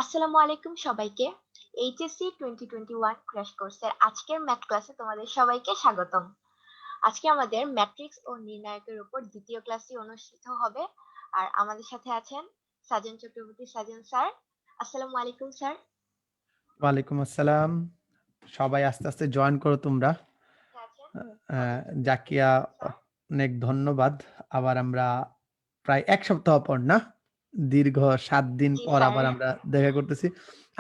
আসসালামু আলাইকুম সবাইকে। এইচএসসি 2021 ক্র্যাশ কোর্সের আজকের ম্যাথ ক্লাসে তোমাদের সবাইকে স্বাগতম। আজকে আমাদের ম্যাট্রিক্স ও নির্ণায়কের উপর দ্বিতীয় ক্লাসটি অনুষ্ঠিত হবে। আর আমাদের সাথে আছেন সাজন চক্রবর্তী সাজন স্যার। আসসালামু আলাইকুম স্যার। ওয়ালাইকুম আসসালাম। সবাই আস্তে আস্তে জয়েন করো তোমরা। আছেন জাকিয়া, স্যার। অনেক ধন্যবাদ। আবার আমরা প্রায় এক সপ্তাহ পর না, দীর্ঘ 7 দিন জি পর স্যার। আবার আমরা দেখা করতেছি।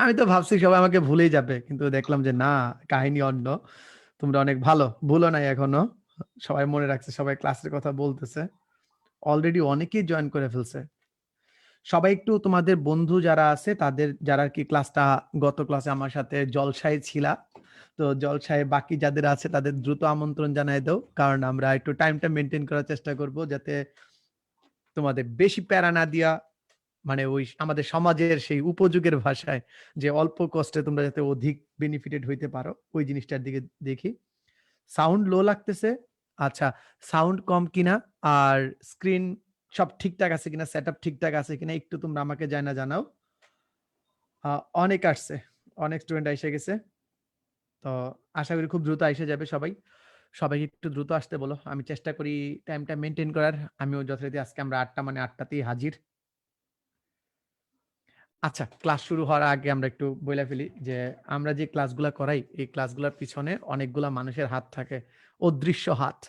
আমি তো ভাবছি সবাই আমাকে ভুলেই যাবে, কিন্তু দেখলাম যে না, কাহিনী অন্য। তোমরা অনেক ভালো, ভুলো নাই এখনো। সবাই মনে রাখছে, সবাই ক্লাসের কথা বলতেছে। অলরেডি অনেকেই জয়েন করে ফেলছে। সবাই একটু তোমাদের বন্ধু যারা আছে তাদের, যারা কি ক্লাসটা গত ক্লাসে আমার সাথে জলসায় ছিলা, তো জলসায় বাকি যাদের আছে তাদের দ্রুত আমন্ত্রণ জানাই দাও, কারণ আমরা একটু টাইমটা মেনটেন করার চেষ্টা করব, যাতে তোমাদের বেশি প্যারা না দিয়া, মানে ওই আমাদের সমাজের সেই উপযোগের ভাষায় যে অল্প কষ্টে তোমরা যাতে অধিক বেনিফিটেড হইতে পারো, ওই জিনিসটার দিকে দেখি। সাউন্ড লো লাগতেছে? আচ্ছা, সাউন্ড কম কিনা আর স্ক্রিন সব ঠিকঠাক আছে কিনা, সেটআপ ঠিকঠাক আছে কিনা একটু তোমরা আমাকে জানাও। অনেক আসছে, অনেক স্টুডেন্ট এসে গেছে, তো আশা করি খুব দ্রুত এসে যাবে সবাই। সবাই একটু দ্রুত আসতে বলো, আমি চেষ্টা করি টাইমটা মেনটেন করার। আমিও যথারীতি আজকে আমরা 8টা মানে 8টাতেই হাজির। আচ্ছা, ক্লাস শুরু হওয়ার আগে আমরা একটু বলে ফেলি যে আমরা যে ক্লাসগুলা করাই, এই ক্লাসগুলোর পিছনে অনেকগুলা মানুষের হাত থাকে, অদৃশ্য হাত,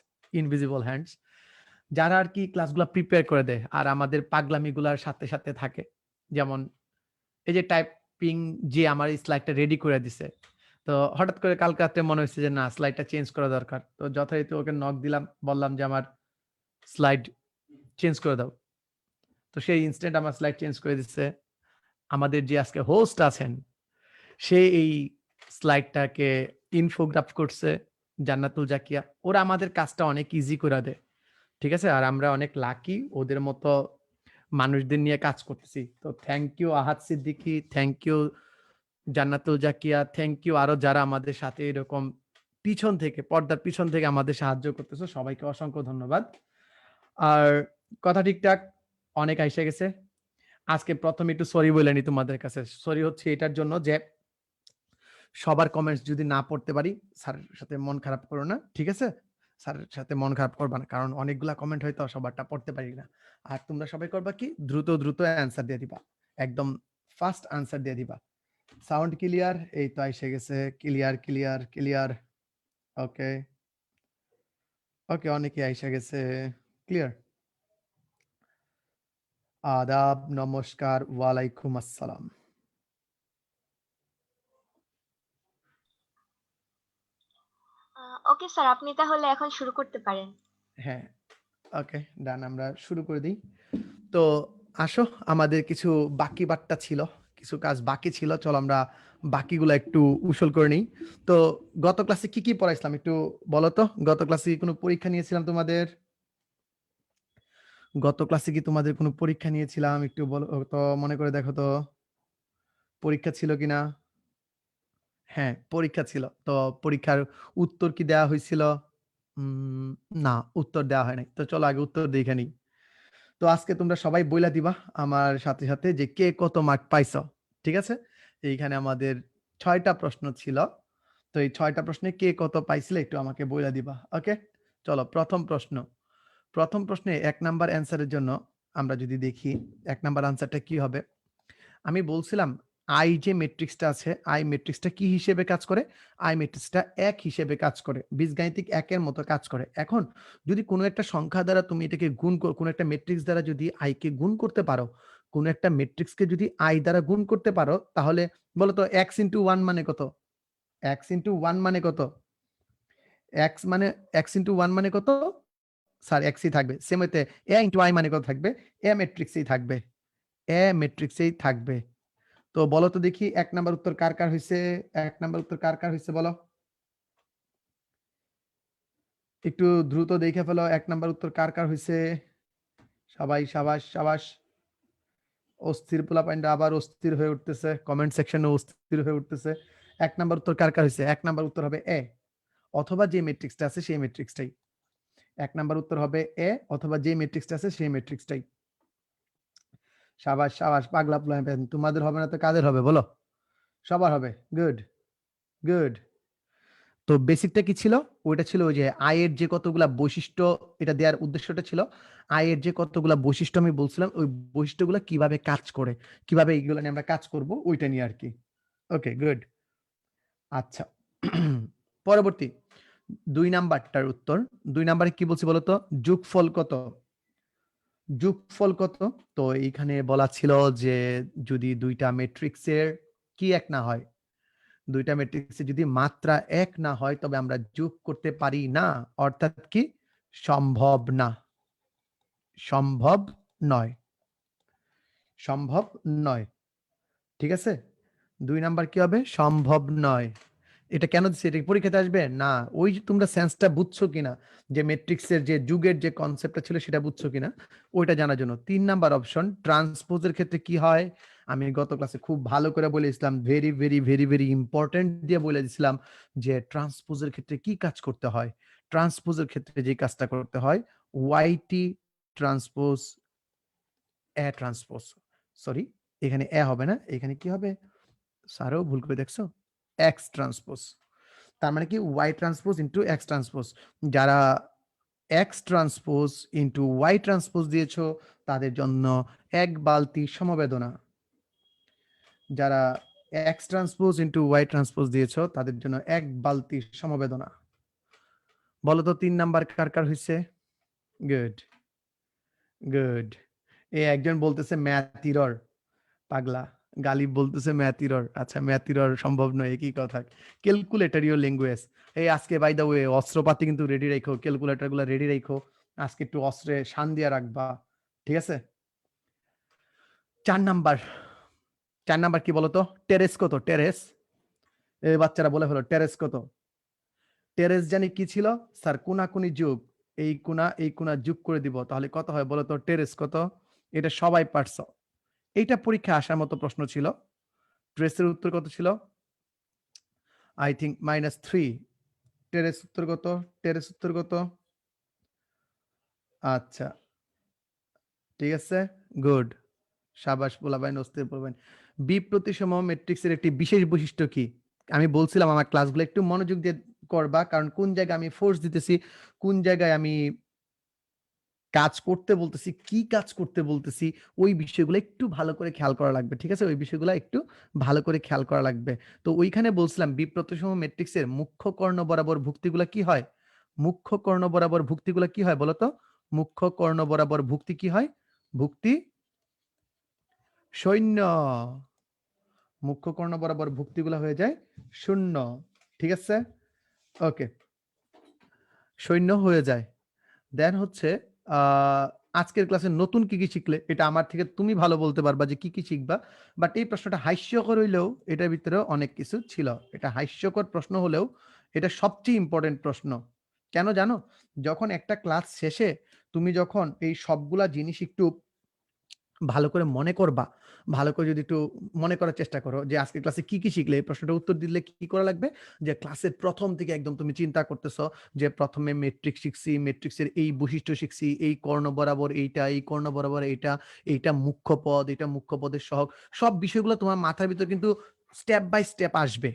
ইনভিজিবল হ্যান্ডস, যারা আর কি ক্লাসগুলো প্রিপেয়ার করে দেয় আর আমাদের পাগলামিগুলার সাথে সাথে থাকে। যেমন এই যে টাইপিং, যে আমার এই স্লাইডটা রেডি করে দিছে, তো হঠাৎ করে কালকে রাতে মনে হচ্ছে যে না, স্লাইডটা চেঞ্জ করা দরকার, তো যথারীতি ওকে নক দিলাম, বললাম যে আমার স্লাইড চেঞ্জ করে দাও, তো সেই ইনস্ট্যান্ট আমার স্লাইড চেঞ্জ করে দিচ্ছে। আমাদের যে আজকে হোস্ট আছেন, সে এই স্লাইডটাকে ইনফোগ্রাফ করছে, জান্নাতুল জাকিয়া। ওরা আমাদের কাজটা অনেক ইজি করে দেয়, ঠিক আছে? আর আমরা অনেক লাকি, ওদের মতো মানুষদের নিয়ে কাজ করতেছি। তো thank you Ahad Siddiqui, thank you Jannatul Zakia, thank you আরো যারা আমাদের সাথে এরকম পিছন থেকে, পর্দার পিছন থেকে আমাদের সাহায্য করতেছো, সবাইকে অসংখ্য ধন্যবাদ। আর কথা ঠিকঠাক, অনেক আইসা গেছে। আজকে প্রথমে একটু সরি বলে নি তোমাদের কাছে। সরি হচ্ছে এটার জন্য যে সবার কমেন্টস যদি না পড়তে পারি, স্যারের সাথে মন খারাপ করো না, ঠিক আছে? স্যারের সাথে মন খারাপ করবা না, কারণ অনেকগুলা কমেন্ট হয়তো সবারটা পড়তে পারি না। আর তোমরা সবাই করবা কি, দ্রুত দ্রুত অ্যান্সার দিয়ে দিবা, একদম ফাস্ট আনসার দিয়ে দিবা। Sound clear? এই তো এসে গেছে, ক্লিয়ার ক্লিয়ার ক্লিয়ার। ওকে ওকে, অনেকে এসে গেছে, ক্লিয়ার। আদাব, নমস্কার, ওয়ালাইকুম আসসালাম। ওকে স্যার, আপনি তাহলে এখন শুরু করতে পারেন। হ্যাঁ, ওকে ডান, আমরা শুরু করে দিই। তো আসো, আমাদের কিছু বাকি বাট্টা ছিল, কিছু কাজ বাকি ছিল, চলো আমরা বাকিগুলো একটু উসুল করে নিই। তো গত ক্লাসে কি কি পড়াইছিলাম একটু বলো তো? গত ক্লাসে কোনো পরীক্ষা নিয়েছিলাম তোমাদের? গত ক্লাসে কি তোমাদের কোনো পরীক্ষা নিয়েছিলাম একটু বলো তো, মনে করে দেখো তো, পরীক্ষা ছিল কিনা? হ্যাঁ, পরীক্ষা ছিল। তো পরীক্ষার উত্তর কি দেওয়া হয়েছিল? উম, না, উত্তর দেওয়া হয় নাই। তো চলো আগে উত্তর দেখে নিই। তো আজকে তোমরা সবাই বইলা দিবা আমার সাথে সাথে যে কে কত মার্ক পাইছো, ঠিক আছে? এইখানে আমাদের 6টা প্রশ্ন ছিল, তো এই 6টা প্রশ্নে কে কত পাইছিলে একটু আমাকে বইলা দিবা। ওকে, চলো প্রথম প্রশ্ন। প্রথম প্রশ্নে 1 নাম্বার অ্যান্সারের জন্য আমরা যদি দেখি 1 নাম্বার অ্যান্সারটা কি হবে। আমি বলছিলাম আই যে ম্যাট্রিক্সটা আছে, আই ম্যাট্রিক্সটা কি হিসেবে কাজ করে? আই ম্যাট্রিক্সটা 1 হিসেবে কাজ করে, বীজগাণিতিক 1 এর মতো কাজ করে। এখন যদি কোনো একটা সংখ্যা দ্বারা তুমি এটাকে গুণ করো, কোনো একটা ম্যাট্রিক্স দ্বারা যদি আই কে গুণ করতে পারো, কোনো একটা ম্যাট্রিক্সকে যদি আই দ্বারা গুণ করতে পারো, তাহলে বলো তো x * 1 মানে কত? x * 1 মানে কত? x মানে x * 1 মানে কত? স্যার x ই থাকবে। সেম ওয়েতে a * i মানে কত থাকবে? a ম্যাট্রিক্সেই থাকবে, a ম্যাট্রিক্সেই থাকবে। তো বলো তো দেখি 1 নাম্বার উত্তর কার কার হইছে? 1 নাম্বার উত্তর কার কার হইছে বলো? একটু দ্রুত দেখে ফেলো 1 নাম্বার উত্তর কার কার হইছে? সবাই সাবাস সাবাস। অস্থির পোলাপাইনরা আবার অস্থির হয়ে উঠতেছে, কমেন্ট সেকশনে অস্থির হয়ে উঠতেছে। 1 নাম্বার উত্তর কার কার হইছে? 1 নাম্বার উত্তর হবে এ, অথবা যে ম্যাট্রিক্সটা আছে সেই ম্যাট্রিক্সটাই। 1 নাম্বার উত্তর হবে এ অথবা যে ম্যাট্রিক্সটা আছে সেই ম্যাট্রিক্সটাই। সাবাস সাবাস পাগলা প্ল্যান, তোমাদের হবে না তো কাদের হবে বলো? সবার হবে। Good good. তো বেসিকটা কি ছিল? ওইটা ছিল ওই যে আয়ের যে কতগুলা বৈশিষ্ট্য, এটা দেওয়ার উদ্দেশ্যটা ছিল আয়ের যে কতগুলা বৈশিষ্ট্য আমি বলছিলাম, ওই বৈশিষ্ট্যগুলো কিভাবে কাজ করে, কিভাবে এইগুলো নিয়ে আমরা কাজ করব, ওইটা নিয়ে আর কি। Okay good. আচ্ছা পরবর্তী 2 নাম্বারটার উত্তর। 2 নাম্বারে কি বলছি বলতো? যোগফল কত? যোগফল কত? তো এইখানে বলা ছিল যে যদি দুইটা ম্যাট্রিক্সের কি এক না হয়, দুইটা ম্যাট্রিক্সে যদি মাত্রা এক না হয় তবে আমরা যোগ করতে পারি না, অর্থাৎ কি সম্ভব না, সম্ভব নয়, সম্ভব নয়। ঠিক আছে, 2 নাম্বার কি হবে? সম্ভব নয়। এটা কেন দিচ্ছে? এটা কি পরীক্ষাতে আসবে না? ওই যে তোমরা সেন্সটা বুঝছো কিনা, যে ম্যাট্রিক্সের যে যুগের যে কনসেপ্টটা ছিল সেটা বুঝছো কিনা, ওইটা জানার জন্য। 3 নাম্বার অপশন ট্রান্সপোজের ক্ষেত্রে কি হয়, আমি গত ক্লাসে খুব ভালো করে বলেছিলাম, very very very very important দিয়ে বলে দিছিলাম যে ট্রান্সপোজের ক্ষেত্রে কি কাজ করতে হয়। ট্রান্সপোজের ক্ষেত্রে যে কাজটা করতে হয়, ওয়াইটি ট্রান্সপোজ এ ট্রান্সপোজ, সরি এখানে এ হবে না, এখানে কি হবে? স্যারও ভুল করে দেখছো, এক্স ট্রান্সপোজ। তার মানে কি Y transpose into X transpose. যারা X transpose into Y transpose দিয়েছো তাদের জন্য এক বালতি সমবেদনা, যারা X transpose into Y transpose দিয়েছো তাদের জন্য এক বালতি সমবেদনা। বলো তো 3 নাম্বার কার কার হয়েছে? Good good. এ একজন বলতেছে ম্যাথ ইরর, পাগলা গালিব বলতেছে ম্যাথ ইরর। আচ্ছা ম্যাথ ইরর সম্ভব নয়, একই কথা। Calculator your language. এই আজকে বাই দ্য ওয়ে অস্ত্রপাতি কিন্তু রেডি রাখো, ক্যালকুলেটর গুলো রেডি রাখো, আজকে একটু অস্ত্রে শান দিয়া রাখবা, ঠিক আছে? 4 নাম্বার, 4 নাম্বার কি বলতো? টেরেস কত? টেরেস, এই বাচ্চারা বলে ফেলো টেরেস কত? টেরেস জানি কি ছিল স্যার? কোনাকুনি যোগ, এই কোনা এই কোনা যোগ করে দিব তাহলে কত হয় বলো তো? টেরেস কত? এটা সবাই পারছো, এইটা পরীক্ষা আসার মতো প্রশ্ন ছিল। ট্রেসের উত্তর কত ছিল? I think -3। টেরেস উত্তর কত? টেরেস উত্তর কত? আচ্ছা ঠিক আছে গুড, সাবাস পোলাপাইন, অস্থির পোলাপাইন। বি প্রতিসম ম্যাট্রিক্সের একটি বিশেষ বৈশিষ্ট্য কি? আমি বলছিলাম আমার ক্লাসগুলো একটু মনোযোগ দিয়ে করবা, কারণ কোন জায়গায় আমি ফোর্স দিতেছি, কোন জায়গায় আমি কাজ করতে বলতেছি, কি কাজ করতে বলতেছি, ওই বিষয়গুলো একটু ভালো করে খেয়াল করা লাগবে, ঠিক আছে? ওই বিষয়গুলো একটু ভালো করে খেয়াল করা লাগবে। তো ওইখানে বলছিলাম বি প্রতিসম ম্যাট্রিক্সের মুখ্য কর্ণ বরাবর ভুক্তিগুলো কি হয়? মুখ্য কর্ণ বরাবর ভুক্তিগুলো কি হয় বলতো? মুখ্য কর্ণ বরাবর ভুক্তি কি হয়? ভুক্তি শূন্য। মুখ্য কর্ণ বরাবর ভুক্তিগুলো হয়ে যায় শূন্য, ঠিক আছে? ওকে, শূন্য হয়ে যায়। দেন হচ্ছে আজকের ক্লাসে নতুন কি কি শিখলে, এটা আমার থেকে তুমি ভালো বলতে পারবা যে কি কি শিখবা। বাট এই প্রশ্নটা হাস্যকর হইলেও এটার ভিতরে অনেক কিছু ছিল। এটা হাস্যকর প্রশ্ন হলেও এটা সবচেয়ে ইম্পর্টেন্ট প্রশ্ন। কেন জানো? যখন একটা ক্লাস শেষে তুমি যখন এই সবগুলা জিনিস একটু ভালো করে মনে করবা, ভালো করে যদি একটু মনে করার চেষ্টা করো যে আজকের ক্লাসে কি কি শিখলে, এই প্রশ্নটার উত্তর দিলে কি করা লাগবে? যে ক্লাসের প্রথম থেকে একদম তুমি চিন্তা করতেছো যে প্রথমে ম্যাট্রিক্স শিখছি, ম্যাট্রিক্সের এই বৈশিষ্ট্য শিখছি, এই কর্ণ বরাবর এইটা, এই কর্ণ বরাবর এইটা, এইটা মুখ্য পদ, এটা মুখ্য পদের সহগ, সব বিষয়গুলো তোমার মাথার ভিতর কিন্তু স্টেপ বাই স্টেপ আসবে।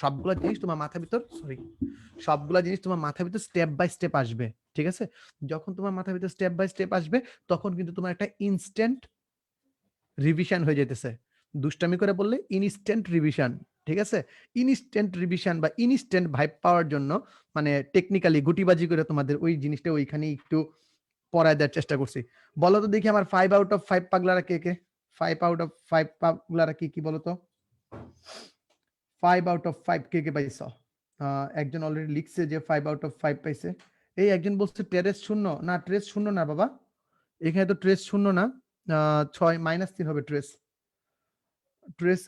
সবগুলা জিনিস তোমার মাথার ভিতর, সরি, সবগুলা জিনিস তোমার মাথার ভিতর স্টেপ বাই স্টেপ আসবে, ঠিক আছে? যখন তোমার মাথার ভিতর স্টেপ বাই স্টেপ আসবে তখন কিন্তু তোমার একটা ইনস্ট্যান্ট রিভিশন হয়ে যেতেছে। দুষ্টামি করে বললে ইনস্ট্যান্ট রিভিশন, ঠিক আছে? ইনস্ট্যান্ট রিভিশন বা ইনস্ট্যান্ট ভাইব পাওয়ার জন্য মানে টেকনিক্যালি গুটিবাজি করে তোমাদের ওই জিনিসটা ওইখানে একটু পড়ায় দেওয়ার চেষ্টা করছি। বলো তো দেখি আমার 5 আউট অফ 5 পাগলারা কে কে? 5 আউট অফ 5 পাগলারা কি কি বলো তো? 5 আউট অফ 5 কে কে পাইছো? একজন অলরেডি লিখছে যে 5 আউট অফ 5 পাইছে। এই একজন বলছে টেরেস শূন্য না, ট্রেস শূন্য না বাবা, এখানে তো ট্রেস শূন্য না, 6 -3 হবে ট্রেস। ট্রেস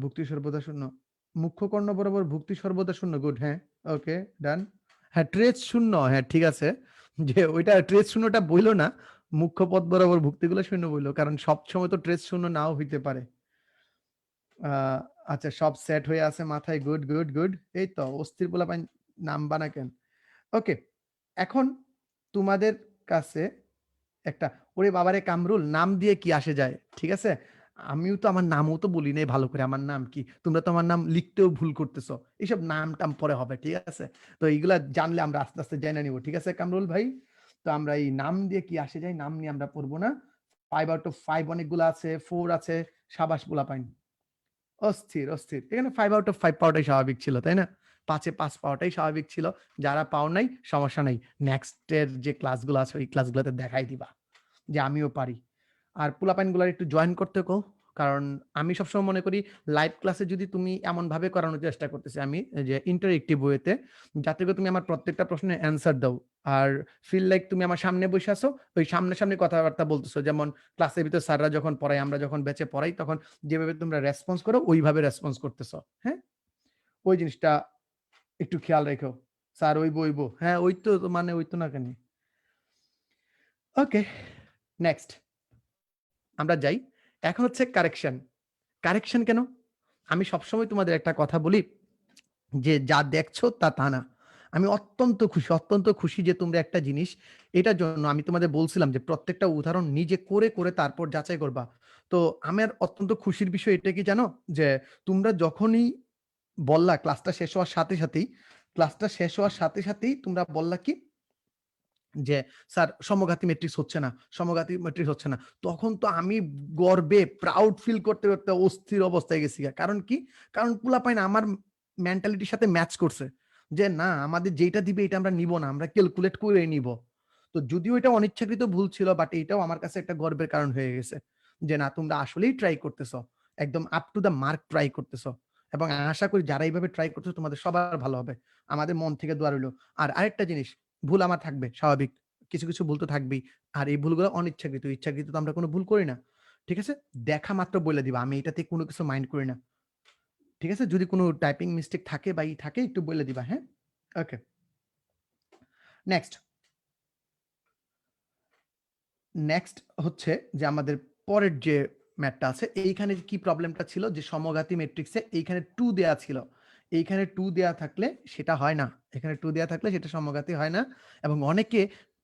ভুক্তি সর্বদা শূন্য। মুখ্য কর্ণ বরাবর ভুক্তি সর্বদা শূন্য। গুড, হ্যাঁ, ওকে, ডান। হ্যাঁ, ট্রেস শূন্য, হ্যাঁ ঠিক আছে। যে ওইটা ট্রেস শূন্যটা বইলো না, মুখ্য পদ বরাবর ভুক্তিগুলো শূন্য বইলো, কারণ সবসময় তো ট্রেস শূন্য নাও হইতে পারে। আচ্ছা সব সেট হয়ে আছে মাথায়, গুড গুড গুড। এই তো অস্থির পোলাপাইন নাম বানা কেন? ওকে, এখন তোমাদের কাছে একটা ওরে বাবারে কামরুল নাম দিয়ে কি আসে যায়, ঠিক আছে? আমিও তো আমার নামও তো বলি নাই ভালো করে, আমার নাম কি? তোমরা তো আমার নাম লিখতেও ভুল করতেছো। এইসব নাম-টাম পরে হবে, ঠিক আছে? তো এইগুলা জানলে আমরা আস্তে, আস্তে জেনে নিব। ঠিক আছে কামরুল ভাই? তো আমরা এই নাম দিয়ে কি আসে যায়, নাম নিয়ে আমরা পড়ব না। 5 আউট অফ 5 অনেকগুলা আছে, 4 আছে, সাবাস পোলাপাইন। অস্থির, অস্থির। এখানে 5 আউট অফ 5 পাওয়াটাই স্বাভাবিক ছিল, তাই না? 5 এ 5 পাওয়াটাই স্বাভাবিক ছিল। যারা পাও নাই, সমস্যা নাই। নেক্সট এর যে ক্লাসগুলো আছে, ওই ক্লাসগুলোতে দেখাই দিবা যে আমিও পারি। আর পোলাপাইনগুলার একটু জয়েন করতে কও। কারণ আমি সবসময় মনে করি লাইভ ক্লাসে যদি তুমি এমনভাবে করানোর চেষ্টা করতেছি আমি যে ইন্টারেক্টিভ ওয়েতে, যাতে করে তুমি আমার প্রত্যেকটা প্রশ্নের অ্যান্সার দাও। আর ফিল লাইক তুমি আমার সামনে বসে আছো, ওই সামনাসামনি কথাবার্তা বলতেছো। যেমন ক্লাসের ভিতর স্যাররা যখন পড়ায়, আমরা যখন ব্যাচে পড়াই, তখন যেভাবে তোমরা রেসপন্স করো, ওইভাবে রেসপন্স করতেছো। হ্যাঁ? ওই জিনিসটা একটু খেয়াল রেখো। স্যার ওইব, ওইব। হ্যাঁ, ওই তো মানে ওই তো না কেন? ওকে, নেক্সট আমরা যাই। এখন হচ্ছে কারেকশন। কারেকশন কেন? আমি সবসময় তোমাদের একটা কথা বলি যে যা দেখছো তা না। আমি অত্যন্ত খুশি যে তোমরা একটা জিনিস, এটার জন্য আমি তোমাদের বলছিলাম যে প্রত্যেকটা উদাহরণ নিজে করে তারপর যাচাই করবা। তো আমার অত্যন্ত খুশির বিষয় এটা কি জানো? যে তোমরা যখনই বললা ক্লাসটা শেষ হওয়ার সাথে সাথেই তোমরা বললা কি? যে স্যার সমঘাতী ম্যাট্রিক্স হচ্ছে না। তখন তো আমি গর্বে প্রাউড ফিল করতে অস্থির অবস্থায় গেছি। কারণ কি? কারণ পোলাপাইন আমার মেন্টালিটির সাথে ম্যাচ করছে। যে না, আমাদের যেইটা দিবে এটা আমরা নিব না। আমরা ক্যালকুলেট করে নিব। তো যদিও এটা অনিচ্ছাকৃত ভুল ছিল, বাট এটাও আমার কাছে একটা গর্বের কারণ হয়ে গেছে। যে না, তোমরা আসলেই ট্রাই করতেছো। একদম up to the mark try করতেছো। এবং আশা করি যারা এইভাবে ট্রাই করতেছো তোমাদের সবার ভালো হবে। আমাদের মন থেকে দোয়া রইল। আর আরেকটা জিনিস, ভুল আমার থাকবে স্বাভাবিক। কিছু ভুল তো থাকবেই। আর এই ভুলগুলো অনিচ্ছাকৃত। ইচ্ছাকৃত তো আমরা কোনো ভুল করি না। ঠিক আছে? দেখা মাত্র বইলা দিবা। আমি এটাতে কোনো কিছু মাইন্ড করি না। ঠিক আছে? যদি কোনো টাইপিং মিস্টেক থাকে বা থাকে একটু বইলা দিবা, হ্যাঁ? ওকে। নেক্সট। নেক্সট হচ্ছে যে আমাদের পরের যে ম্যাথটা আছে, এইখানে কি প্রবলেমটা ছিল যে সমঘাতী ম্যাট্রিক্সে এইখানে 2 দেয়া ছিল। এইখানে 2 দেয়া থাকলে সেটা হয় না। এখানে 2 দেয়া থাকলে সেটা সমঘাতী হয় না। এবং অনেকে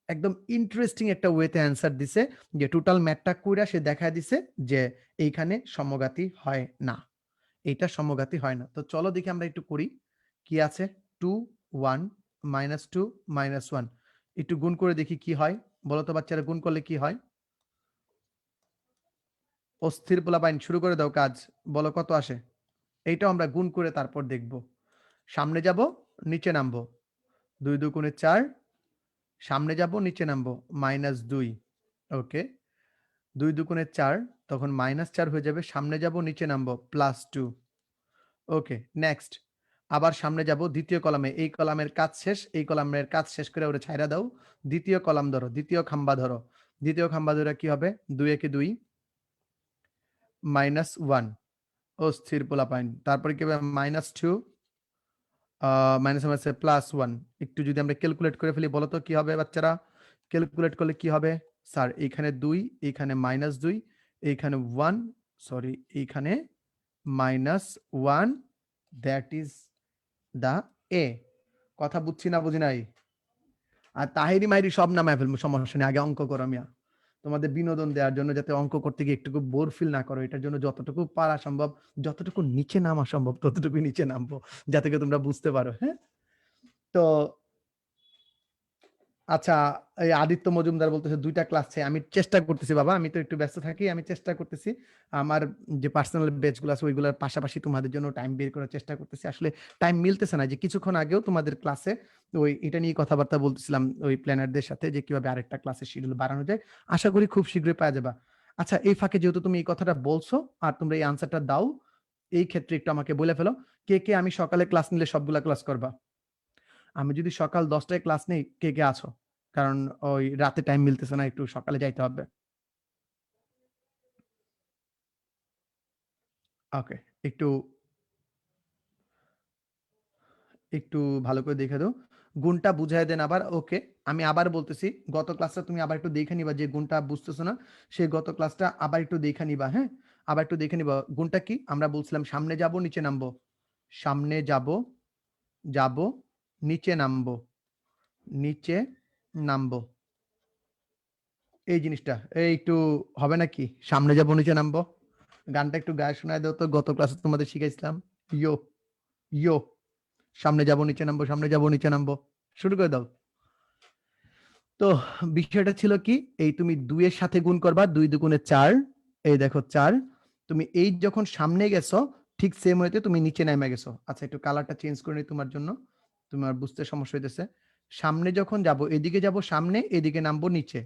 একদম ইন্টারেস্টিং একটা ওয়েতে অ্যান্সার দিছে যে টোটাল ম্যাথটা কইরা সে দেখায় দিছে যে এইখানে সমঘাতী হয় না। এইটা সমঘাতী হয় না। তো চলো দেখি আমরা একটু করি। কি আছে? 2 1 -2 -1 একটু গুণ করে দেখি কি হয়। বলো তো বাচ্চারা, গুণ করলে কি হয়? অস্থির পোলাপাইন, শুরু করে দাও কাজ। বলো কত আসে? এইটাও আমরা গুণ করে তারপর দেখব। সামনে যাব, নিচে নামবো। ২ দুগুণে ৪, সামনে যাব, নিচে নামবো। -২। ওকে। ২ দুগুণে ৪, তখন -৪ হয়ে যাবে। সামনে যাব, নিচে নামবো। +2। ওকে, নেক্সট। আবার সামনে যাব, দ্বিতীয় কলামে। এই কলামের কাজ শেষ। এই কলামের কাজ শেষ করে ওরে ছাইড়া দাও। দ্বিতীয় কলাম ধরো, দ্বিতীয় খাম্বা ধরো। দ্বিতীয় খাম্বা ধরে কি হবে? ২ একে ২, -1। অস্থির পোলাপাইন। তারপরে কি হবে? -2, মাইনাসে, মাইনাসে +1। একটু যদি আমরা ক্যালকুলেট করে ফেলি, বলো তো কি হবে বাচ্চারা? ক্যালকুলেট করলে কি হবে? স্যার এইখানে ২, এইখানে -২, এইখানে 1, সরি এইখানে -1, দ্যাট ইজ দ্য এ। কথা বুঝছি না বুঝি নাই? আর তাহেরি মাহিরি সব নামায় ফেলবো, সমস্যা নেই। আগে অঙ্ক করো মিয়া। তোমাদের বিনোদন দেওয়ার জন্য, যাতে অঙ্ক করতে গিয়ে একটুকু বোর ফিল না করো, এটার জন্য যতটুকু পারা সম্ভব, যতটুকু নিচে নামা সম্ভব ততটুকু নিচে নামবো, যাতে করে তোমরা বুঝতে পারো। হ্যাঁ? তো আচ্ছা, এই আদিত্য মজুমদার বলতেছে ২ টা ক্লাস চাই। আমি চেষ্টা করতেছি বাবা, আমি তো একটু ব্যস্ত থাকি। আমি চেষ্টা করতেছি। আমার যে পার্সোনাল ব্যাচ গুলো আছে ওইগুলোর পাশাপাশি তোমাদের জন্য টাইম বের করার চেষ্টা করতেছি। আসলে টাইম মিলতেছে না। যে কিছুক্ষণ আগেও তোমাদের ক্লাসে ওই এটা নিয়ে কথাবার্তা বলতেছিলাম ওই প্ল্যানারদের সাথে, যে কিভাবে আরেকটা ক্লাসের শিডিউল বাড়ানো যায়। আশা করি খুব শীঘ্রই পাওয়া যাবা। আচ্ছা, এই ফাঁকে যেহেতু তুমি এই কথাটা বলছো আর তোমরা এই আনসারটা দাও, এই ক্ষেত্রে একটু আমাকে বলে ফেলো, কে আমি সকালে ক্লাস নিলে সবগুলা ক্লাস করবা? আমি যদি সকাল ১০ টায় ক্লাস নেই, কে আছো? কারণ ওই রাতে টাইম মিলতেছে না, একটু সকালে যাইতে হবে। ওকে, একটু একটু ভালো করে দেখে দাও। গুণটা বুঝায় দেন আবার। ওকে, আমি আবার বলতেছি, গত ক্লাসটা তুমি আবার একটু দেখে নিবা। যে গুণটা বুঝতেছো না, সেই গত ক্লাসটা আবার একটু দেখে নিবা, হ্যাঁ? আবার একটু দেখে নিবা। গুণটা কি? আমরা বলছিলাম সামনে যাব, নিচে নামবো। সামনে যাব, নিচে নামবো, নিচে নামবো। এই জিনিসটা এই একটু হবে নাকি? সামনে যাবো নিচে নামবো, গানটা একটু গায়ে শোনায় দাও তো, গত ক্লাসে তোমাদের শিখাইছিলাম। ইয়ো ইয়ো, সামনে যাবো নিচে নামবো, সামনে যাবো নিচে নামবো, শুরু করে দাও। তো বিষয়টা ছিল কি, এই তুমি 2 এর সাথে গুণ করবা, 2 দুগুণে 4, এই দেখো 4। তুমি এই যখন সামনে গেছো ঠিক সেম ওয়েতে তুমি নিচে নেমে গেছো। আচ্ছা একটু কালারটা চেঞ্জ করে নিই তোমার জন্য, তোমার বুঝতে সমস্যা হইতেছে। সামনে যখন যাব এদিকে যাব সামনে, এদিকে নামবো নিচে,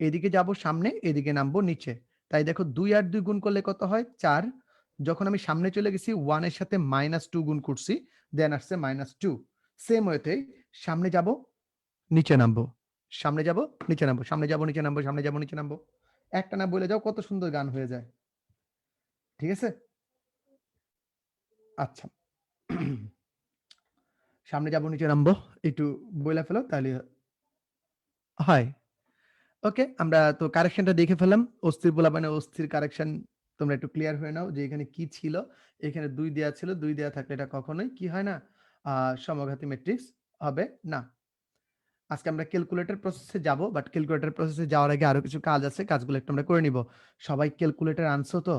এদিকে যাব সামনে, এদিকে নামবো নিচে। তাই দেখো 2 আর 2 গুণ করলে কত হয়? 4। যখন আমি সামনে চলে গেছি 1 এর সাথে -2 গুণ করছি, দেন আসছে -2। সেম ওয়েতে সামনে যাব নিচে নামবো, সামনে যাব নিচে নামবো, সামনে যাব নিচে নামবো, সামনে যাব নিচে নামবো। একটা না বলে যাও, কত সুন্দর গান হয়ে যায়। ঠিক আছে? আচ্ছা। সামনে যাব নিচে নামবো, একটু বইলা ফেলো তাহলে হয়। ওকে, আমরা তো কারেকশনটা দেখে ফেললাম। অস্থির বলা মানে অস্থির কারেকশন, তোমরা একটু ক্লিয়ার হয়ে নাও যে এখানে কি ছিল। এখানে 2 দেয়া ছিল, 2 দেয়া থাকলে এটা কখনোই কি হয় না, সমঘাতী ম্যাট্রিক্স হবে না। আজকে আমরা ক্যালকুলেটর প্রসেসে যাব, বাট ক্যালকুলেটর প্রসেসে যাওয়ার আগে আরো কিছু কাজ আছে, কাজগুলো একটু আমরা করে নিব। সবাই ক্যালকুলেটর আনছো তো?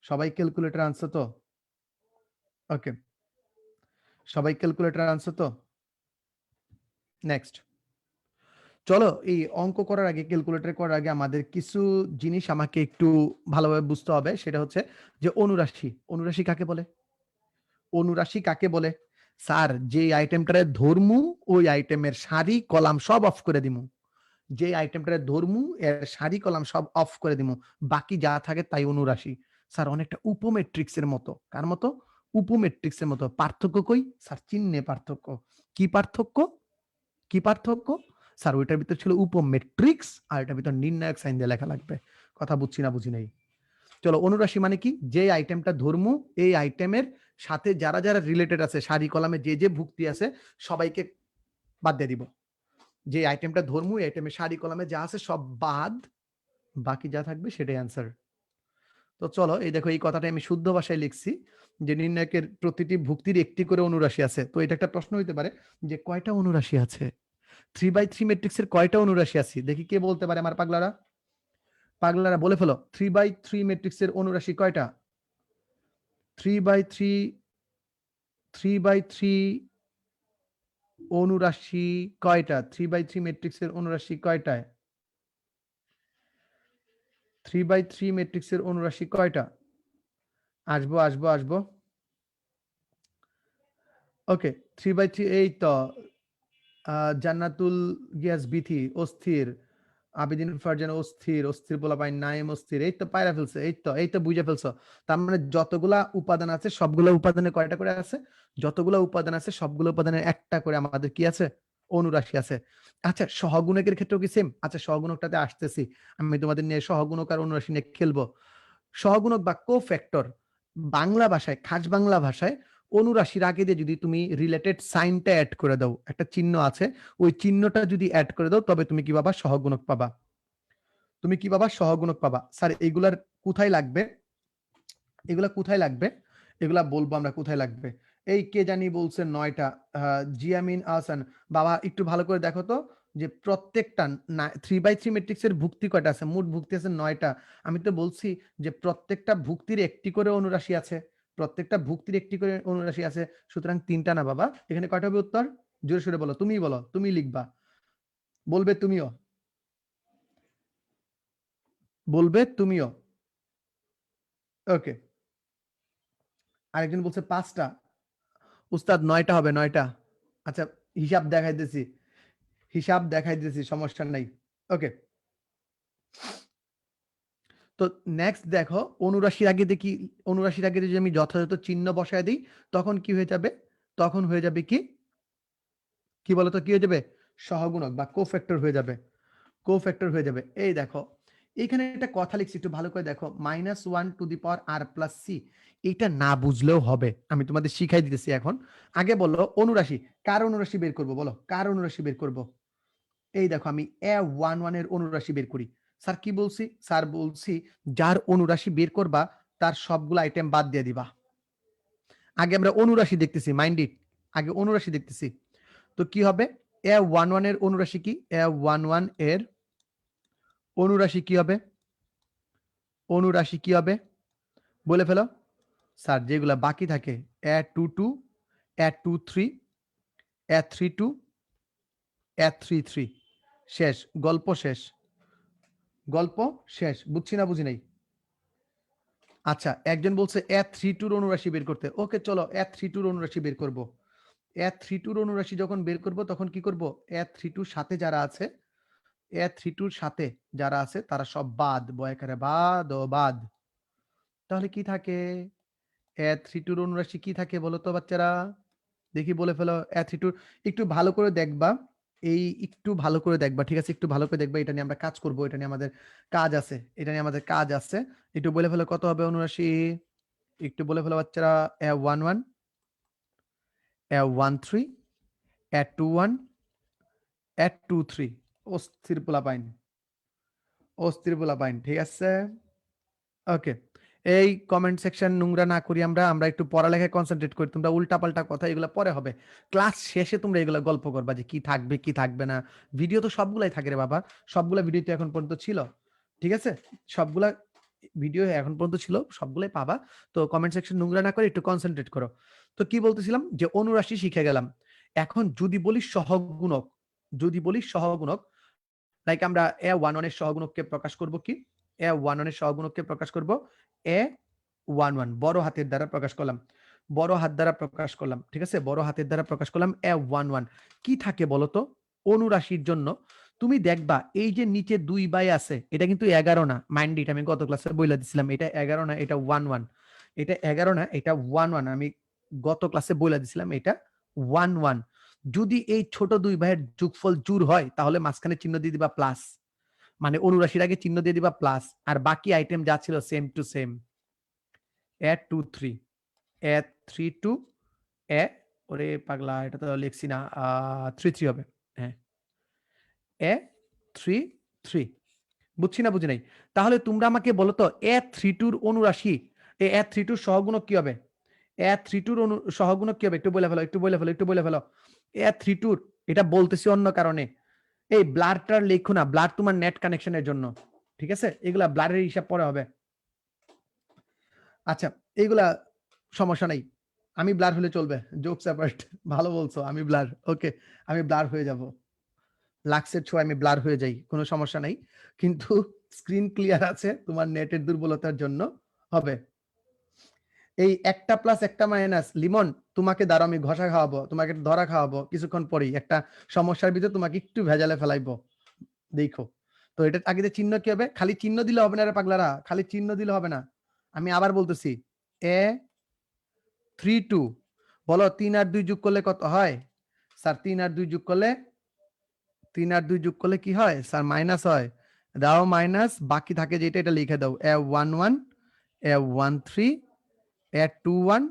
সবাই ক্যালকুলেটর আনছো তো? ওকে, সবাই ক্যালকুলেটর আনছো তো? নেক্সট, চলো এই অঙ্ক করার আগে, ক্যালকুলেটর করার আগে আমাদের কিছু জিনিস আমাকে একটু ভালোভাবে বুঝতে হবে। সেটা হচ্ছে যে অনুরাশি, অনুরাশি কাকে বলে? অনুরাশি কাকে বলে? স্যার যে আইটেমটারে ধরমু ওই আইটেমের সারি কলাম সব অফ করে দিমু, যে আইটেমটারে ধরমু এর সারি কলাম সব অফ করে দিমু, বাকি যা থাকে তাই অনুরাশি। স্যার অনেকটা উপমেট্রিক্সের মতো। কার মতো? উপমেট্রিক্সের মতো। পার্থক্য কই? স্যার চিহ্নে পার্থক্য। কি পার্থক্য? কি পার্থক্য? স্যার ওইটার ভিতর ছিল উপমেট্রিক্স, আর এটার ভিতর নির্ণায়ক সাইন দিয়ে লেখা লাগবে। কথা বুঝছি না বুঝি নাই। চলো, অনুরাশি মানে কি? যে আইটেমটা ধরমু এই আইটেমের সাথে যারা যারা রিলেটেড আছে, সারি কলামে যে যে ভুক্তি আছে সবাইকে বাদ দিয়ে দিব। যে আইটেমটা ধরমু এই আইটেমের সারি কলামে যা আছে সব বাদ, বাকি যা থাকবে সেটাই অ্যান্সার। তো চলো এই দেখো, এই কথাটা আমি শুদ্ধ ভাষায় লিখছি যে নির্ণায়কের প্রতিটি ভুক্তির একটি করে অনুরাশি আছে। তো এটা একটা প্রশ্ন হইতে পারে যে কয়টা অনুরাশি আছে? 3/3 ম্যাট্রিক্সের কয়টা অনুরাশি আছে? দেখি কে বলতে পারে আমার পাগলারা। পাগলারা বলে ফেলো, 3/3 ম্যাট্রিক্সের অনুরাশি কয়টা? 3/3, 3/3 অনুরাশি কয়টা? 3/3 ম্যাট্রিক্সের অনুরাশি কয়টায়? 3/3 ম্যাট্রিক্সের অনুরাশি কয়টা? আসবো আসবো আসবো। ওকে, 3/3 এই তো জান্নাতুল গিয়াস বিথি অস্থির, আবিদিন ফারজান অস্থির, অস্থির পোলাপাইন নাইম অস্থির, এই তো পায়রা ফেলছে, এই তো বুঝে ফেলছো। তার মানে যতগুলা উপাদান আছে সবগুলো উপাদানে কয়টা করে আছে? যতগুলো উপাদান আছে সবগুলো উপাদানের একটা করে আমাদের কি আছে? অনুরাশি আছে। আচ্ছা সহগুণকের ক্ষেত্রেও কি সেম? আচ্ছা সহগুণকটাতে আসতেছি, আমি তোমাদের নিয়ে সহগুণক আর অনুরাশি নিয়ে খেলবো। সহগুণক বা কোফ্যাক্টর, বাংলা ভাষায়, খাস বাংলা ভাষায় অনুরাশির আগে দিয়ে যদি তুমি রিলেটেড সাইনটা অ্যাড করে দাও, একটা চিহ্ন আছে, ওই চিহ্নটা যদি অ্যাড করে দাও তবে তুমি কি পাবা? সহগুণক পাবা। তুমি কি পাবা? সহগুণক পাবা। স্যার এগুলার কোথায় লাগবে? এগুলা কোথায় লাগবে? এগুলা বলবো আমরা কোথায় লাগবে। এই কে জানি বলছে 9টা, জিয়ামিন আহসান। বাবা একটু ভালো করে দেখো তো যে প্রত্যেকটা 3/3 ম্যাট্রিক্সের ভুক্তি কয়টা আছে? মোট ভুক্তি আছে 9টা। আমি তো বলছি যে প্রত্যেকটা ভুক্তির একটি করে অনুরাশি আছে, প্রত্যেকটা ভুক্তির একটি করে অনুরাশি আছে, সুতরাং 3টা না বাবা। এখানে কয়টা হবে উত্তর? জোরে সোরে বলো, তুমিই বলো, তুমি লিখবা, বলবে তুমিও, বলবে তুমিও। ওকে, আরেকজন বলছে 5টা। উস্তাদ 9টা হবে, 9টা। আচ্ছা হিসাব দেখাইতেছি, হিসাব দেখাইতেছি, সমস্যা নাই। ওকে, তো নেক্সট দেখো, অনুরাশির আগে দেখি, অনুরাশির আগে যদি আমি যথাযথ চিহ্ন বসায় দিই তখন কি হয়ে যাবে? তখন হয়ে যাবে কি? কি বলতো কি হয়ে যাবে? সহগুণক বা কোফ্যাক্টর হয়ে যাবে, কোফ্যাক্টর হয়ে যাবে। এই দেখো এখানে একটা কথা লিখছি, একটু ভালো করে দেখো, -1r+c। এটা না বুঝলেও হবে, আমি তোমাদের শিখাই দিতেছি এখন। আগে বলো অনুরাশি, কার অনুরাশি বের করব? বলো কার অনুরাশি বের করব? এই দেখো আমি a11 এর অনুরাশি বের করি। স্যার কি বলছি? স্যার বলছি যার অনুরাশি বের করবা তার সবগুলো আইটেম বাদ দিয়ে দিবা। আগে আমরা অনুরাশি দেখতেছি, মাইন্ড ইট, আগে অনুরাশি দেখতেছি। তো কি হবে? a11 এর অনুরাশি কি? a11 এর অনুরাশি কি হবে? অনুরাশি কি হবে বলে ফেলো স্যার। যেগুলা বাকি থাকে a22 a23 a32 a33 শেষ, গল্প শেষ, গল্প শেষ। বুঝছি না বুঝি নাই? আচ্ছা, একজন বলছে a32 অনুরাশি বের করতে। ওকে চলো a32 অনুরাশি বের করব। a32 অনুরাশি যখন বের করব তখন কি করব? a32 সাথে যারা আছে, a32 সাথে যারা আছে তারা সব বাদ, বয়াকারে বাদ ও বাদ। তাহলে কি থাকে? a32 অনুরাশি কি থাকে বলো তো বাচ্চারা? দেখি বলে ফেলো। a32 একটু ভালো করে দেখবা। এই একটু ভালো করে দেখবা, ঠিক আছে? একটু ভালো করে দেখবা। এটা নিয়ে আমরা কাজ করব। এটা নিয়ে আমাদের কাজ আছে। এটা নিয়ে আমাদের কাজ আছে। একটু বলে ফেলো কত হবে অনুরাশি? একটু বলে ফেলো বাচ্চারা। a11 a13 a21 a23 অস্থির পোলাপাইন, অস্থির পোলাপাইন, ঠিক আছে? ওকে, এই কমেন্ট সেকশন নোংরা না করি আমরা, আমরা একটু পড়ালেখায় কনসেন্ট্রেট করি। তোমরা উল্টাপাল্টা কথা এগুলো পরে হবে, ক্লাস শেষে তোমরা এগুলো গল্প করবা যে কি থাকবে কি থাকবে না। ভিডিও তো সবগুলাই থাকে রে বাবা, সবগুলা ভিডিও তো এখন পর্যন্ত ছিল, ঠিক আছে? সবগুলা ভিডিও এখন পর্যন্ত ছিল, সবগুলাই পাবা। তো কমেন্ট সেকশন নোংরা না করে একটু কনসেন্ট্রেট করো। তো কি বলতেছিলাম যে অনুরাশি শিখে গেলাম। এখন যদি বলি সহগুণক, যদি বলি সহগুণক, লাইক আমরা a11 এর সহগুণককে প্রকাশ করব কি? a11 এর সহগুণককে প্রকাশ করব a11 বড় হাতের দ্বারা প্রকাশ করলাম, বড় হাত দ্বারা প্রকাশ করলাম, ঠিক আছে? বড় হাতের দ্বারা প্রকাশ করলাম a11। কি থাকে বলতো অনুরাশির জন্য? তুমি দেখবা এই যে নিচে 2 আছে, এটা কিন্তু 11 না। মাইন্ড ইট, আমি গত ক্লাসে বইলা দিছিলাম এটা 11 না, এটা 11। এটা 11 না, এটা 11। আমি গত ক্লাসে বইলা দিছিলাম এটা 11। যদি এই ছোট 2 ভাইয়ের যোগফল জোড় হয় তাহলে মাঝখানে চিহ্ন দিয়ে দিবা প্লাস, মানে অনুরাশির আগে চিহ্ন দিয়ে দিবা প্লাস, আর বাকি আইটেম যা ছিল same to same. a23 a32 a, ওরে পাগলা এটা তো লিখছি না, 33 হবে। হ্যাঁ, a33 বুঝছি না বুঝি নাই? তাহলে তোমরা আমাকে বলো তো a32 অনুরাশি, a32 সহগুণক কি হবে? a32 সহগুণক কি হবে? একটু বলে ফেলো, একটু বলে ফেলো, একটু বলে ফেলো। a32 এটা বলতেছি অন্য কারণে। এই ব্লারটার লেখো না, ব্লার তোমার নেট কানেকশনের জন্য, ঠিক আছে? এগুলা ব্লারের হিসাব পরে হবে। আচ্ছা, এইগুলা সমস্যা নাই, আমি ব্লার হলে চলবে। জোকস অ্যাপার্ট, ভালো বলছো, আমি ব্লার, ওকে, আমি ব্লার হয়ে যাব। লাক্সের ছোঁয়া আমি ব্লার হয়ে যাই, কোনো সমস্যা নাই। কিন্তু স্ক্রিন ক্লিয়ার আছে, তোমার নেটের দুর্বলতার জন্য হবে। এই একটা প্লাস একটা মাইনাস, লিমন তোমাকে দ্বারা আমি ঘষা খাওয়াবো, তোমাকে ধরা খাওয়াবো কিছুক্ষণ পরেই। একটা সমস্যার ভিতরে তোমাকে একটু ভেজালে ফেলাইবো, দেখো। তো এটা আগে চিহ্ন কি হবে? খালি চিহ্ন দিলে হবে না রে পাগলারা, খালি চিহ্ন দিলে হবে না। আমি আবার বলতেছি, a32 বলো 3 আর 2 যোগ করলে কত হয়? স্যার 3 আর 2 যোগ করলে, 3 আর 2 যোগ করলে কি হয় স্যার? মাইনাস হয়। দাও মাইনাস, বাকি থাকে যেটা এটা লিখে দাও, a11 a13 a21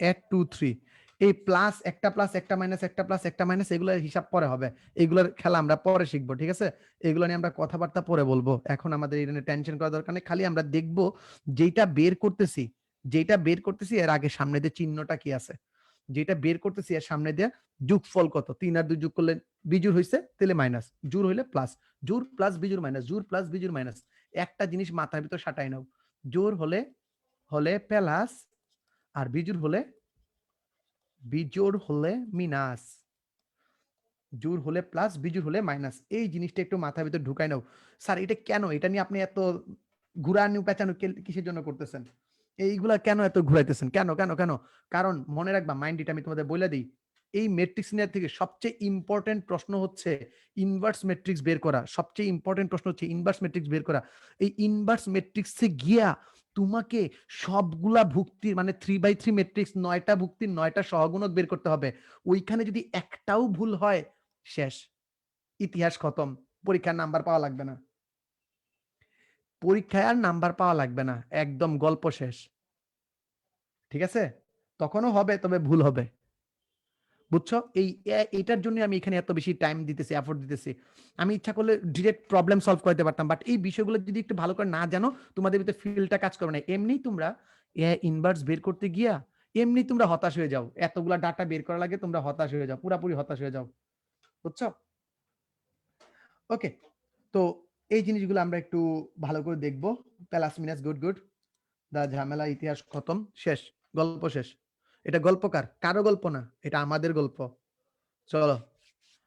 a23। এই প্লাস একটা প্লাস একটা মাইনাস একটা প্লাস একটা মাইনাস এগুলোর হিসাব পরে হবে, এগুলোর খেলা আমরা পরে শিখবো, ঠিক আছে? এগুলো নিয়ে আমরা কথাবার্তা পরে বলবো, এখন আমাদের এখানে টেনশন করার দরকার নেই। খালি আমরা দেখবো যেটা বের করতেছি, যেটা বের করতেছি এর আগে সামনে দিয়ে চিহ্নটা কি আছে, যেটা বের করতেছি এর সামনে দিয়ে যোগফল কত। 3 আর 2 যোগ করলে বিজুর হইছে, তাহলে মাইনাস, জোর হইলে প্লাস, জোর প্লাস বিজুর মাইনাস, জোর প্লাস বিজুর মাইনাস। একটা জিনিস মাথার ভিতর সাটাই নাও, জোর হলে হলে প্লাস, আর বিজুর হলে, বিজোড় হলে মিনাস, জোর হলে প্লাস, বিজোড় হলে মাইনাস। এই জিনিসটা একটু মাথার ভিতর ঢুকাই নাও। স্যার এটা কেন, এটা নিয়ে আপনি এত ঘুরানো পেঁচানো কিসের জন্য করতেছেন? এইগুলা কেন এত ঘুরাইতেছেন? কেন কেন কেন? কারণ মনে রাখবা, মাইন্ড এটা আমি তোমাদের বলে দিই, এই ম্যাট্রিক্স নিয়ে থেকে সবচেয়ে ইম্পর্টেন্ট প্রশ্ন হচ্ছে ইনভার্স ম্যাট্রিক্স বের করা। সবচেয়ে ইম্পর্টেন্ট প্রশ্ন হচ্ছে ইনভার্স ম্যাট্রিক্স বের করা। এই ইনভার্স ম্যাট্রিক্সে গিয়া তোমাকে সবগুলা ভুক্তির, মানে 3/3 ম্যাট্রিক্স 9টা ভুক্তির 9টা সহগুণক বের করতে হবে। ওইখানে যদি একটাও ভুল হয় শেষ, ইতিহাস খতম, পরীক্ষার নাম্বার পাওয়া লাগবে না, পরীক্ষায় আর নাম্বার পাওয়া লাগবে না, একদম গল্প শেষ, ঠিক আছে? তখনও হবে, তবে ভুল হবে, বুঝছো? এইটার জন্য আমি এখানে এত বেশি টাইম দিতেছি, এফোর্ট দিতেছি। আমি ইচ্ছা করলে ডিরেক্ট প্রবলেম সলভ করতে পারতাম, বাট এই বিষয়গুলো যদি একটু ভালো করে না জানো, তোমাদের ভিতরে ফিলটা কাজ করবে না। এমনি তোমরা ইনভার্স বের করতে গিয়া এমনি তোমরা হতাশ হয়ে যাও, এতগুলা ডাটা বের করা লাগে, তোমরা হতাশ হয়ে যাও, পুরাপুরি হতাশ হয়ে যাও, বুঝছো? ওকে, তো এই জিনিসগুলো আমরা একটু ভালো করে দেখব। প্লাস মাইনাস গুড গুড, দা ঝামেলা ইতিহাস খতম, শেষ, গল্প শেষ। এটা গল্পকার কারো গল্প না, এটা আমাদের গল্প। চলো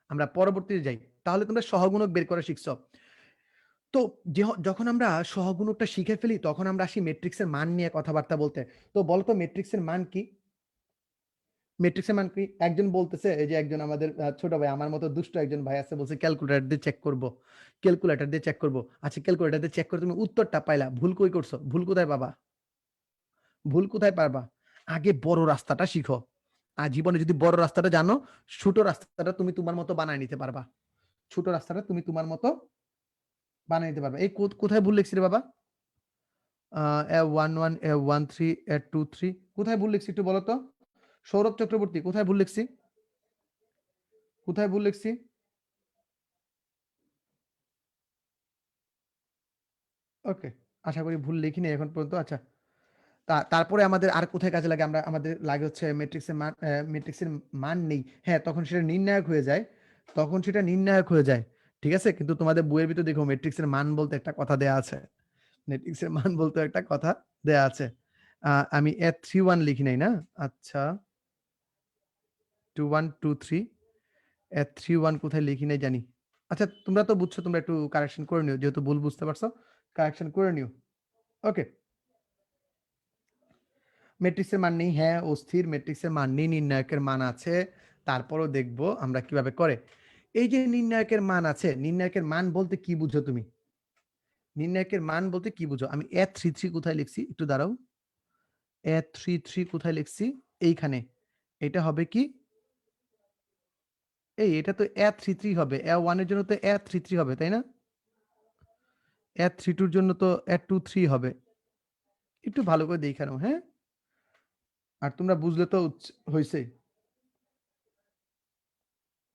আমরা পরবর্তীতে যাই। তাহলে তোমরা সহগুণক বের করে শিখছো। তো যখন আমরা সহগুণকটা শিখে ফেলি তখন আমরা আসি ম্যাট্রিক্সের মান নিয়ে কথাবার্তা বলতে। তো বলতো ম্যাট্রিক্সের মান কি? ম্যাট্রিক্সের মান কি? একজন বলতেছে, এই যে একজন আমাদের ছোট ভাই, আমার মতো দুষ্ট একজন ভাই আছে, বলছে ক্যালকুলেটর দিয়ে চেক করব, ক্যালকুলেটর দিয়ে চেক করব। আচ্ছা ক্যালকুলেটর দিয়ে চেক করে তুমি উত্তরটা পাইলা, ভুল কই করছো? ভুল কোথায় পাবা? ভুল কোথায় পারবা? আগে বড় রাস্তাটা শিখো। আর জীবনে যদি বড় রাস্তাটা জানো, ছোট রাস্তাটা তুমি তোমার মতো বানায় নিতে পারবা। ছোট রাস্তাটা তুমি তোমার মতো বানায় নিতে পারবা। এই কোথায় ভুল লিখছি রে বাবা? A11 A13 A23 কোথায় ভুল লিখছি একটু বলো তো? সৌরভ চক্রবর্তী কোথায় ভুল লিখছি? কোথায় ভুল লিখছি? ওকে, আশা করি ভুল লিখিনি এখন পর্যন্ত। আচ্ছা, তারপরে আমাদের আর কোথায় কাজে লাগে? আমাদের লাগে হচ্ছে ম্যাট্রিক্সের মান নেই, হ্যাঁ তখন সেটা নির্ণায়ক হয়ে যায়, তখন সেটা নির্ণায়ক হয়ে যায়। ঠিক আছে, কিন্তু তোমাদের বইয়ের ভিতর দেখো ম্যাট্রিক্সের মান বলতে একটা কথা দেয়া আছে, ম্যাট্রিক্সের মান বলতে একটা কথা দেয়া আছে। আমি A31 লিখি নাই না? আচ্ছা 21 23 A31 কোথায় লিখি নাই জানি। আচ্ছা তোমরা তো বুঝছো, তোমরা একটু কারেকশন করে নিও, যেহেতু ভুল বুঝতে পারছো কারেকশন করে নিও। ওকে, ম্যাট্রিক্সের মান নেই, হ্যাঁ অস্থির, ম্যাট্রিক্সের মান নেই, নির্ণায়কের মান আছে। তারপরও দেখবো আমরা কিভাবে করে। এই যে নির্ণায়কের মান আছে, নির্ণায়কের মান বলতে কি বুঝো তুমি? নির্ণায়কের মান বলতে কি বুঝো? আমি A33 কোথায় লিখছি একটু দাঁড়াও, A33 কোথায় লিখছি? এইখানে। এটা হবে কি? এটা তো A33 হবে, A1 এর জন্য তো A33 হবে তাই না? A32 এর জন্য তো A23 হবে। একটু ভালো করে দেখে নাও, হ্যাঁ? আর তোমরা বুঝলে তো হইছে।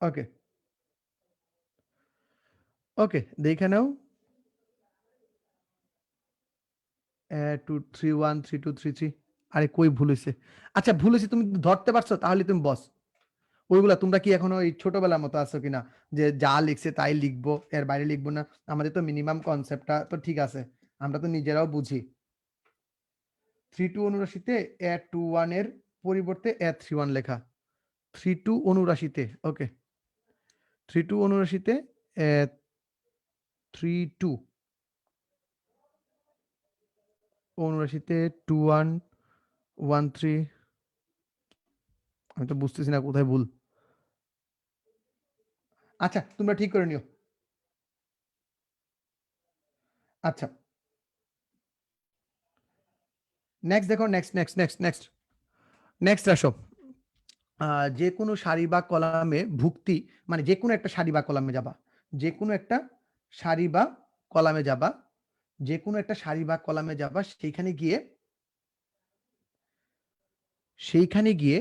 ওকে ওকে, দেখে নাও। 231 3233, আরে কই ভুল হয়েছে? আচ্ছা ভুল হয়েছে তুমি ধরতে পারছো, তাহলে তুমি বস। ওইগুলা তোমরা কি এখনো ওই ছোটবেলার মতো আছো কিনা, যে যা লিখছে তাই লিখবো, এর বাইরে লিখবো না? আমাদের তো মিনিমাম কনসেপ্টটা তো ঠিক আছে, আমরা তো নিজেরাও বুঝি। 32 অনুরাশিতে A21 এর পরিবর্তে A31 লেখা। 32 অনুরাশিতে, ওকে 32 অনুরাশিতে A32 অনুরাশিতে 2113, আমি তো বুঝতেছি না কোথায় ভুল। আচ্ছা তোমরা ঠিক করে নিও। আচ্ছা নেক্সট দেখো, next next next next next আসো। যে কোনো সারি বা কলামে ভুক্তি, মানে যে কোনো একটা সারি বা কলামে যাবা, যে কোনো একটা সারি বা কলামে যাবা, যে কোনো একটা সারি বা কলামে যাবা, সেইখানে গিয়ে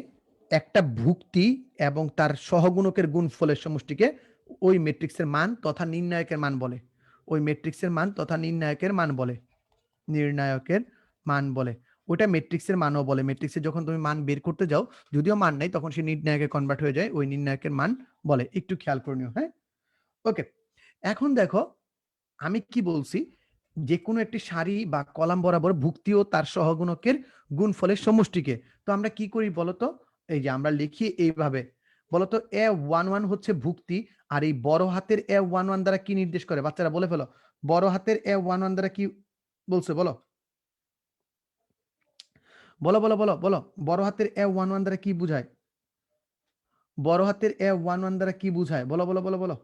একটা ভুক্তি এবং তার সহগুণকের গুণফলের সমষ্টিকে ওই ম্যাট্রিক্সের মান তথা নির্ণায়কের মান বলে। ওই ম্যাট্রিক্সের মান তথা নির্ণায়কের মান বলে, নির্ণায়কের মান বলে। ওটা ম্যাট্রিক্সের মানও বলে। ম্যাট্রিক্সে যখন তুমি মান বের করতে যাও, যদিও মান নাই, তখন সে নির্ণায়কে কনভার্ট হয়ে যায়, ওই নির্ণায়কের মান বলে। একটু খেয়াল করে নিও, হ্যাঁ? ওকে, এখন দেখো আমি কি বলছি, যে কোনো একটি সারি বা কলাম বরাবর ভুক্তি ও তার সহগুণকের গুণফলের সমষ্টিকে। তো আমরা কি করি বলতো? এই যে আমরা লিখি এইভাবে, বলতো A11 হচ্ছে ভুক্তি, আর এই বড় হাতের A11 দ্বারা কি নির্দেশ করে? বাচ্চারা বলে ফেলো, বড় হাতের A11 দ্বারা কি বলছে বলো? বলো বলো বলো বলো, বড় হাতের A11 দ্বারা কি বুঝায়? বড় হাতের A11 দ্বারা কি বুঝায়? বলো বলো বলো বলো,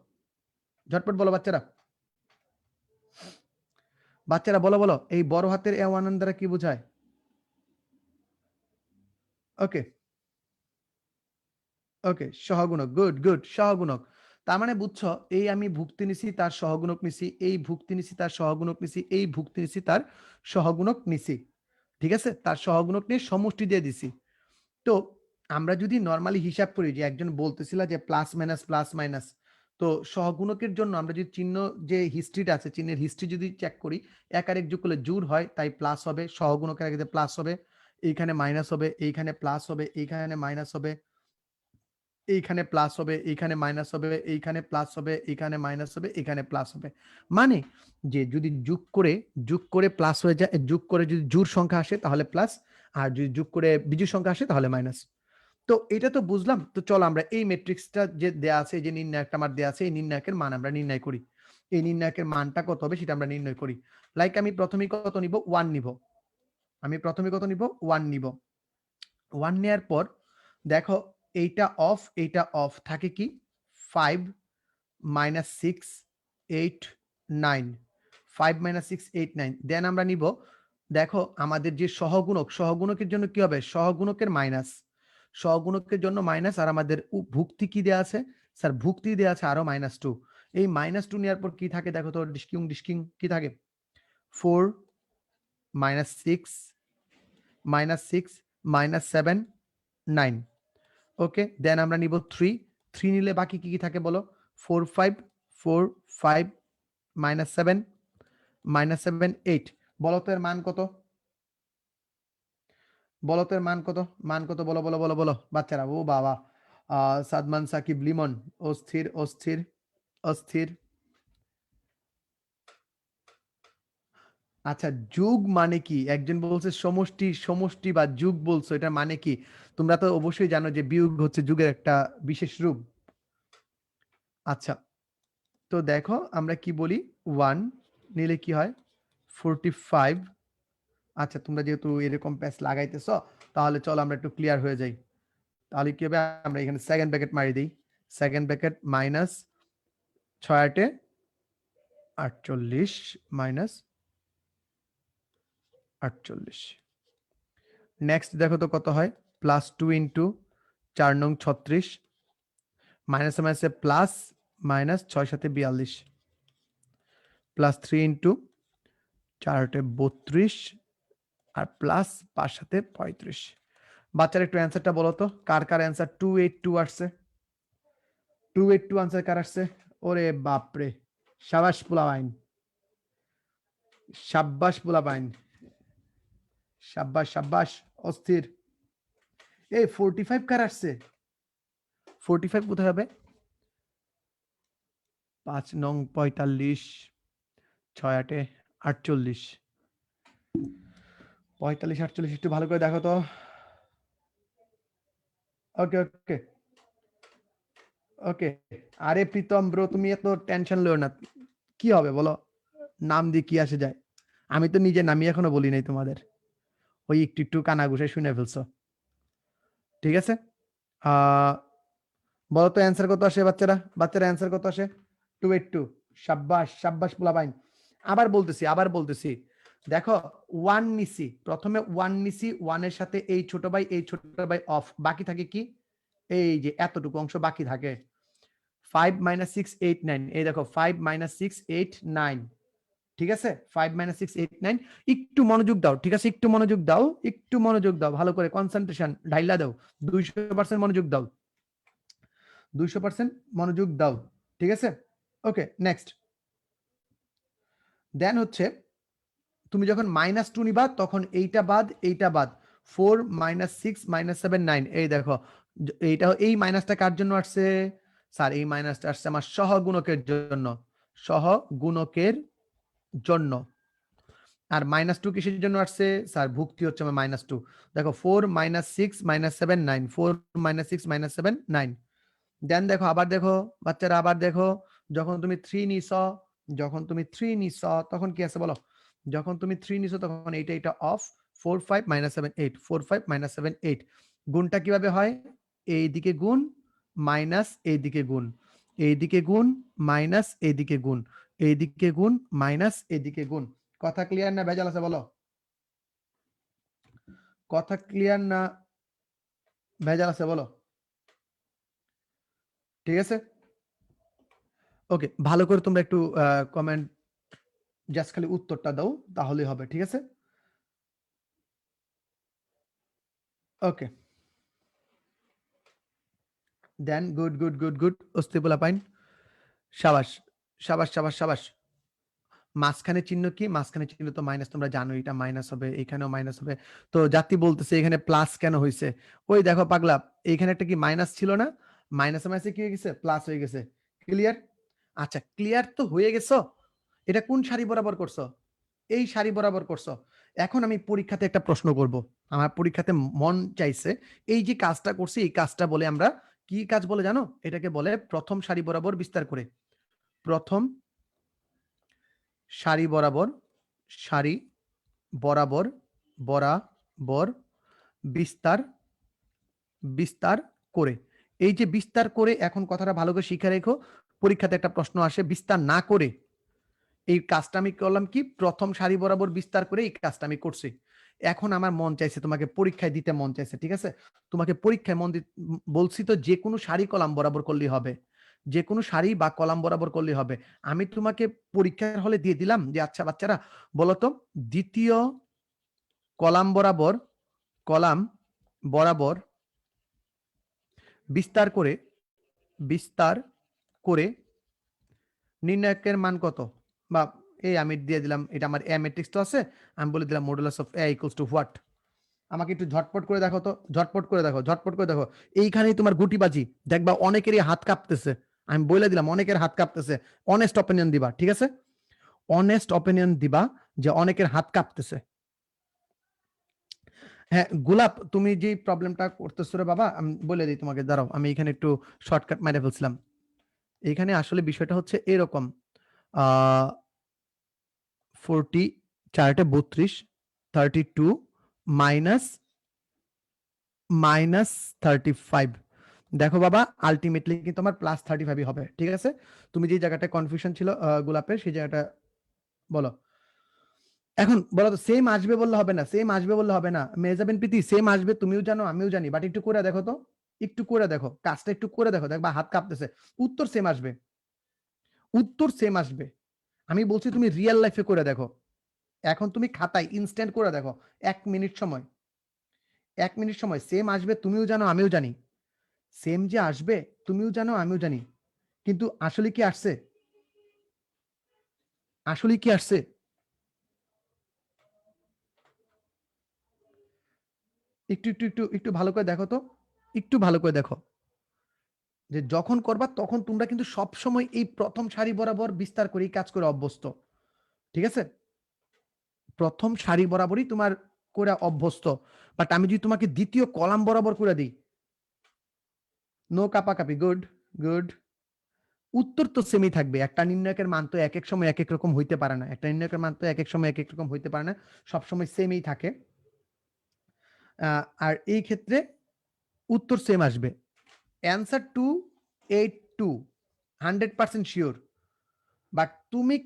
ঝটপট বলো বাচ্চারা, বাচ্চারা বলো বলো, এই বড় হাতের A11 দ্বারা কি বুঝায়? ওকে ওকে, সহগুণক, গুড গুড, সহগুণক। তার মানে বুঝছো, এই আমি ভুক্তি নিছি তার সহগুণক নিছি, এই ভুক্তি নিছি তার সহগুণক নিছি, এই ভুক্তি নিছি তার সহগুণক নিছি। ঠিক আছে, তার সহগুণক নিয়ে সমষ্টি দিয়ে দিছি। তো আমরা যদি নরমালি হিসাব করি, যে একজন বলতেছিল যে প্লাস মাইনাস প্লাস মাইনাস, তো সহগুণকের জন্য আমরা যদি চিহ্ন, যে হিস্ট্রিটা আছে, চিহ্নের হিস্ট্রি যদি চেক করি, এক আর এক যোগ করলে জোড় হয়, তাই প্লাস হবে, সহগুণকের আগে প্লাস হবে, এইখানে মাইনাস হবে, এইখানে প্লাস হবে, এইখানে মাইনাস হবে, এইখানে প্লাস হবে, এইখানে মাইনাস হবে, এইখানে প্লাস হবে, এইখানে মাইনাস হবে, এখানে প্লাস হবে। মানে যে যদি যোগ করে প্লাস হয়ে যায়, যোগ করে যদি জোড় সংখ্যা আসে তাহলে প্লাস, আর যদি যোগ করে বিজোড় সংখ্যা আসে তাহলে মাইনাস। তো এটা তো বুঝলাম। তো চলো আমরা এই ম্যাট্রিক্সটা যে দেয়া আছে, যে নির্ণায়কটা আমার দেয়া আছে, এই নির্ণায়কের মান আমরা নির্ণয় করি। এই নির্ণায়কের মানটা কত হবে সেটা আমরা নির্ণয় করি। লাইক আমি প্রথমেই কত নিব? 1 নিব। আমি প্রথমে কত নিব? 1 নিব। 1 নেয়ার পর দেখো এইটা অফ থাকে কি? 5 minus 6 8 9, 5 minus 6 8 9। দেন আমরা নিব, দেখো আমাদের যে সহগুণকের জন্য কি হবে? সহগুণকের মাইনাস, সহগুণকের জন্য মাইনাস। আর আমাদের ভুক্তি কি দেয়া আছে? স্যার ভুক্তি দেয়া আছে আরো -2। এই -2 নেওয়ার পর কি থাকে দেখো তো, ডিস্কিং কি থাকে? 4 minus 6 minus 7 9। ওকে, দেন আমরা নিব 3 নিলে বাকি কি থাকে বলো? 4 5 -7 -7 8। বলো তো এর মান কত? বলো তো এর মান কত? মান কত? বলো বলো বলো বলো বাচ্চারা। ও বাবা, সাদমান, সাকিব, লিমন, অস্থির অস্থির অস্থির। আচ্ছা, যুগ মানে কি? একজন বলছে সমষ্টি, সমষ্টি বা যুগ বলছো, এটা মানে কি? তোমরা তো অবশ্যই জানো যে বিয়োগ হচ্ছে যুগের একটা বিশেষ রূপ। আচ্ছা, তো দেখো আমরা কি বলি, 1 নিলে কি হয়? 45। আচ্ছা, তোমরা যেহেতু এরকম প্যাচ লাগাইতেছ, তাহলে চলো আমরা একটু ক্লিয়ার হয়ে যাই। তাহলে কি হবে? আমরা এখানে সেকেন্ড ব্র্যাকেট মারি দিই। Second bracket minus 6 8 48 minus 48। Next দেখো তো কত হয়? +2 ইন্টু 4 নং 36, মাইনাসে মাইনাসে প্লাস, মাইনাস 6 7 42, +3 ইন্টু 4 8 32, আর প্লাস 5 7 35। বাচ্চারা একটু অ্যান্সারটা বলো তো, কার কার অ্যান্সার 282 আসছে? 282 আনসার কার আসছে? ওরে বাপরে, সাবাস পোলাপাইন, সাব্বাস পোলাপাইন, সাব্বাস সাব্বাস, অস্থির। এই 45 কার আসছে? 45 কোথায় হবে? 5 নং 45, 6 8 48, 45 48 একটু ভালো করে দেখো তো। ওকে ওকে ওকে। আরে প্রীতম ব্রো, তুমি এত টেনশন লও না। কি হবে বলো? নাম দিয়ে কি আসে যায়? আমি তো নিজে নামই এখনো বলি নাই তোমাদের, ওই একটু একটু কানা ঘুষে শুনে ফেলছো। ঠিক আছে, বলো তো অ্যান্সার কত আসে বাচ্চারা? বাচ্চারা অ্যান্সার কত আসে? 282। সাব্বাস সাব্বাস পোলাপাইন। আবার বলতেছি, দেখো 1 নিছি, প্রথমে 1 নিছি, 1 এর সাথে এই ছোট ভাই অফ, বাকি থাকে কি? এই যে এতটুকু অংশ বাকি থাকে। 5 - 6 8 9। এই দেখো 5 - 6 8 9। ঠিক আছে, 5 - 6 8 9। একটু মনোযোগ দাও, ঠিক আছে? একটু মনোযোগ দাও, একটু মনোযোগ দাও, ভালো করে কনসেন্ট্রেশন ঢাইলা দাও। 200% মনোযোগ দাও, 200% মনোযোগ দাও। ঠিক আছে, ওকে নেক্সট। দেন হচ্ছে তুমি যখন -2 নিবা তখন এইটা বাদ 4 - 6 - 7 9। এই দেখো, এইটা, এই মাইনাসটা কার জন্য আসছে? স্যার এই মাইনাসটা আসছে আমার সহগুণকের জন্য, সহগুণকের জন্য। আর -2 কিসের জন্য আসছে? স্যার ভুক্তি হচ্ছে আমার -2। দেখো 4 - 6 - 7 9, 4 - 6 - 7 9। দেন দেখো, আবার দেখো বাচ্চারা, আবার দেখো, যখন তুমি 3 নিছ, তখন কি আছে বলো? যখন তুমি 3 নিছো তখন এইটা অফ। 4 5 - 7 8, 4 5 - 7 8। গুণটা কিভাবে হয়? এইদিকে গুণ মাইনাস এইদিকে গুণ, এইদিকে গুণ মাইনাস এইদিকে গুণ, এইদিকে গুণ মাইনাস এইদিকে গুণ। কথা ক্লিয়ার না ভেজাল আছে বলো? কথা ক্লিয়ার না ভেজাল আছে বলো? ঠিক আছে, ওকে, ভালো করে তোমরা একটু কমেন্ট, জাস্ট খালি উত্তরটা দাও, তাহলেই হবে। ঠিক আছে, okay, then good good good good, অস্তিপুলা পাইন, সাবাস সাবাস সাবাস সাবাস। মাঝখানে চিহ্ন কি? মাঝখানে চিহ্ন তো মাইনাস, তোমরা জানো এটা মাইনাস হবে, এখানেও মাইনাস হবে। তো জাতি বলতেছে এখানে প্লাস কেন হয়েছে? ওই দেখো পাগলা, এখানে একটা কি মাইনাস ছিল না? মাইনাসে মাইনাসে কি হয়ে গেছে, প্লাস হয়ে গেছে। ক্লিয়ার? আচ্ছা, ক্লিয়ার তো হয়ে গেছো। এটা কোন সারি বরাবর করছো? এই সারি বরাবর করছো। এখন আমি পরীক্ষাতে একটা প্রশ্ন করব। আমার পরীক্ষাতে মন চাইছে এই যে কাজটা করছি, এই কাজটা বলে আমরা কি কাজ বলে জানো? এটাকে বলে প্রথম সারি বরাবর বিস্তার করে। প্রথম সারি বরাবর, সারি বরাবর, বরাবর বিস্তার, বিস্তার করে। এই যে বিস্তার করে, এখন কথাটা ভালো করে শিখে রেখো, পরীক্ষাতে একটা প্রশ্ন আসে বিস্তার না করে। এই কাজটা আমি করলাম কি, প্রথম সারি বরাবর বিস্তার করে এই কাজটা আমি করছি। এখন আমার মন চাইছে তোমাকে পরীক্ষায় দিতে মন চাইছে, ঠিক আছে? তোমাকে পরীক্ষায় বলছি তো যে কোনো সারি কলাম বরাবর করলেই হবে, যে কোনো সারি বা কলাম বরাবর করলেই হবে। আমি তোমাকে পরীক্ষার হলে দিয়ে দিলাম যে আচ্ছা বাচ্চারা বলতো দ্বিতীয় কলাম বরাবর, কলাম বরাবর বিস্তার করে, বিস্তার করে নির্ণায়কের মান কত? বা এই আমি দিয়ে দিলাম, এটা আমার এ ম্যাট্রিক্স তো আছে, আমি বলে দিলাম modulus of A equals to what. আমাকে একটু ঝটপট করে দেখো তো, ঝটপট করে দেখো, ঝটপট করে দেখো। এইখানেই তোমার গুটিবাজি, দেখবা অনেকেরই হাত কাঁপতেছে। আমি বলে দিলাম অনেকের হাত কাঁপতেছে। অনেস্ট অপিনিয়ন দিবা, ঠিক আছে? অনেস্ট অপিনিয়ন দিবা যে অনেকের হাত কাঁপতেছে। হ্যাঁ গোলাপ, তুমি যে প্রবলেমটা করতেছো রে বাবা, আমি বলে দিই তোমাকে, দাঁড়াও আমি এখানে একটু শর্টকাট মেরে ফেলছিলাম। এখানে আসলে বিষয়টা হচ্ছে এরকম, 40 চারটে 32, 32 মাইনাস মাইনাস 35। দেখো বাবা আলটিমেটলি কিন্তু আমার প্লাস 35 হবে, ঠিক আছে? তুমি যে জায়গাটা কনফিউশন ছিল গোলাপের, সেই জায়গাটা বলো। এখন বলো তো, সেম আসবে বললে হবে না, সেম আসবে বললে হবে না। মেজাবেন প্রীতি, সেম আসবে তুমিও জানো আমিও জানি, বাট একটু করে দেখো তো, একটু করে দেখো কাজটা, একটু করে দেখো, দেখবা হাত কাঁপতেছে। উত্তর সেম আসবে, উত্তর সেম আসবে। আমি বলছি তুমি রিয়েল লাইফে করে দেখো। এখন তুমি খাতায় ইনস্ট্যান্ট করে দেখো, 1 মিনিট সময়, 1 মিনিট সময় সেম আসবে, তুমিও জানো আমিও জানি। সেম যে আসবে তুমিও জানো আমিও জানি, কিন্তু আসলে কি আসছে? আসলে কি আসছে? একটু একটু একটু একটু ভালো করে দেখো তো, একটু ভালো করে দেখো। যে যখন করবা তখন তোমরা কিন্তু সব সময় এই প্রথম সারি বরাবর বিস্তার করে কাজ করে অভ্যস্ত, ঠিক আছে? প্রথম সারি বরাবরই তোমার করে অভ্যস্ত। বাট আমি যদি তোমাকে দ্বিতীয় কলাম বরাবর করে দিই, নো কাপাকাপি, গুড গুড, উত্তর তো সেমই থাকবে। একটা নির্ণায়কের মান তো এক এক সময় এক এক রকম হইতে পারে না, একটা নির্ণায়কের মান তো এক এক সময় এক এক রকম হইতে পারে না, সব সময় সেমই থাকে। আর এই ক্ষেত্রে উত্তর সেম আসবে। Answer 282, 100% sure. বাট তুমি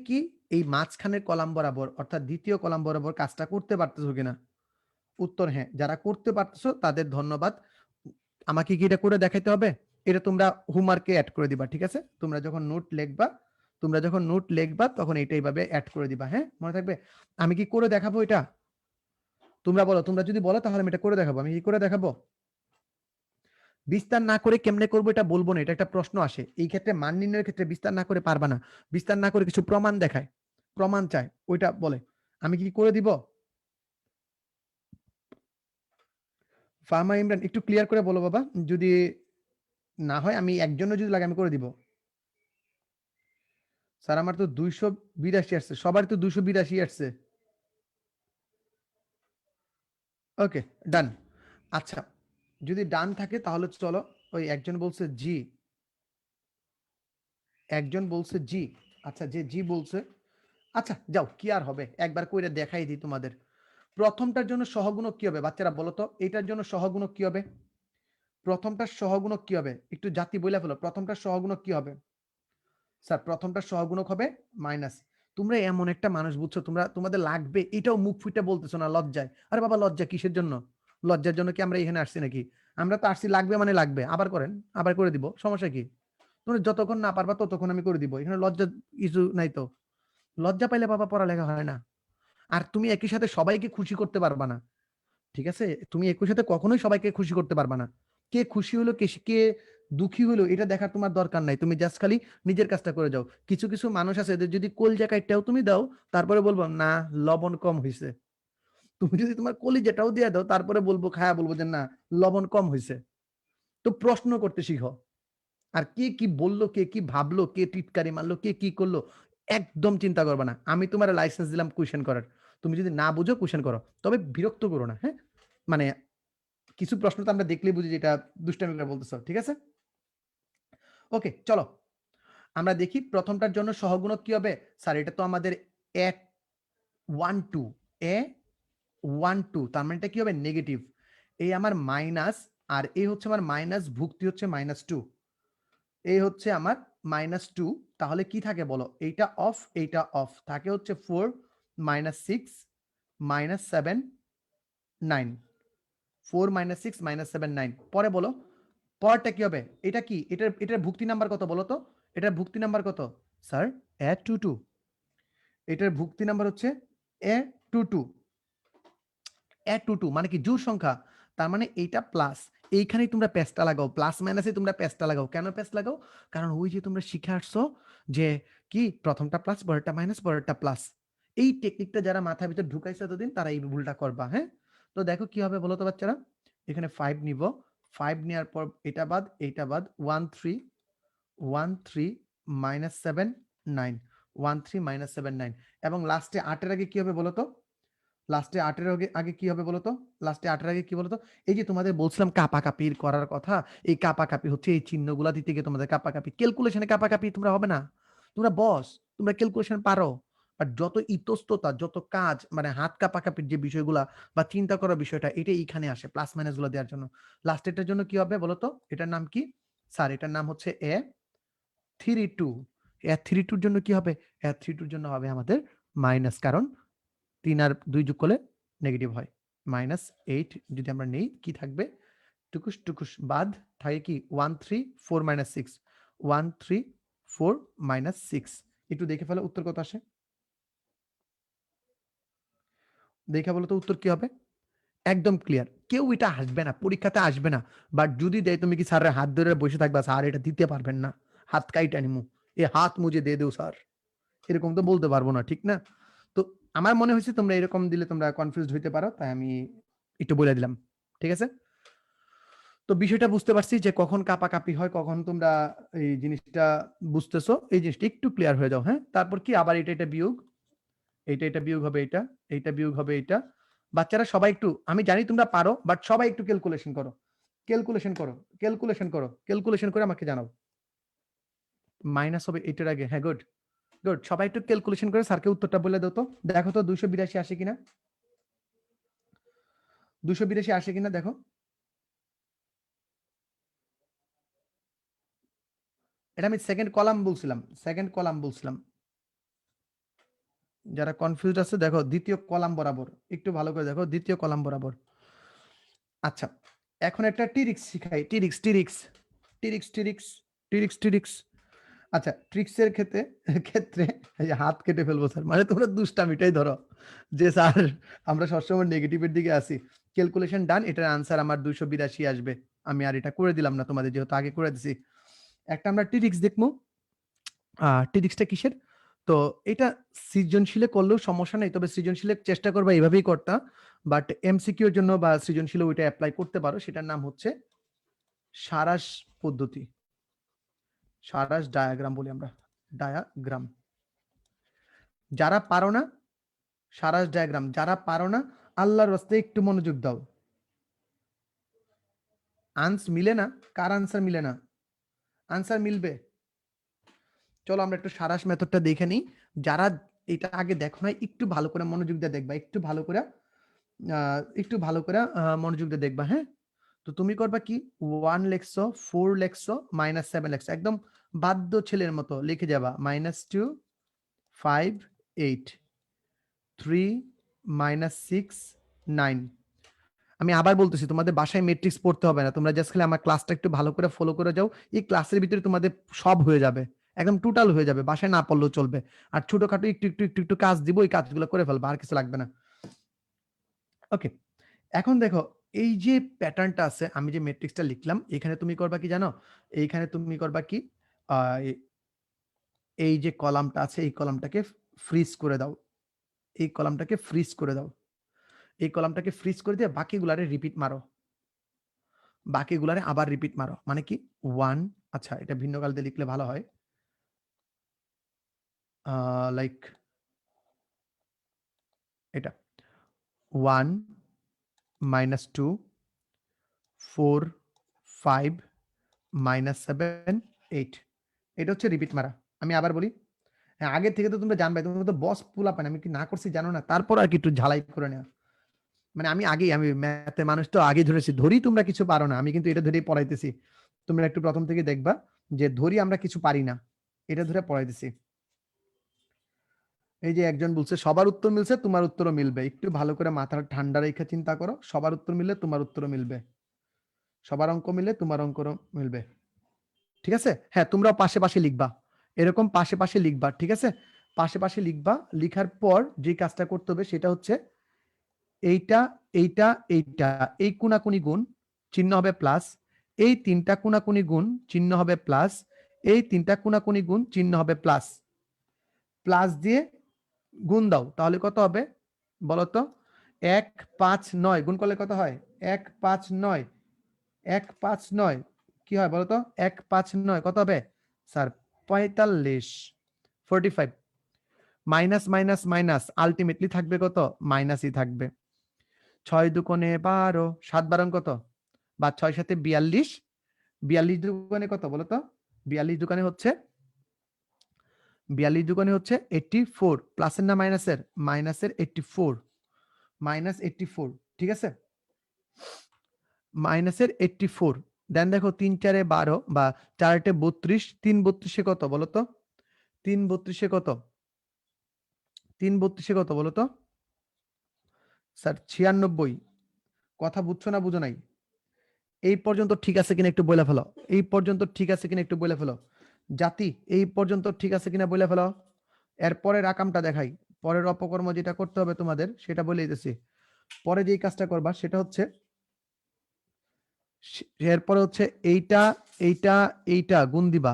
কি এই মাঝখানের কলাম বরাবর অর্থাৎ দ্বিতীয় কলাম বরাবর কাজটা করতে পারতেছো কিনা? উত্তর হ্যাঁ। যারা করতে পারতেছো তাদের ধন্যবাদ। আমাকে কি এটা করে দেখাইতে হবে? এটা তোমরা হোমওয়ার্কে অ্যাড করে দিবা, ঠিক আছে? তোমরা যখন নোট লিখবা, তোমরা যখন নোট লিখবা তখন এটা এইভাবে অ্যাড করে দিবা, হ্যাঁ মনে থাকবে? আমি কি করে দেখাবো এটা? তোমরা বলো, তোমরা যদি বলো তাহলে আমি এটা করে দেখাবো। আমি কি করে দেখাবো? বিস্তার না করে কেমনে করবো এটা বলবো না, এটা একটা প্রশ্ন আসে। এই ক্ষেত্রে মান নির্ণয়ের ক্ষেত্রে বিস্তার না করে পারবা না, বিস্তার না করে কিছু প্রমাণ দেখায়, প্রমাণ চায়, ওইটা বলে। আমি কি করে দিব? ফার্মা ইমরান একটু ক্লিয়ার করে বলো বাবা, যদি না হয় আমি একজনের যদি লাগে আমি করে দিব। স্যার আমার তো 282 আসছে, সবার তো 282 আসছে। ওকে ডান। আচ্ছা যদি ডান থাকে তাহলে চলো, ওই একজন বলছে জি, একজন বলছে জি। আচ্ছা যে জি বলছে, আচ্ছা যাও কি আর হবে, একবার কইরা দেখাই দিই তোমাদের। প্রথমটার জন্য সহগুণক কি হবে বাচ্চারা বলো তো? এটার জন্য সহগুণক কি হবে? প্রথমটার সহগুণক কি হবে? একটু জাতি বইলা ফেলো, প্রথমটার সহগুণক কি হবে? স্যার প্রথমটার সহগুণক হবে মাইনাস। তোমরা এমন একটা মানুষ বুঝছো, তোমরা তোমাদের লাগবে এটাও মুখ ফুটে বলতেছো না লজ্জায়। আরে বাবা লজ্জা কিসের জন্য? লজ্জার জন্য কি আমরা এখানে আসছি নাকি? আমরা তো আসছি লাগবে মানে লাগবে, আবার করেন, আবার করে দিব, সমস্যা কি? তোমরা যতক্ষণ না পারবা ততক্ষণ আমি করে দিব, এখানে লজ্জা কিছু নাই তো। লজ্জা পাইলে বাবা পড়ালেখা হয় না। আর তুমি একই সাথে সবাইকে খুশি করতে পারবা না, ঠিক আছে? তুমি একই সাথে কখনোই সবাইকে খুশি করতে পারবা না। কে খুশি হলো কে দুঃখী হলো এটা দেখার তোমার দরকার নাই, তুমি জাস্ট খালি নিজের কাজটা করে যাও। কিছু কিছু মানুষ আছে এদের যদি কলিজা কাইটাও তুমি দাও, তারপরে বলবো না লবণ কম হয়েছে। তুমি যদি তোমার কলিজাটাও দিয়ে দাও তারপরে বলবো খায়া বলবো যে না লবণ কম হয়েছে। তো প্রশ্ন করতে শিখো। আর কে কি বললো, কে কি ভাবলো, কে টিটকারি মারলো, কে কি করলো, একদম চিন্তা করবে না। আমি তোমার লাইসেন্স দিলাম কোয়েশ্চেন করার। তুমি যদি না বুঝো কোয়েশ্চেন করো। তবে বিরক্ত করো না, হ্যাঁ? মানে কিছু প্রশ্ন তো আমরা দেখলেই বুঝি যে এটা দুষ্টামি করে বলতেছো। ঠিক আছে? ওকে, চলো। আমরা দেখি প্রথমটার জন্য সহগুণক কি হবে? স্যার এটা তো আমাদের এ 1 2 এ 1 2 তার মানে এটা কি হবে? নেগেটিভ। এই আমার মাইনাস আর এই হচ্ছে আমার মাইনাস, ভুক্তি হচ্ছে -2। এই হচ্ছে আমার -2, তাহলে কি থাকে বলো? এইটা অফ, এইটা অফ। থাকে হচ্ছে 4 -6 -7 9। 4 -6 -7 9। পরে বলো পরেরটা কি হবে? এটা কি? এটার ভুক্তি নাম্বার কত বলো তো? এটার ভুক্তি নাম্বার কত? Sir A22। এটার ভুক্তি নাম্বার হচ্ছে A22। A22 মানে কি? জোড় সংখ্যা। তার মানে এইটা প্লাস। এইখানেই তোমরা প্যাচটা লাগাও। প্লাস মাইনাসে তোমরা প্যাচটা লাগাও। কেন প্যাচ লাগাও? কারণ ওই যে তোমরা শিখে আসছো যে কি প্রথমটা প্লাস, পরেরটা মাইনাস, পরেরটা প্লাস। এই টেকনিকটা যারা মাথার ভিতর ঢুকাইছে এতদিন তারা এই ভুলটা করবা, হ্যাঁ? তো দেখো কি হবে বলো তো বাচ্চারা? এখানে 5 নিব। 5 নেওয়ার পর এটা বাদ, এইটা বাদ। 1 3 1 3 -7 9। 1 3 -7 9 এবং লাস্টে 8 এর আগে কি হবে বলো তো? লাস্টে 8 এর আগে কি হবে বলো তো? লাস্টে 8 এর আগে কি বলো তো? এই যে তোমাদের বলছিলাম কাপাকাপির করার কথা, এই কাপাকাপি হচ্ছে এই চিহ্নগুলা দিতে গিয়ে তোমাদের কাপাকাপি। ক্যালকুলেশনে কাপাকাপি তোমরা হবে না। তোমরা বস, তোমরা ক্যালকুলেশন পারো। বাট যত ইতস্ততা, যত কাজ মানে হাত কাপাকাপির যে বিষয়গুলা বা চিন্তা করার বিষয়টা এটা এইখানে আসে প্লাস মাইনাস গুলো দেওয়ার জন্য। লাস্টেরটার জন্য কি হবে বলো তো? এটার নাম কি? স্যার এটার নাম হচ্ছে A32। A32 এর জন্য কি হবে? A32 এর জন্য হবে আমাদের মাইনাস, কারণ 3 আর 2 যোগ করলে নেগেটিভ হয়। -8 যদি আমরা নেই কি থাকবে? টুকুস টুকুস বাদ থাকে কি? 1 3 4 6। 1 3 4 6। একটু দেখে ফেলো উত্তর কত আসে? দেখে বলো তো উত্তর কি হবে? একদম ক্লিয়ার। কেউ এটা আসবে না, পরীক্ষাতে আসবে না। বাট যদি দেয় তুমি কি স্যারের হাত ধরে বসে থাকবা, স্যার এটা দিতে পারবেন না। হাত কাইটা নিমু। এ হাত মুঝে দে দেও স্যার। এরকম তো বলতে পারবো না, ঠিক না? তো আমার মনে হয়েছে তোমরা এরকম দিলে তোমরা কনফিউজড হইতে পারো, তাই আমি একটু বলে দিলাম। ঠিক আছে? তো বিষয়টা বুঝতে পারছি যে কখন কাপাকাপি হয়, কখন তোমরা এই জিনিসটা বুঝতেছো, এই জিনিসটা একটু ক্লিয়ার হয়ে যাও, হ্যাঁ? তারপর কি আবার এটা বিয়োগ, এটা বিয়োগ হবে এইটা বিয়োগ হবে এইটা। বাচ্চারা সবাই একটু, আমি জানি তোমরা পারো, বাট সবাই একটু ক্যালকুলেশন করো। ক্যালকুলেশন করো, ক্যালকুলেশন করো, ক্যালকুলেশন করে আমাকে জানাও। মাইনাস হবে এটার আগে, হ্যাঁ গুড। গুড, সবাই একটু ক্যালকুলেশন করে স্যারকে উত্তরটা বলে দাও তো। দেখো তো 282 আসে কিনা? 282 আসে কিনা দেখো। এটা আমি সেকেন্ড কলাম বলছিলাম, সেকেন্ড কলাম বলছিলাম। যারা কনফিউজ আছে দেখো দ্বিতীয় কলাম বরাবর, একটু ভালো করে দেখো দ্বিতীয় কলাম বরাবর। আচ্ছা, এখন একটা টিরিক্স শিখাই। টিরিক্স টিরিক্স টিরিক্স টিরিক্স টিরিক্স টিরিক্স আচ্ছা, ট্রিক্সের ক্ষেত্রে ক্ষেত্রে এই যে হাত কেটে ফেলবো স্যার, মানে তোমরা দুষ্টামিটাই ধরো যে স্যার আমরা সবসময় নেগেটিভের দিকে আসি। ক্যালকুলেশন ডান, এটার আনসার আমার 282 আসবে। আমি আর এটা করে দিলাম না তোমাদের, যেহেতু আগে করে দিছি। একটা আমরা টিরিক্স দেখবো। টিরিক্সটা কিসের? তো এটা সৃজনশীলে করলেও সমস্যা নেই, তবে সৃজনশীলে চেষ্টা করবা এইভাবেই করতা। বাট এমসিকিউ এর জন্য বা সৃজনশীলে ওইটা অ্যাপ্লাই করতে পারো। সেটার নাম হচ্ছে সারাস পদ্ধতি। সারাস ডায়াগ্রাম বলি আমরা, ডায়াগ্রাম। যারা পারো না, সারাস ডায়াগ্রাম যারা পারো না, আল্লাহর রাস্তায় একটু মনোযোগ দাও। মিলে না? কার আনসার মিলে না? আনসার মিলবে। চলো আমরা একটু সারাস মেথডটা দেখে নিই। যারা এটা আগে দেখো না, একটু ভালো করে মনোযোগ দিয়ে দেখবা, একটু ভালো করে মনোযোগ দিয়ে দেখবা, হ্যাঁ? তো তুমি করবা কি? 1 লেখছো, 4 লেখছো, -7 লেখছো, একদম বাধ্য ছেলের মতো লিখে যাবা। -2 5 8 3 -6 9। আমি আবার বলতেছি, তোমাদের বাসায় ম্যাট্রিক্স পড়তে হবে না, তোমরা জাস্ট খালি আমার ক্লাসটা একটু ভালো করে ফলো করে যাও। এই ক্লাসের ভিতরে তোমাদের সব হয়ে যাবে, একদম টোটাল হয়ে যাবে, বাসায় না পড়লেও চলবে। আর ছোটখাটো একটু একটু একটু একটু কাজ দিব, ওই কাজগুলো করে ফেলবা, আর কিছু লাগবে না। ওকে, এখন দেখো এই যে প্যাটার্নটা আছে, আমি যে ম্যাট্রিক্সটা লিখলাম, এখানে তুমি করবা কি জানো? এইখানে তুমি করবা কি? এই যে কলামটা আছে, এই কলামটাকে ফ্রিজ করে দাও। এই কলামটাকে ফ্রিজ করে দাও। এই কলামটাকে ফ্রিজ করে দিয়ে বাকিগুলারে রিপিট মারো। বাকিগুলারে আবার রিপিট মারো, মানে কি 1, আচ্ছা এটা ভিন্ন কাল দিয়ে লিখলে ভালো হয়, লাইক এটা 1 -2 4 5 -7 8, এটা হচ্ছে রিপিট মারা। আমি আবার বলি, হ্যাঁ আগের থেকে তো তোমরা জানবে, তোমরা তো বস পোলাপান, আমি কি না করছি জানো না, তারপর আর কি একটু ঝালাই করে নেওয়া, মানে আমি ম্যাথের মানুষ তো আগে ধরেছি, ধরি তোমরা কিছু পারো না, আমি কিন্তু এটা ধরেই পড়াইতেছি, তোমরা একটু প্রথম থেকে দেখবা যে ধরি আমরা কিছু পারি না, এটা ধরে পড়াইতেছি। এই যে একজন বলছে সবার উত্তর মিলছে, তোমার উত্তরও মিলবে, একটু ভালো করে মাথার ঠান্ডা রেখে চিন্তা করো, সবার উত্তর মিললে তোমার উত্তরও মিলবে, সবার অঙ্ক মিললে তোমার অঙ্কও মিলবে, ঠিক আছে? হ্যাঁ তোমরাও পাশে পাশে লিখবা, এরকম পাশে পাশে লিখবা, ঠিক আছে? পাশে পাশে লিখবা, লিখার পর যে কাজটা করতে হবে সেটা হচ্ছে এইটা এইটা এইটা, এই কোনাকুনি গুণ চিহ্ন হবে প্লাস, এই তিনটা কোনাকুনি গুণ চিহ্ন হবে প্লাস, এই তিনটা কোনাকুনি গুণ চিহ্ন হবে প্লাস, প্লাস দিয়ে গুণ দাও, তাহলে কত হবে বলতো? 1 5 9 গুণ করলে কত হয়? 1 5 9, 1 5 9 কি হয় বলতো? 1 5 9 কত হবে sir? 45, 45, minus minus minus ultimately থাকবে কত? মাইনাসই থাকবে। 6 দুগুণে 12, 7 12 কত? বা 6 7 42, 42 দুগুণে কত বলতো? 42 দুগুণে হচ্ছে 84, প্লাসের না মাইনাসের? মাইনাসের 84, মাইনাস 84, ঠিক আছে? মাইনাসের 84, দেন দেখো 3 4 12 বা 4 8 32, 3 32 কত বলতো? 3 32 কত? 3 32 কত বলতো? স্যার 96, কথা বুঝছো না বুঝো নাই? এই পর্যন্ত ঠিক আছে কিনা একটু বলে ফেলো, এই পর্যন্ত ঠিক আছে কিনা একটু বলে ফেলো জাতি, এই পর্যন্ত ঠিক আছে কিনা বলে ফেলো। এরপরের রাকামটা দেখাই, পরের অপকর্ম যেটা করতে হবে তোমাদের সেটা বলে দিতেছি। পরে যেই কাজটা করবা সেটা হচ্ছে, এরপরে হচ্ছে এইটা এইটা এইটা গুণ দিবা,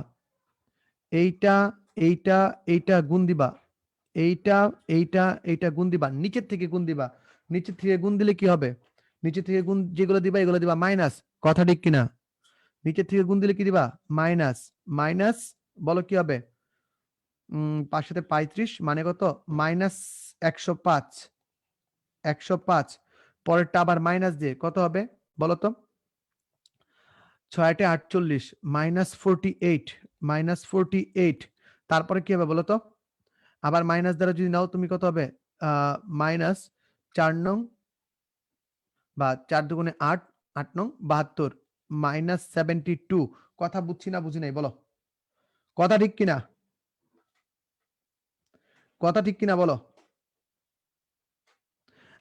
এইটা এইটা এইটা গুণ দিবা, এইটা এইটা এইটা গুণ দিবা, নিচের থেকে গুণ দিবা, নিচের থেকে গুণ দিলে কি হবে? নিচের থেকে গুণ যেগুলো দিবা এগুলো দিবা মাইনাস, কথা ঠিক কিনা? নিচের থেকে গুণ দিলে কি দিবা? মাইনাস, মাইনাস বলো কি হবে? 5 সাথে 35 মানে কত? মাইনাস 105, 105, পরেরটা আবার মাইনাস দিয়ে কত হবে বলো তো? 6 8 48, মাইনাস 48, মাইনাস 48, তারপরে কি হবে বলো তো? আবার মাইনাস দ্বারা যদি নাও তুমি কত হবে? মাইনাস 4 নং বা 4 দুগুণে 8, 8 নং 72, মাইনাস 72, কথা বুঝছি না বুঝি নাই বলো, কথা ঠিক কিনা? কথা ঠিক কিনা বলো?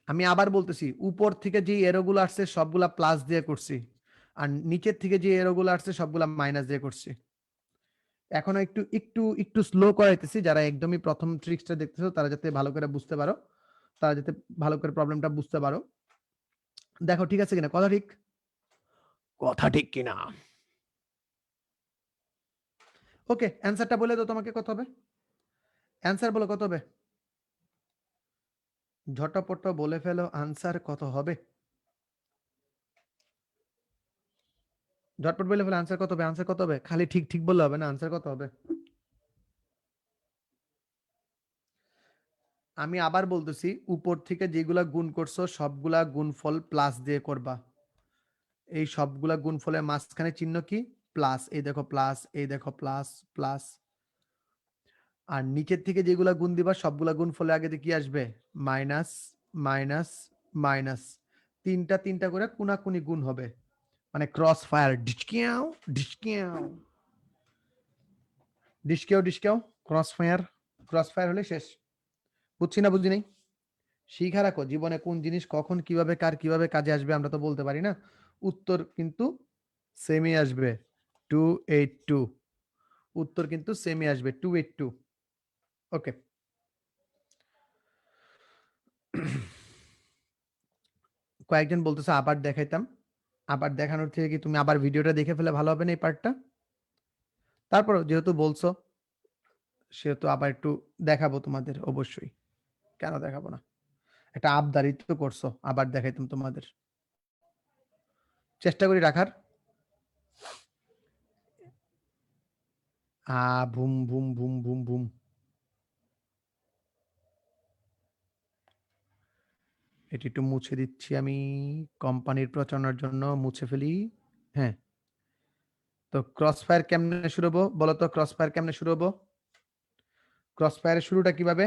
আমি আবার বলতেছি, উপর থেকে যে এরোগুলো আসছে সবগুলা প্লাস দিয়ে করছি, আর নিচের থেকে যে এরোগুলো আসছে সবগুলা মাইনাস দিয়ে করছি। এখনো একটু একটু একটু স্লো করাইতেছি, যারা একদমই প্রথম ট্রিক্সটা দেখতেছো তারা যাতে ভালো করে বুঝতে পারো, তারা যাতে ভালো করে প্রবলেমটা বুঝতে পারো। দেখো ঠিক আছে কিনা, কথা ঠিক, কথা ঠিক কিনা? ওকে, অ্যান্সারটা বলে দাও, তোমাকে কত হবে? অ্যান্সার বলো কত হবে? ঝটপট বলে ফেলো, আনসার কত হবে? ঝটপট বলে ফেলো, আনসার কত হবে? আনসার কত হবে? খালি ঠিক ঠিক বললে হবে না, আনসার কত হবে? আমি আবার বলতেছি, উপর থেকে যেগুলা গুণ করছো সবগুলা গুণফল প্লাস দিয়ে করবা, এই সবগুলা গুণফলের মাঝখানে চিহ্ন কি? প্লাস, এই দেখো প্লাস, এই দেখো প্লাস প্লাস, আর নিচের থেকে যেগুলা গুণ দিবা সবগুলা গুণফলে আগে কি আসবে? মাইনাস মাইনাস মাইনাস, তিনটা তিনটা করে কোনাকুনি গুণ হবে, মানে ক্রস ফায়ার, ডিচকিয়াও ডিচকিয়াও ডিচকিয়াও ডিচকিয়াও, ক্রস ফায়ার, ক্রস ফায়ার হলে শেষ। বুঝছি না বুঝি নাই? শিখা রাখো, জীবনে কোন জিনিস কখন কিভাবে কার কিভাবে কাজে আসবে আমরা তো বলতে পারি না, উত্তর কিন্তু সেমই আসবে, 282, উত্তর কিন্তু সেমই আসবে 282। ওকে, কয়েকজন বলতেছে আবার দেখাইতাম, আবার দেখানোর থেকে কি তুমি আবার ভিডিওটা দেখে ফেলে ভালো হবে না এই পার্টটা? তারপর যেহেতু বলছো সেহেতু আবার একটু দেখাবো তোমাদের, অবশ্যই, কেন দেখাবো না, একটা আবদারিত করছো আবার দেখাইতাম তোমাদের, চেষ্টা করি রাখার। Boom boom boom boom boom. এটি একটু মুছে দিচ্ছি আমি কোম্পানির প্রচারণার জন্য, মুছে ফেলি। হ্যাঁ, তো ক্রস ফায়ার কেমনে শুরু হবো বলো তো? ক্রস ফায়ার কেমনে শুরু হবো? ক্রস ফায়ারের শুরুটা কিভাবে?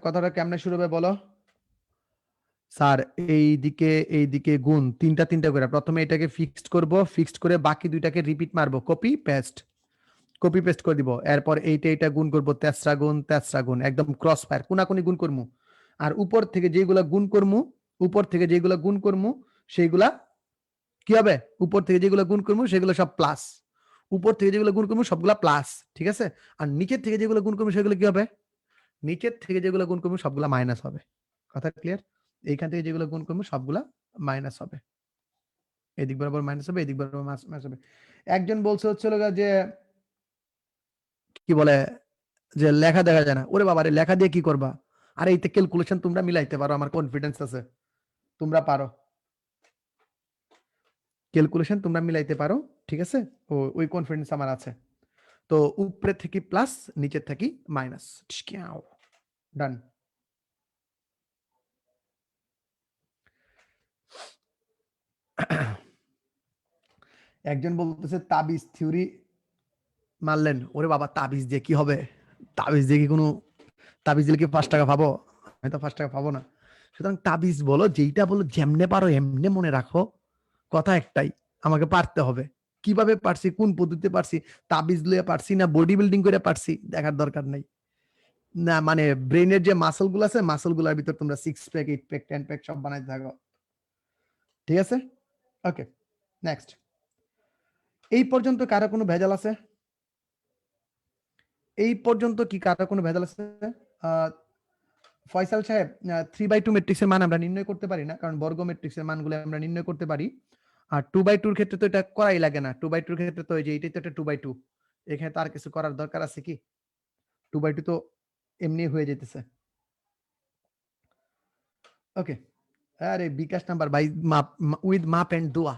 কথাটা কেমনে শুরু হবে বলো? স্যার এইদিকে গুণ তিনটা করে, প্রথমে এটাকে ফিক্সড করব, ফিক্সড করে বাকি দুইটাকে রিপিট মারবো, কপি পেস্ট করে দিব। এরপর এইটা গুণ করবো, তেসরা গুণ, একদম ক্রস ফায়ার কোনাকুনি গুণ করবো। আর উপর থেকে যেগুলা গুণ করবো সেইগুলা কি হবে? উপর থেকে যেগুলো গুণ করবো সেগুলো সব প্লাস, উপর থেকে যেগুলো গুণ করবো সবগুলা প্লাস, ঠিক আছে? আর নিচের থেকে যেগুলো গুণ করবো সেগুলো কি হবে? নিচের থেকে যেগুলো গুণ করবো সবগুলা মাইনাস হবে। কথা ক্লিয়ার? এইখান থেকে যেগুলো গুণ করবো সবগুলা মাইনাস হবে, এদিক বরাবর মাইনাস হবে, এদিক বরাবর মাইনাস হবে। একজন বলছে হচ্ছিল যে কি বলে যে লেখা দেখা যায় না। ওরে বাবা রে, লেখা দিয়ে কি করবা? আরে এইতে ক্যালকুলেশন তোমরা মিলাইতে পারো, আমার কনফিডেন্স আছে তোমরা পারো, ক্যালকুলেশন তোমরা মিলাইতে পারো, ঠিক আছে? ওই কনফিডেন্স আমার আছে। তো উপরে থেকে প্লাস, নিচের থেকে মাইনাস, ডান। একজন বলতেছে তাবিজ থিওরি মারলেন। ওরে বাবা, তাবিজ দিয়ে কি হবে? তাবিজ দিয়ে কি কোনো, তাবিজ দিলে কি 5 টাকা পাবো? আমি তো 5 টাকা পাবো না। সুতরাং তাবিজ বলো, যেইটা বলো, যেমনে পারো এমনে মনে রাখো। কথা একটাই, আমাকে পারতে হবে। কিভাবে পারছি, কোন পদ্ধতিতে পারছি, তাবিজ লইয়া পারছি না বডি বিল্ডিং করে পারছি, দেখার দরকার নাই। না মানে ব্রেনের যে মাসল গুলো আছে, মাসল গুলার ভিতর তোমরা 6 প্যাক 8 প্যাক 10 প্যাক সব বানাইতে থাকো, ঠিক আছে? ওকে, নেক্সট। এই পর্যন্ত কারো কোনো ভেজাল আছে? এই পর্যন্ত কি কারো কোনো ভেজাল আছে? ফয়সাল সাহেব, 3/2 ম্যাট্রিক্সের মান আমরা নির্ণয় করতে পারি না, কারণ বর্গ ম্যাট্রিক্সের মানগুলো আমরা নির্ণয় করতে পারি। আর 2/2 এর ক্ষেত্রে তো এটা করাই লাগে না। 2/2 এর ক্ষেত্রে তো এই যে এটাই তো একটা 2/2, এখানে তার কিছু করার দরকার আছে কি? 2/2 তো এমনি হয়ে যেতেছে। ওকে, আরে বিকাশ নাম্বার বাই মাপ, উইথ মাপ এন্ড দোয়া।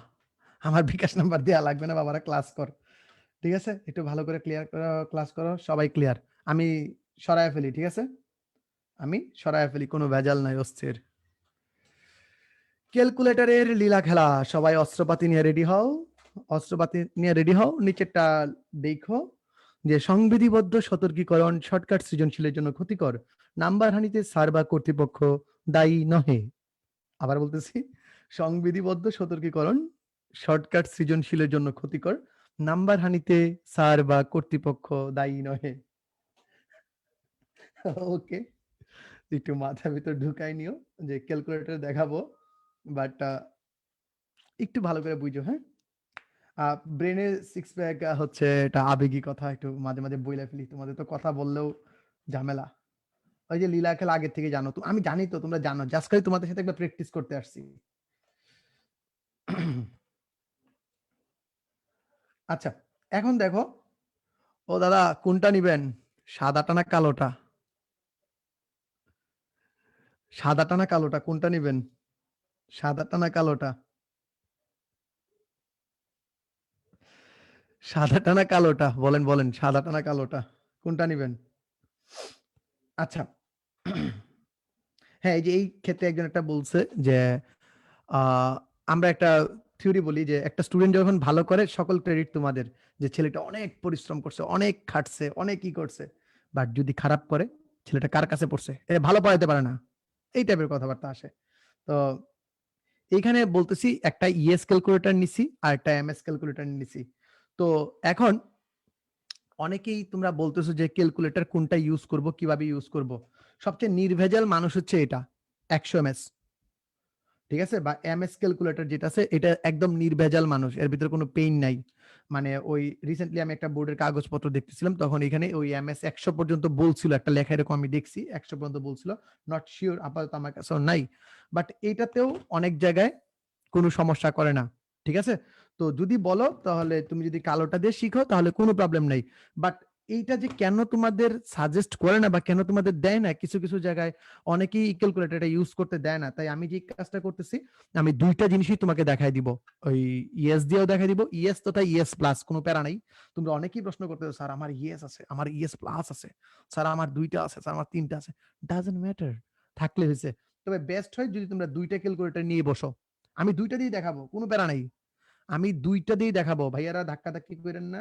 আমার বিকাশ নাম্বার দেয়া লাগবে না, বাবারা ক্লাস কর, ঠিক আছে? একটু ভালো করে ক্লিয়ার ক্লাস করো, সবাই ক্লিয়ার। আমি সরায় ফেলি, ঠিক আছে? আমি সরায় ফেলি, কোনো ভেজাল নাই, অস্থির। ক্যালকুলেটরের লীলা খেলা, সবাই অস্ত্রপাতি নিয়ে রেডি হও, অস্ত্রপাতি নিয়ে রেডি হও। নিচেরটা দেখো যে সংবিধিবদ্ধ সতর্কীকরণ শর্টকাট সৃজনশীলের জন্য ক্ষতিকর, নাম্বার হানিতে স্যার বা কর্তৃপক্ষ দায়ী নহে। আবার বলতেছি, সংবিধিবদ্ধ সতর্কীকরণ শর্টকাট সৃজনশীলের জন্য ক্ষতিকর, নাম্বার হানিতে স্যার বা কর্তৃপক্ষ দায়ী নহে। ওকে, একটু মাথার ভিতর ঢুকাই নিও যে ক্যালকুলেটর দেখাবো, বাট একটু ভালো করে বুঝো, হ্যাঁ? ব্রেনের 6 প্যাক হচ্ছে এটা আবেগী কথা, একটু মাঝে মাঝে বইলা ফেলি, তোমাদের তো কথা বললেও ঝামেলা। ওই যে লীলা খেলা আগের থেকে জানো তো, আমি জানি তো তোমরা জানো, জাস্ট খালি তোমাদের সাথে একবার প্র্যাকটিস করতে আসছি। আচ্ছা, এখন দেখো, ও দাদা কোনটা নিবেন, সাদাটা না কালোটা? সাদাটা না কালোটা, কোনটা নিবেন? সাদাটা না কালোটা? সাদাটা না কালোটা? বলেন বলেন, সাদাটা না কালোটা, কোনটা নিবেন? আচ্ছা, হ্যাঁ, এই যে এই ক্ষেত্রে একজন একটা বলছে যে আমরা একটা থিওরি বলি যে একটা স্টুডেন্ট যখন ভালো করে সকল ক্রেডিট তোমাদের, যে ছেলেটা অনেক পরিশ্রম করছে, অনেক খাটছে, অনেক ই করছে, বাট যদি খারাপ করে, ছেলেটা কার কাছে পড়ছে, এ ভালো পড়াইতে পারে না, এই টাইপের কথাবার্তা আসে। তো এইখানে বলতেছি একটা ইএস ক্যালকুলেটর নিছি আর একটা এমএস ক্যালকুলেটর নিছি। তো এখন অনেকেই তোমরা বলতেছো যে ক্যালকুলেটর কোনটা ইউজ করব, কিভাবে ইউজ করব। সবচেয়ে নির্ভেজাল মানুষ হচ্ছে এটা 100 এমএস, ঠিক আছে? বা এমএস ক্যালকুলেটর যেটা আছে এটা একদম নির্ভেজাল মানুষ, এর ভিতরে কোনো পেইন নাই। মানে ওই রিসেন্টলি আমি একটা বোর্ডের কাগজপত্র দেখতেছিলাম, তখন এখানে ওই এমএস 100 পর্যন্ত বলছিল, একটা লেখা এরকম আমি দেখছি 100 পর্যন্ত বলছিল, নট শিওর, আপাতত আমার কাছেও নাই। বাট এইটাতেও অনেক জায়গায় কোনো সমস্যা করে না, ঠিক আছে? তো যদি বলো তাহলে তুমি যদি কালোটা দিয়ে শিখো তাহলে কোনো প্রবলেম নাই। বাট এইটা যে কেন তোমাদের সাজেস্ট করে না বা কেন তোমাদের দেয় না, কিছু কিছু জায়গায় অনেকেই ক্যালকুলেটরটা ইউজ করতে দেয় না, তাই আমি যে কাজটা করতেছি, আমি দুইটা জিনিসই তোমাকে দেখাই দিব। ওই ইএস দিয়েও দেখাই দিব, ইএস তথা ইএস প্লাস, কোনো প্যারা নাই। তোমরা অনেকেই প্রশ্ন করতেছো, স্যার আমার ইএস আছে, আমার ইএস প্লাস আছে, স্যার আমার দুইটা আছে, স্যার আমার তিনটা আছে। ডাজন্ট ম্যাটার, থাকলে হয়েছে। তবে বেস্ট হয় যদি তোমরা দুইটা ক্যালকুলেটর নিয়ে বসো। আমি দুইটা দিয়ে দেখাবো, কোনো প্যারা নাই। আমি দুইটা দিয়ে দেখাবো, ভাইয়ারা ধাক্কা ধাক্কি করেন না,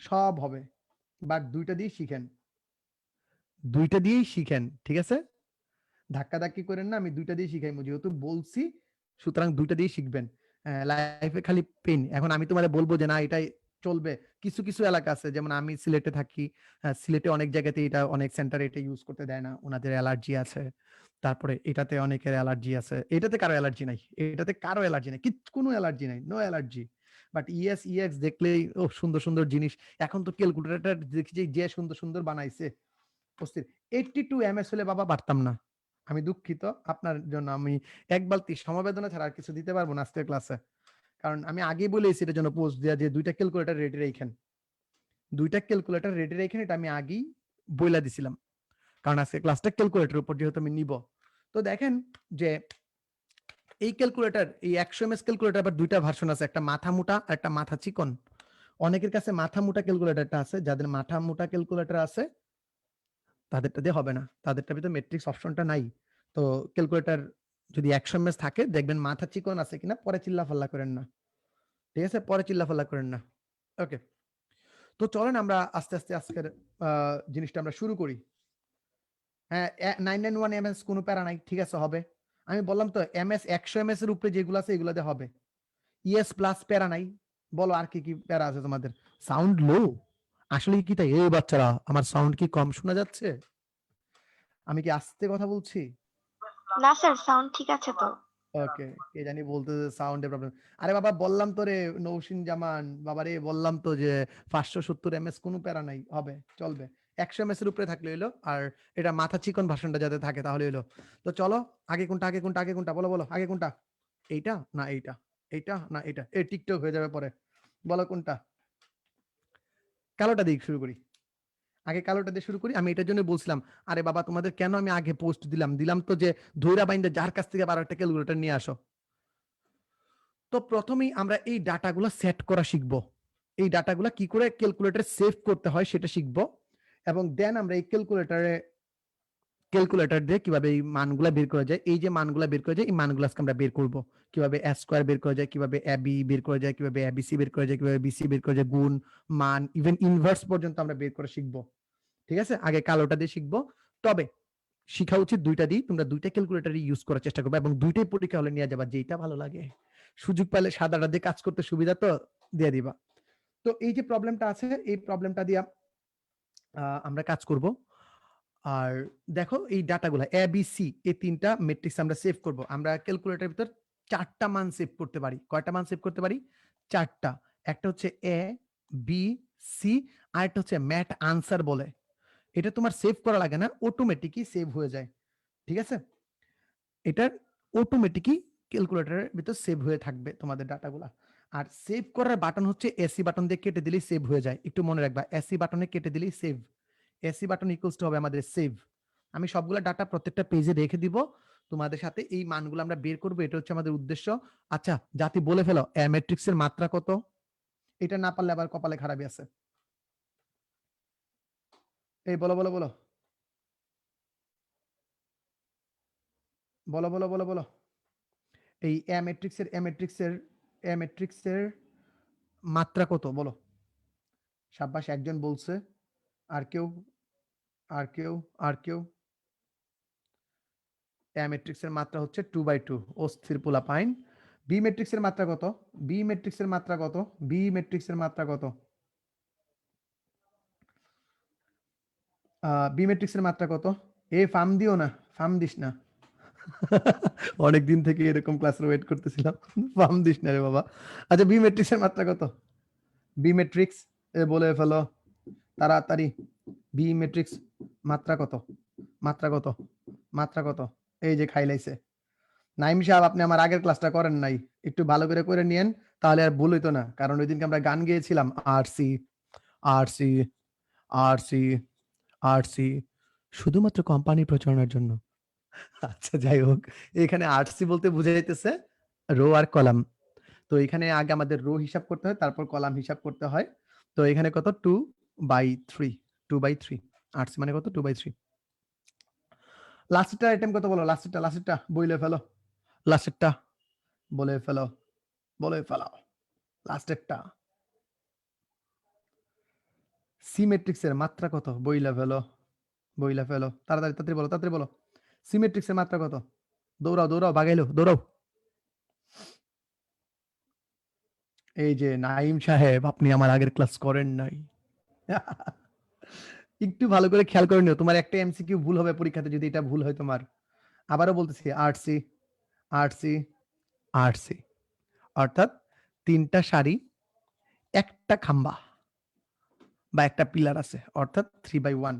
সব হবে। বাট দুইটা দিয়ে শিখেন, দুইটা দিয়েই শিখেন, ঠিক আছে? ধাক্কা ধাক্কি করেন না, আমি দুইটা দিয়ে শিখাইবো, যেহেতু বলছি সুতরাং দুইটা দিয়ে শিখবেন। লাইফে খালি পেন। এখন আমি তোমাদের বলবো যে না এটাই চলবে, কিছু কিছু এলাকা আছে, যেমন আমি সিলেটে থাকি, সিলেটে অনেক জায়গাতে এটা, অনেক সেন্টারে এটা ইউজ করতে দেয় না, ওনাদের অ্যালার্জি আছে। তারপরে এটাতে অনেকের অ্যালার্জি আছে, এটাতে কারো অ্যালার্জি নাই, এটাতে কারো অ্যালার্জি নাই, কোনো অ্যালার্জি নাই, নো অ্যালার্জি। বাট ইএস ইএক্স দেখলেই ও সুন্দর সুন্দর জিনিস। এখন তো ক্যালকুলেটর দেখছি যে সুন্দর সুন্দর বানাইছে, অস্থির। 82 এমএস হলে বাবা পারতাম না, আমি দুঃখিত আপনার জন্য। আমি এক বালতি সমবেদনা ছাড়া আর কিছু দিতে পারবো না আজকের ক্লাসে, কারণ আমি আগেই বলেছি এটার জন্য পোস্ট দেওয়া যে দুইটা ক্যালকুলেটর রেডি রেখেন, দুইটা ক্যালকুলেটর রেডি রেখেন, এটা আমি আগেই বইলা দিছিলাম, কারণ আজকে ক্লাসটা ক্যালকুলেটর উপর যেহেতু আমি নিব। তো দেখেন যে এই ক্যালকুলেটর, এই 100 এমএস ক্যালকুলেটর আবার দুইটা ভার্সন আছে, একটা মাথা মোটা আর একটা মাথা চিকন। অনেকের কাছে মাথা মোটা ক্যালকুলেটরটা আছে, যাদের মাথা মোটা ক্যালকুলেটর আছে তাদেরটা দিয়ে হবে না, তাদেরটার ভিতরে ম্যাট্রিক্স অপশনটা নাই। তো ক্যালকুলেটর যদি 100 এমএস থাকে, দেখবেন মাথা চিকন আছে কিনা, পরে চিল্লাফাল্লা করেন না, ঠিক আছে? পরে চিল্লাফাল্লা করেন না। ওকে, তো চলেন আমরা আস্তে আস্তে আজকের জিনিসটা আমরা শুরু করি। হ্যাঁ, 991 এমএস কোনো প্যারা নাই, ঠিক আছে, হবে। আমি বললাম তো এমএস 100 এমএস এর উপরে যেগুলো আছে এগুলো দিয়ে হবে। ইএস প্লাস প্যারা নাই। বলো আর কি কি প্যারা আছে তোমাদের? সাউন্ড লো, আসলে কি তাই? এই বাচ্চারা, আমার সাউন্ড কি কম শোনা যাচ্ছে? আমি কি আস্তে কথা বলছি? না স্যার, সাউন্ড ঠিক আছে তো। ওকে, কে জানি বলতে সাউন্ডের প্রবলেম। আরে বাবা বললাম তো রে নৌসিন জামান, বাবা রে বললাম তো যে 570 এমএস কোনো প্যারা নাই, হবে, চলবে। 100 এমএস এর উপরে থাকলে হলো, আর এটা মাথা চিকন ভার্সনটা যাতে থাকে তাহলে হলো। তো চলো, আগে কোনটা, আগে কোনটা, আগে কোনটা, বলো বলো, আগে কোনটা? এইটা না এইটা? এইটা না এইটা? এই টিকটক হয়ে যাবে পরে, বলো কোনটা? কালোটা দিয়ে শুরু করি, আগে কালোটা দিয়ে শুরু করি। আমি এটার জন্য বলছিলাম, আরে বাবা তোমাদের কেন আমি আগে পোস্ট দিলাম তো যে ধৈরা বাইন্দা যার কাছ থেকে 12টা ক্যালকুলেটর নিয়ে আসো। তো প্রথমেই আমরা এই ডাটাগুলো সেট করা শিখবো, এই ডাটাগুলো কি করে ক্যালকুলেটরে সেভ করতে হয় সেটা শিখবো, এবং দেন আমরা এই ক্যালকুলেটর দিয়ে কিভাবে এই মানগুলা বের করা যায়, এই যে মানগুলা বের করা যায় এই মানগুলো আজকে আমরা বের করব। কিভাবে এ স্কয়ার বের করা যায়, কিভাবে এবি বের করা যায়, কিভাবে এবিসি বের করা যায়, কিভাবে বিসি বের করা যায়, গুণ, মান, ইভেন ইনভার্স পর্যন্ত আমরা বের করে শিখবো, ঠিক আছে? আগে কালোটা দিয়ে শিখবো, তবে শিখা উচিত দুইটা দিয়ে। তোমরা দুইটা ক্যালকুলেটরই ইউজ করার চেষ্টা করবে এবং দুইটাই পরীক্ষা হলে নিয়ে যাবা, যেটা ভালো লাগে। সুযোগ পেলে সাদাটা দিয়ে কাজ করতে সুবিধা তো দিয়ে দিবা। তো এই যে প্রবলেমটা আছে, এই প্রবলেমটা দিয়ে আমরা কাজ করব। আর দেখো এই ডাটাগুলো এ বি সি, এই তিনটা ম্যাট্রিক্স আমরা সেভ করব। আমরা ক্যালকুলেটরের ভিতর চারটা মান সেভ করতে পারি। কয়টা মান সেভ করতে পারি? চারটা। একটা হচ্ছে এ, বি, সি, আর একটা হচ্ছে ম্যাট আনসার বলে। এটা তোমার সেভ করা লাগে না, অটোমেটিকই সেভ হয়ে যায়, ঠিক আছে? এটার অটোমেটিকই ক্যালকুলেটরের ভিতর সেভ হয়ে থাকবে তোমাদের ডাটাগুলা। আর সেভ করার বাটন হচ্ছে এসি বাটন দিয়ে কেটে দিলেই সেভ হয়ে যায়, একটু মনে রাখবা, এসি বাটনে কেটে দিলেই save. AC button equals to হবে আমাদের সেভ। আমি সবগুলা ডাটা প্রত্যেকটা পেজে রেখে দিব, তোমাদের সাথে এই মানগুলো আমরা বের করব, এটা হচ্ছে আমাদের উদ্দেশ্য। আচ্ছা জাতি বলে ফেলো, এ ম্যাট্রিক্স এর মাত্রা কত? এটা না পারলে আবার কপালে খারাপই আছে। এই বলো বলো বলো বলো বলো বলো বলো, এই এ ম্যাট্রিক্সের মাত্রা কত বলো? সাব্বাস, একজন বলছে। আর কেউ? আর কেউ? আর কেউ? এ ম্যাট্রিক্সের মাত্রা হচ্ছে 2/2। অস্থির পোলা পাইন। বি ম্যাট্রিক্সের মাত্রা কত? বি ম্যাট্রিক্সের মাত্রা কত? বি ম্যাট্রিক্সের মাত্রা কত? বি ম্যাট্রিক্সের মাত্রা কত? এ ফার্ম দিও না, ফার্ম দিস না। অনেকদিন থেকে এরকম ক্লাসের ওয়েট করতেছিলাম, ফার্ম দিস না রে বাবা। আচ্ছা বি ম্যাট্রিক্সের মাত্রা কত? বি ম্যাট্রিক্স এ বলে ফেলো তাড়াতাড়ি। বি ম্যাট্রিক্স মাত্রা কত? মাত্রা কত? মাত্রা কত? এই যে খাইলাইছে। নাইম সাহেব, আপনি আমার আগের ক্লাসটা করেন নাই, একটু ভালো করে করে নিয়েন, তাহলে আর ভুল হইতো না। কারণ ওই দিনকে আমরা গান গেয়েছিলাম, আর সি আর সি আরসি আরসি শুধুমাত্র কোম্পানি প্রচারণার জন্য। আচ্ছা যাই হোক, এখানে আরসি বলতে বোঝাইতেছে রো আর কলাম। তো এখানে আগে আমাদের রো হিসাব করতে হয়, তারপর কলাম হিসাব করতে হয়। তো এখানে কত 2/3, 2/3 আরসি মানে কত 2/3। লাস্টেরটা আইটেম কত বলো, লাস্টেরটা বলে ফেলো, লাস্টেরটা বলে ফেলো, বলে ফেলো লাস্টেরটা। সি ম্যাট্রিক্সের মাত্রা কত বইলা ফেলো, বইলা ফেলো, তাড়াতাড়ি তাড়াতাড়ি বলো, তাড়াতাড়ি বলো। সি ম্যাট্রিক্সের মাত্রা কত? দৌড়াও দৌড়াও, বাগাইলো দৌড়াও। এই যে নাইম সাহেব, আপনি আমার আগের ক্লাস করেন নাই। একটু ভালো করে খেয়াল করে নিও, তোমার একটা এমসিকিউ ভুল হবে পরীক্ষাতে যদি এটা ভুল হয় তোমার। আবারও বলতেছি, আরসি আরসি আরসি অর্থাৎ তিনটা সারি, একটা খাম্বা বা একটা পিলার আছে, অর্থাৎ 3/1।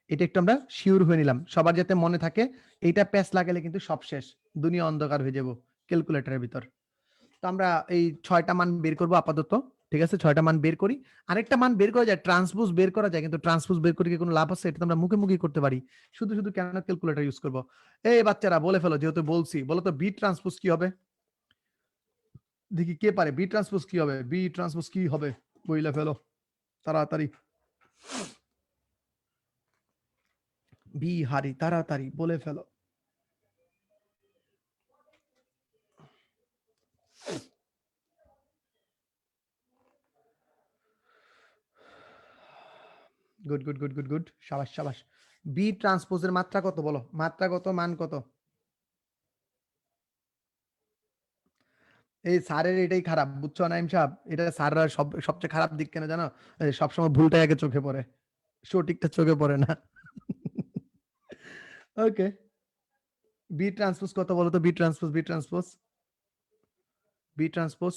এটা একটু আমরা শিওর হয়ে নিলাম, সবার যাতে মনে থাকে। এইটা প্যাচ লাগালে কিন্তু সব শেষ, দুনিয়া অন্ধকার হয়ে যাব ক্যালকুলেটরের ভিতর। তো আমরা এই 6টা মান বের করব আপাতত, ঠিক আছে? 6টা মান বের করি। আরেকটা মান বের করা যায়, ট্রান্সপোজ বের করা যায়, কিন্তু ট্রান্সপোজ বের করে কি কোনো লাভ আছে? এটা তো আমরা মুখে মুখেই করতে পারি, শুধু শুধু কেন ক্যালকুলেটর ইউজ করব? এই বাচ্চারা বলে ফেলো, যেহেতু বলছি, বলো তো বি ট্রান্সপোজ কি হবে? দেখি কে পারে, বি ট্রান্সপোজ কি হবে? বি ট্রান্সপোজ কি হবে বইলা ফেলো তাড়াতাড়ি, বি হারি তাড়াতাড়ি বলে ফেলো। Good good good good good, সাবাস সাবাস। বি ট্রান্সপোজের মাত্রা কত বলো, মাত্রা কত, মান কত? এই স্যারের এটাই খারাপ, বুঝছো নাইম সাহেব? এটা স্যাররা সবচেয়ে খারাপ দিক কেন জানো? সবসময় ভুলটাই আগে চোখে পড়ে, সঠিকটা চোখে পড়ে না। ওকে, বি ট্রান্সপোজ কত বলো তো? B transpose, B transpose, B transpose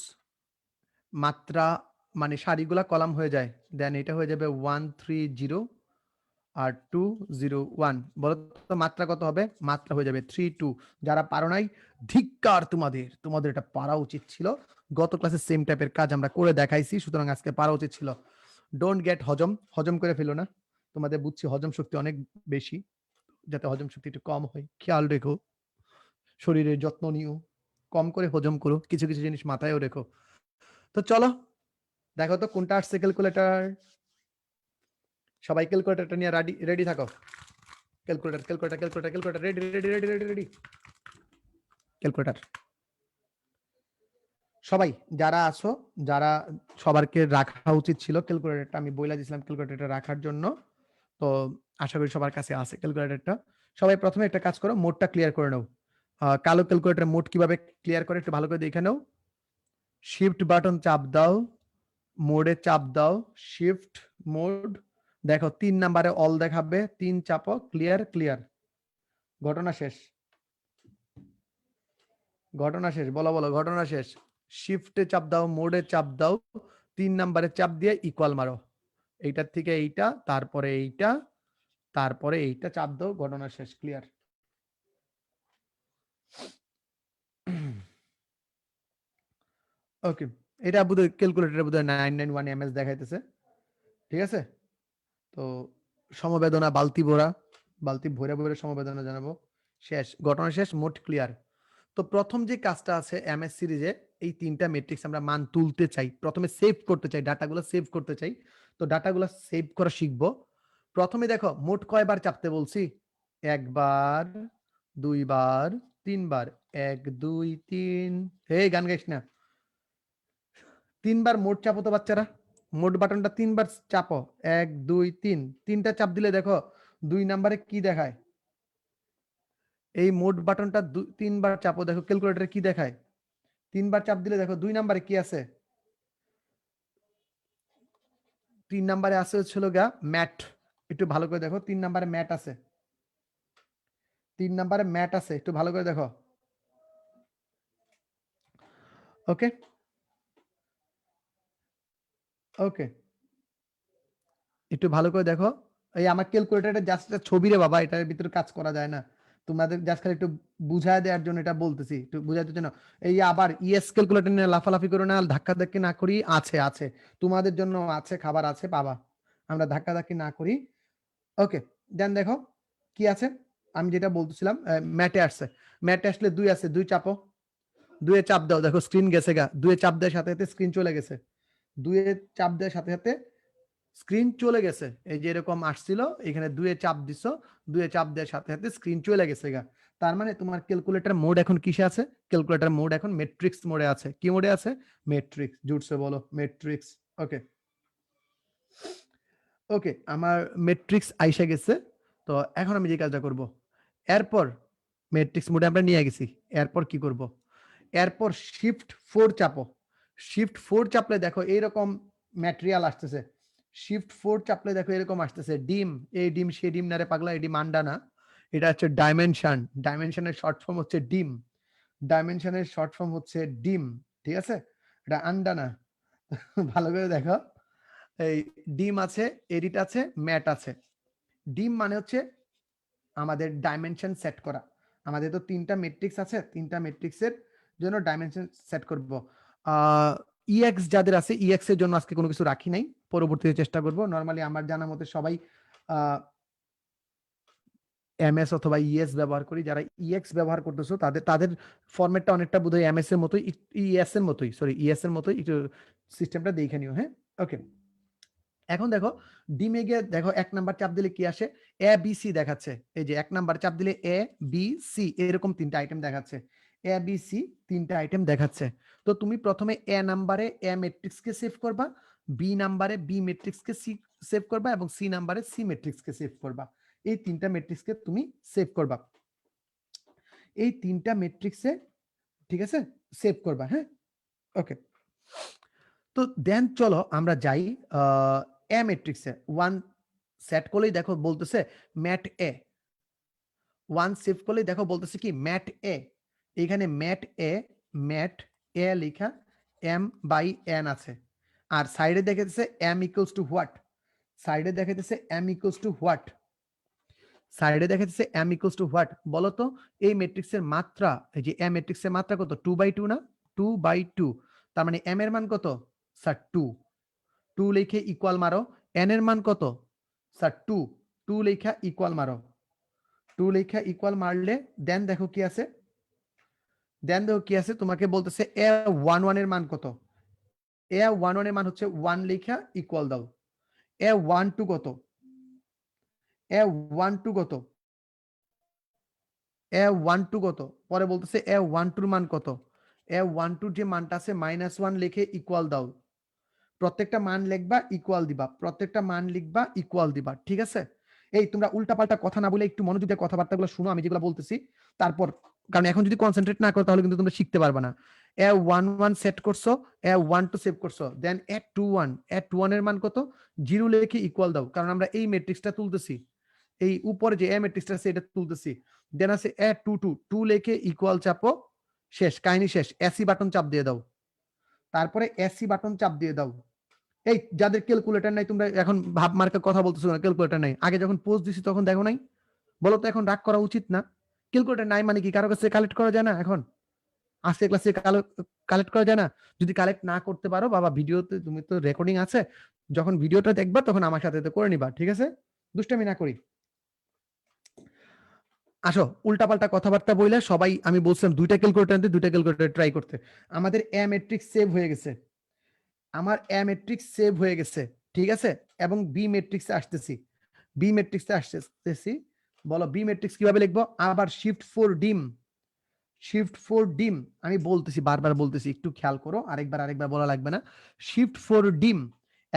মাত্রা মানে সারিগুলা কলাম হয়ে যায়, দেন এটা হয়ে যাবে 130 আর 201। বলো তো মাত্রা কত হবে? মাত্রা হয়ে যাবে 32। যারা পারো নাই, ধিক্কার তোমাদের, তোমাদের এটা পারা উচিত ছিল। গত ক্লাসে সেম টাইপের কাজ আমরা করে দেখাইছি, সুতরাং আজকে পারা উচিত ছিল। ডোন্ট গেট হজম, হজম করে ফেলো না। তোমাদের বুঝছি হজম শক্তি অনেক বেশি, যাতে হজম শক্তি একটু কম হয় খেয়াল রেখো, শরীরের যত্ন নিও, কম করে হজম করো, কিছু কিছু জিনিস মাথায়ও রেখো। তো চলো দেখো তো কোনটা আসছে ক্যালকুলেটর। সবাই ক্যালকুলেটরটা নিয়ে রেডি রেডি থাকো। Calculator calculator calculator calculator ready ready ready ready ready. Calculator সবাই যারা আছো, যারা সবারকে রাখা উচিত ছিল ক্যালকুলেটরটা, আমি বইলা দিয়েছিলাম ক্যালকুলেটরটা রাখার জন্য। তো আশা করি সবার কাছে আছে ক্যালকুলেটরটা। সবাই প্রথমে একটা কাজ করো, মোডটা ক্লিয়ার করে নাও। কালো ক্যালকুলেটর মোড কিভাবে ক্লিয়ার করে একটু ভালো করে দেখে নাও। শিফট বাটন চাপ দাও, মোডে চাপ দাও, শিফট মোড, দেখো 3 নাম্বারে অল দেখাবে, 3 চাপো, ক্লিয়ার ক্লিয়ার, ঘটনা শেষ, ঘটনা শেষ, বলো বলো ঘটনা শেষ। শিফটে চাপ দাও, মোডে চাপ দাও, 3 নাম্বারে চাপ দিয়ে ইকুয়াল মারো, এইটার থেকে এইটা, তারপরে এইটা, তারপরে এইটা চাপ দাও, ঘটনা শেষ, ক্লিয়ার। ওকে, এটা বোধহয় ক্যালকুলেটরে বোধহয় 991 এমএস দেখাইতেছে, ঠিক আছে? তো সমবেদনা বালতি ভরা, বালতি ভরে ভরে সমবেদনা জানাবো, শেষ, ঘটনা শেষ, মোড ক্লিয়ার। তো প্রথম যে কাজটা আছে এমএস সিরিজে, এই 3টা ম্যাট্রিক্স আমরা মান তুলতে চাই, প্রথমে সেভ করতে চাই, ডাটাগুলো সেভ করতে চাই। তো ডাটাগুলো সেভ করা শিখবো। প্রথমে দেখো মোট কয়বার চাপতে বলছি? একবার, দুইবার, তিনবার, 1 2 3। হে গান গাইস না, 3বার মোট চাপো তো বাচ্চারা, মোট বাটনটা 3বার চাপো, 1 2 3, 3টা চাপ দিলে দেখো 2 নাম্বারে কি দেখায়? এই মোট বাটনটা 3বার চাপো, দেখো ক্যালকুলেটরে কি দেখায়? 3বার চাপ দিলে দেখো 2 নাম্বারে কি আছে? 3 নাম্বারে আছে হচ্ছিল গা ম্যাট, একটু ভালো করে দেখো, 3 নাম্বারে ম্যাট আছে, 3 নাম্বারে ম্যাট আছে, একটু ভালো করে দেখো। ওকে ওকে, একটু ভালো করে দেখো। এই আমার ক্যালকুলেটরটা জাস্ট একটা ছবি রে বাবা, এটার ভিতরে কাজ করা যায় না। তোমাদের জাস্ট খালি একটু বুঝায় দেওয়ার জন্য এটা বলতেছি, একটু বুঝাতে জন্য। এই আবার ইএস ক্যালকুলেটর নিয়ে লাফালাফি করো না, ধাক্কা ধাক্কি না করি, আছে আছে তোমাদের জন্য আছে, খাবার আছে, পাবা। আমরা ধাক্কাধাক্কি না করি। ওকে, দেন দেখো কি আছে, আমি যেটা বলতেছিলাম ম্যাটে আসছে, ম্যাটে আসলে 2 আছে, 2 চাপো, 2 এ চাপ দাও, দেখো স্ক্রিন গেছে গা, 2 এ চাপ দেওয়ার সাথে সাথে স্ক্রিন চলে গেছে, 2 এ চাপ দেওয়ার সাথে সাথে স্ক্রিন চলে গেছে। এই যে এরকম আসছিল, এখানে 2 এ চাপ দিছো, 2 এ চাপ দেওয়ার সাথে সাথে স্ক্রিন চলে গেছে গা। তার মানে তোমার ক্যালকুলেটর মোড এখন কিসে আছে? ক্যালকুলেটর মোড এখন ম্যাট্রিক্স মোডে আছে। কি মোডে আছে? ম্যাট্রিক্স। জুড়ছে বলো ম্যাট্রিক্স। ওকে, ওকে, আমার ম্যাট্রিক্স আইসা গেছে। তো এখন আমি যে কাজটা করব, এরপর ম্যাট্রিক্স মোডে আমরা নিয়ে গেছি, এরপর কি করব? এরপর শিফট 4 চাপো। শিফট 4 চাপলে দেখো এইরকম ম্যাটেরিয়াল আসতেছে। শিফট 4 চাপলে দেখো এরকম আসতেছে ডিম, এই ডিম সে ডিম না রে পাগলা, এই ডিম আন্ডা না, এটা হচ্ছে ডাইমেনশন। ডাইমেনশনের শর্ট ফর্ম হচ্ছে ডিম, ডাইমেনশনের শর্ট ফর্ম হচ্ছে ডিম, ঠিক আছে? এটা আন্ডা না। ভালো করে দেখো, এই ডিম আছে, এডিট আছে, ম্যাট আছে। ডিম মানে হচ্ছে আমাদের ডাইমেনশন সেট করা। আমাদের তো 3টা ম্যাট্রিক্স আছে, 3টা ম্যাট্রিক্সের জন্য ডাইমেনশন সেট করব। ইএক্স যাদের আছে, ইএক্স এর জন্য আজকে কোনো কিছু রাখি নাই, পরবর্তীতে চেষ্টা করব। নরমালি আমার জানা মতে সবাই এমএস অথবা ইএস ব্যবহার করি। যারা ইএক্স ব্যবহার করতেছো তাদের তাদের ফরম্যাটটা অনেকটা বোধহয় এমএস এর মতোই, ইএস এর মতোই, সরি ইএস এর মতোই, একটু সিস্টেমটা দেখে নিও। হ্যাঁ, ওকে। এখন দেখো ডিমে গিয়ে দেখো 1 নাম্বার চাপ দিলে কি আসে? এ বি সি দেখাচ্ছে। এই যে 1 নাম্বার চাপ দিলে এ বি সি এরকম 3টা আইটেম দেখাচ্ছে। এ বি সি 3টা আইটেম দেখাচ্ছে। তো তুমি প্রথমে এ নাম্বারে এ ম্যাট্রিক্স কে সেভ করবা, বি নাম্বারে বি ম্যাট্রিক্স কে সেভ করবা এবং সি নাম্বারে সি ম্যাট্রিক্স কে সেভ করবা। এই 3টা ম্যাট্রিক্স কে তুমি সেভ করবা। এই 3টা ম্যাট্রিক্সে, ঠিক আছে, সেভ করবা। হ্যাঁ, ওকে। তো দেন চলো আমরা যাই এ ম্যাট্রিক্সে। 1 সেট করলেই দেখো বলতেছে ম্যাট এ, 1 সেভ করলেই দেখো বলতেছে কি ম্যাট এ। এখানে ম্যাট এ লেখা এম বাই এন আছে, আর সাইডে দেখাতেছে এম ইকুয়ালস টু হোয়াট, সাইডে দেখাতেছে এম ইকুয়ালস টু হোয়াট, সাইডে দেখাতেছে এম ইকুয়ালস টু হোয়াট। বলো তো এই ম্যাট্রিক্সের মাত্রা, এই যে এ ম্যাট্রিক্সের মাত্রা কত? 2/2 না? 2/2। তার মানে এম এর মান কত? স্যার 2। 2 লিখে ইকুয়াল মারো। এন এর মান কত? স্যার 2। 2 লেখা ইকুয়াল মারো। 2 লেখা ইকুয়াল মারলে দেন দেখো কি আছে, দেন দেখো কি আছে, তোমাকে বলতেছে এ 11 এর মান কত? এ 11 এর মান হচ্ছে 1 লেখা ইকুয়াল দাও। এ 12 কত? এ 12 কত? এ 12 কত? পরে বলতেছে এ 12 মান কত? এ 12 যে মানটা আছে -1 লিখে ইকুয়াল দাও। প্রত্যেকটা মান লিখবা, ইকুয়াল দিবা, প্রত্যেকটা মান লিখবা, ইকুয়াল দিবা, ঠিক আছে? এই তোমরা উল্টাপাল্টা কথা না বলে একটু মনোযোগ দিয়ে কথাবার্তাগুলো শুনো আমি যেগুলো বলতেছি। তারপর, কারণ এখন যদি কনসেন্ট্রেট না করো তাহলে কিন্তু তোমরা শিখতে পারবে না। এ 11 সেট করছো, এ 12 সেভ করছো, দেন এ 21 এর মান কত? 0 লিখে ইকুয়াল দাও, কারণ আমরা এই ম্যাট্রিক্সটা তুলতেছি, এই উপরে যে এ ম্যাট্রিক্সটা আছে এটা তুলতেছি। দেন আছে এ 2 লিখে ইকুয়াল চাপো, শেষ, কাহিনী শেষ। এসি বাটন চাপ দিয়ে দাও, তারপরে এসি বাটন চাপ দিয়ে দাও। এই যাদের ক্যালকুলেটর নাই তোমরা এখন ভাব মার্কা কথা বলতেছো না, ক্যালকুলেটর নাই। আগে যখন পোস্ট দিছি তখন দেখো নাই? বলো তো এখন রাগ করা উচিত না? ক্যালকুলেটর নাই মানে কি কারো কাছে কালেক্ট করা যায় না? এখন আজকে ক্লাসে কালেক্ট করা যায় না? যদি কালেক্ট না করতে পারো বাবা, ভিডিওতে তুমি তো রেকর্ডিং আছে, যখন ভিডিওটা দেখবা তখন আমার সাথে করে নিবা, ঠিক আছে? দুষ্টামি না করি। আসো উল্টাপাল্টা কথাবার্তা বইলে সবাই, আমি বলছিলাম 2টা ক্যালকুলেটর আনতে, 2টা ক্যালকুলেটর ট্রাই করতে। আমাদের এ ম্যাট্রিক্স সেভ হয়ে গেছে, আমার এ ম্যাট্রিক্স সেভ হয়ে গেছে, ঠিক আছে? এবং বি ম্যাট্রিক্সে আসতেছি, বি ম্যাট্রিক্সে আসতেছি। বলো বি ম্যাট্রিক্স কিভাবে লিখবো? আবার শিফট 4 ডিম, শিফট 4 ডিম। আমি বলতেছি, বারবার বলতেছি, একটু খেয়াল করো, আরেকবার বলা লাগবে না। শিফট 4 ডিম।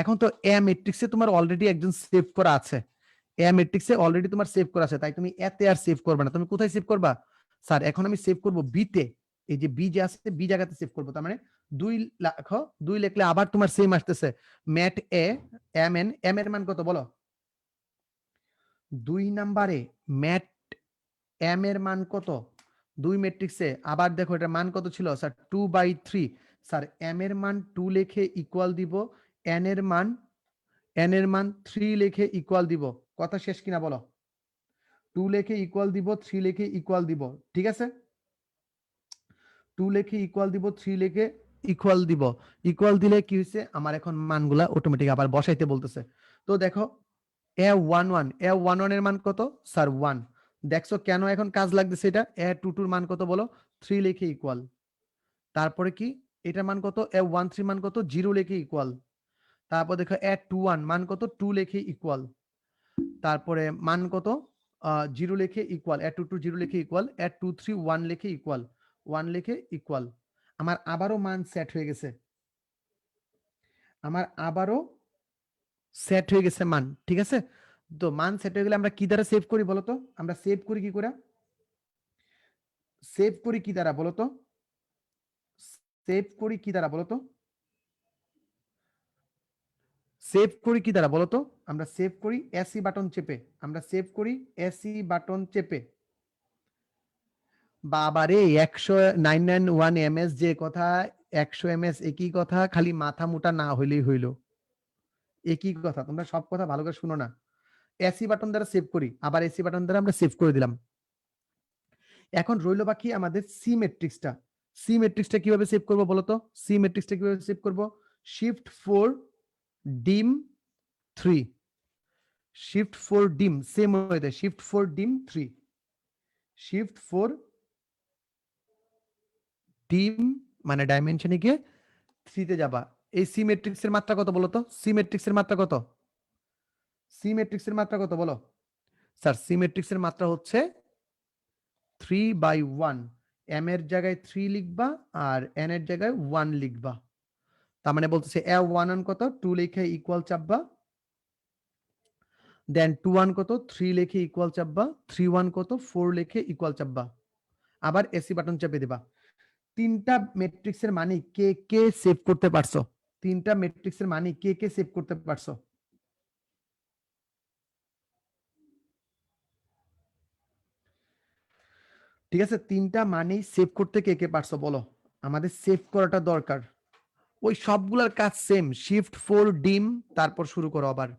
এখন তো এ ম্যাট্রিক্সে তোমার অলরেডি একজন সেভ করা আছে, এ ম্যাট্রিক্সে অলরেডি তোমার সেভ করা আছে, তাই তুমি এতে আর সেভ করবে না। তুমি কোথায় সেভ করবা? স্যার এখন আমি সেভ করব বি তে। এই যে বি যে আছে, বি জায়গাতে সেভ করব। তার মানে 2 লেখো, 2 লিখলে আবার তোমার সেম আসতেছে mat A M N. M এর মান কত বলো? 2 নম্বরে ম্যাট এম এর মান কত? 2 ম্যাট্রিক্সে আবার দেখো এটার মান কত ছিল স্যার? 2/3। স্যার এম এর মান 2 লিখে ইকুয়াল দিব, এন এর মান 3 লিখে ইকুয়াল দিব। কথা শেষ কিনা বলো? 2 লিখে ইকুয়াল দিব, 3 লিখে ইকুয়াল দিব, ঠিক আছে? 2 লিখে ইকুয়াল দিব, 3 লিখে ইকুয়াল দিব। ইকুয়াল দিলে কি হইছে? আমার এখন মানগুলা অটোমেটিক আবার বসাইতে বলতেছে। তো দেখো A11 A11 এর মান কত স্যার 1। দেখছো কেন এখন কাজ লাগতেছে এটা? A22 এর মান কত বলো? 3 লিখে ইকুয়াল। তারপরে কি এটার মান কত? A13 মান কত? 0 লিখে ইকুয়াল। তারপর দেখো A21 মান কত? 2 লিখে ইকুয়াল। তারপরে মান কত? 0 লিখে ইকুয়াল। A22 0 লিখে ইকুয়াল। A23 1 লিখে ইকুয়াল। 1 লিখে ইকুয়াল। আমার আবারও মান সেট হয়ে গেছে। আমার আবারও সেট হয়ে গেছে মান, ঠিক আছে? তো মান সেট হয়ে গেলে আমরা কি দ্বারা সেভ করি বলতো? আমরা সেভ করি কি করে? সেভ করি কি দ্বারা বলতো? সেভ করি কি দ্বারা বলতো? সেভ করি কি দ্বারা বলতো? আমরা সেভ করি এসি বাটন চেপে। আমরা সেভ করি এসি বাটন চেপে। বাবারে 991 এমএস যে কথা, 100 এমএস একই কথা, খালি মাথা মোটা না হইলেই হইল। একই কথা, তোমরা সব কথা ভালো করে শুনো না। এসি বাটন দ্বারা সেভ করি, আবার এসি বাটন দ্বারা আমরা সেভ করে দিলাম। এখন রইল বাকি আমাদের সি ম্যাট্রিক্সটা। সি ম্যাট্রিক্সটা কিভাবে সেভ করব বলতো? সি ম্যাট্রিক্সটা কিভাবে সেভ করব? শিফট 4 ডিম 3, শিফট 4 ডিম সেম ওয়েতে শিফট 4 ডিম 3, শিফট 4 ডিম মানে ডাইমেনশনে গিয়ে 3 তে যাবা। এই সি ম্যাট্রিক্সের মাত্রা কত বলো তো? সি ম্যাট্রিক্সের মাত্রা কত? সি ম্যাট্রিক্সের মাত্রা কত বলো? স্যার সি ম্যাট্রিক্সের মাত্রা হচ্ছে 3/1। এম এর জায়গায় 3 লিখবা আর এন এর জায়গায় 1 লিখবা। তার মানে বলতেছে A11 কত? 2 লিখে ইকুয়াল চাপবা। দেন 21 কত? 3 লিখে ইকুয়াল চাপবা। 31 কত? 4 লিখে ইকুয়াল চাপবা। আবার এসি বাটন চেপে দিবা। তিনটা ম্যাট্রিক্সের মানে কে কে সেভ করতে পারছো? তিনটা ম্যাট্রিক্সের মানে কে কে সেভ করতে পারছো? ঠিক আছে, তিনটা মানেই সেভ করতে কে কে পারছো বলো? আমাদের সেভ করাটা দরকার। ওই সবগুলার কাজ সেম, শিফট 4 ডিম, তারপর শুরু করো আবার।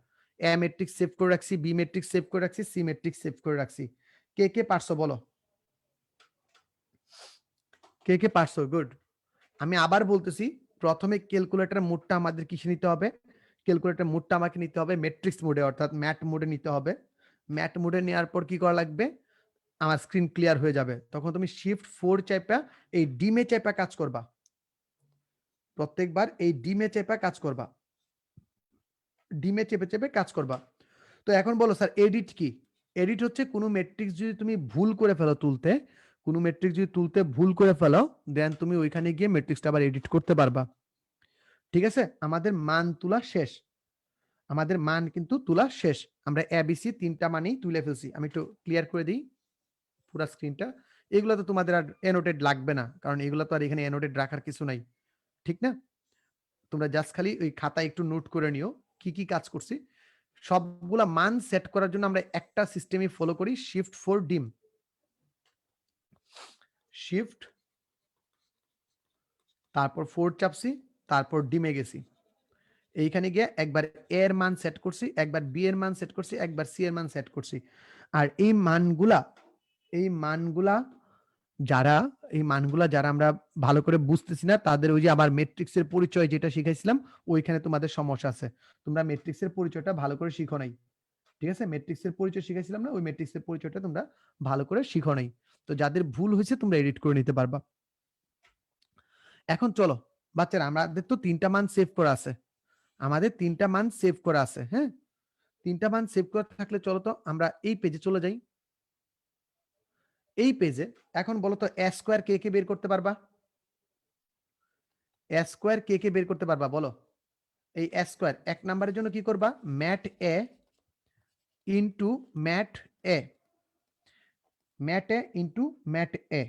এ ম্যাট্রিক্স সেভ করে রাখছি, বি ম্যাট্রিক্স সেভ করে রাখছি, সি ম্যাট্রিক্স সেভ করে রাখছি। কে কে পারছো বলো? কে কে পারছো? গুড। আমি আবার বলতেছি, প্রথমে ক্যালকুলেটর মোডটা আমাদের কিসে নিতে হবে? ক্যালকুলেটর মোডটা আমাকে নিতে হবে ম্যাট্রিক্স মোডে, অর্থাৎ ম্যাট মোডে নিতে হবে। ম্যাট মোডে নেওয়ার পর কি করা লাগবে? আমার স্ক্রিন ক্লিয়ার হয়ে যাবে, তখন তুমি শিফট 4 চাইপা এই ডিমে চাইপা কাজ করবা। প্রত্যেকবার এই ডিমে চেপে কাজ করবা, ডিমে চেপে চেপে কাজ করবা। তো এখন বলো স্যার এডিট কি? এডিট হচ্ছে কোনো ম্যাট্রিক্স যদি তুমি ভুল করে ফেলো তুলতে, কোনো ম্যাট্রিক্স যদি তুলতে ভুল করে ফেলো, দেন তুমি ওইখানে গিয়ে ম্যাট্রিক্সটা আবার এডিট করতে পারবা। ঠিক আছে, আমাদের মান তোলা শেষ। আমাদের মান কিন্তু তোলা শেষ। আমরা এবিসি তিনটা মানেই তুলে ফেলছি। আমি একটু ক্লিয়ার করে দিই পুরো স্ক্রিনটা। এগুলো তো তোমাদের আর এনোটেড লাগবে না, কারণ এগুলো তো আর এখানে এনোটেড রাখার কিছু নাই, ঠিক না? তোমরা জাস্ট খালি ওই খাতায় একটু নোট করে নিও কি কি কাজ করছি। সবগুলা মান সেট করার জন্য আমরা একটা সিস্টেমই ফলো করি, শিফট 4 ডিম। শিফট তারপর 4 চাপছি, তারপর ডিমে গেছি। এইখানে গিয়ে একবার এ এর মান সেট করছি, একবার বি এর মান সেট করছি, একবার সি এর মান সেট করছি। আর এই মানগুলা যারা যারা আমরা ভালো করে বুঝতেছি না, তাদের ওই যে আবার ম্যাট্রিক্সের পরিচয় যেটা শিখাইছিলাম, ওইখানে তোমাদের সমস্যা আছে। তোমরা ম্যাট্রিক্সের পরিচয়টা ভালো করে শিখো নাই। ঠিক আছে, ম্যাট্রিক্সের পরিচয় শিখাইছিলাম না, ওই ম্যাট্রিক্সের পরিচয়টা তোমরা ভালো করে শিখো নাই। তো যাদের ভুল হয়েছে তোমরা এডিট করে নিতে পারবা। এখন চলো বাচ্চারা, আমাদের তো তিনটা মান সেভ করা আছে, আমাদের তিনটা মান সেভ করা আছে। হ্যাঁ, তিনটা মান সেভ করা থাকলে চলো তো আমরা এই পেজে চলে যাই। এই পেজে এখন বলো তো এ স্কোয়ার কে কে বের করতে পারবা? এ স্কোয়ার কে কে বের করতে পারবা বলো? এই এ স্কোয়ার এক নাম্বারের জন্য কি করবা? Mat A into mat A, mat A into mat A,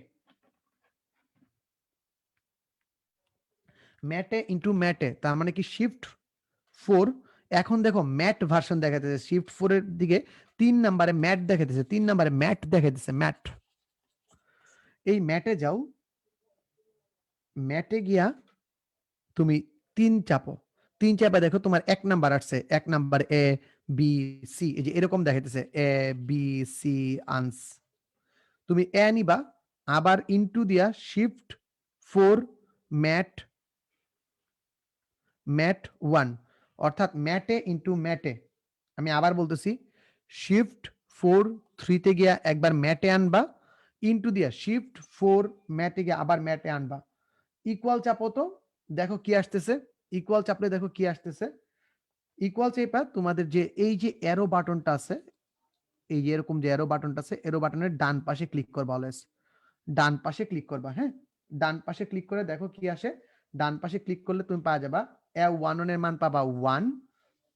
mat A into mat এ, তার মানে কি শিফট 4। এখন দেখো ম্যাট ভার্সন দেখাতেছে, শিফট 4 এর দিকে 3 নম্বরে ম্যাট দেখাতেছে, 3 নম্বরে ম্যাট দেখাতেছে, ম্যাট। এই ম্যাটে যাও, ম্যাটে গিয়া তুমি 3 চাপো, 3 চাপা দেখো তোমার 1 নাম্বার আসছে, 1 নাম্বার এ বি সি, এই যে এরকম দেখাইতেছে এ বি সি আনস। তুমি এ নিবা, আবার ইনটু দিয়া শিফট 4 ম্যাট, ম্যাট 1, অর্থাৎ ম্যাটে ইনটু ম্যাটে, আমি আবার বলতেছি, শিফট 4 3 তে গিয়া একবার ম্যাটে আনবা, ইনটু দিয়া শিফট 4 ম্যাটে গিয়ে আবার ম্যাটে আনবা, ইকুয়াল চাপো তো, দেখো কি আসতেছে, ইকুয়াল চাপলে দেখো কি আসতেছে। ইকুয়াল চেপা তোমাদের যে এই যে অ্যারো বাটনটা আছে, এই যে এরকম যে অ্যারো বাটনটা আছে, অ্যারো বাটনের ডান পাশে ক্লিক করবা, অলওয়েজ ডান পাশে ক্লিক করবা। হ্যাঁ, ডান পাশে ক্লিক করে দেখো কি আসে। ডান পাশে ক্লিক করলে তুমি পাওয়া যাবা A11 এর মান পাবা 1,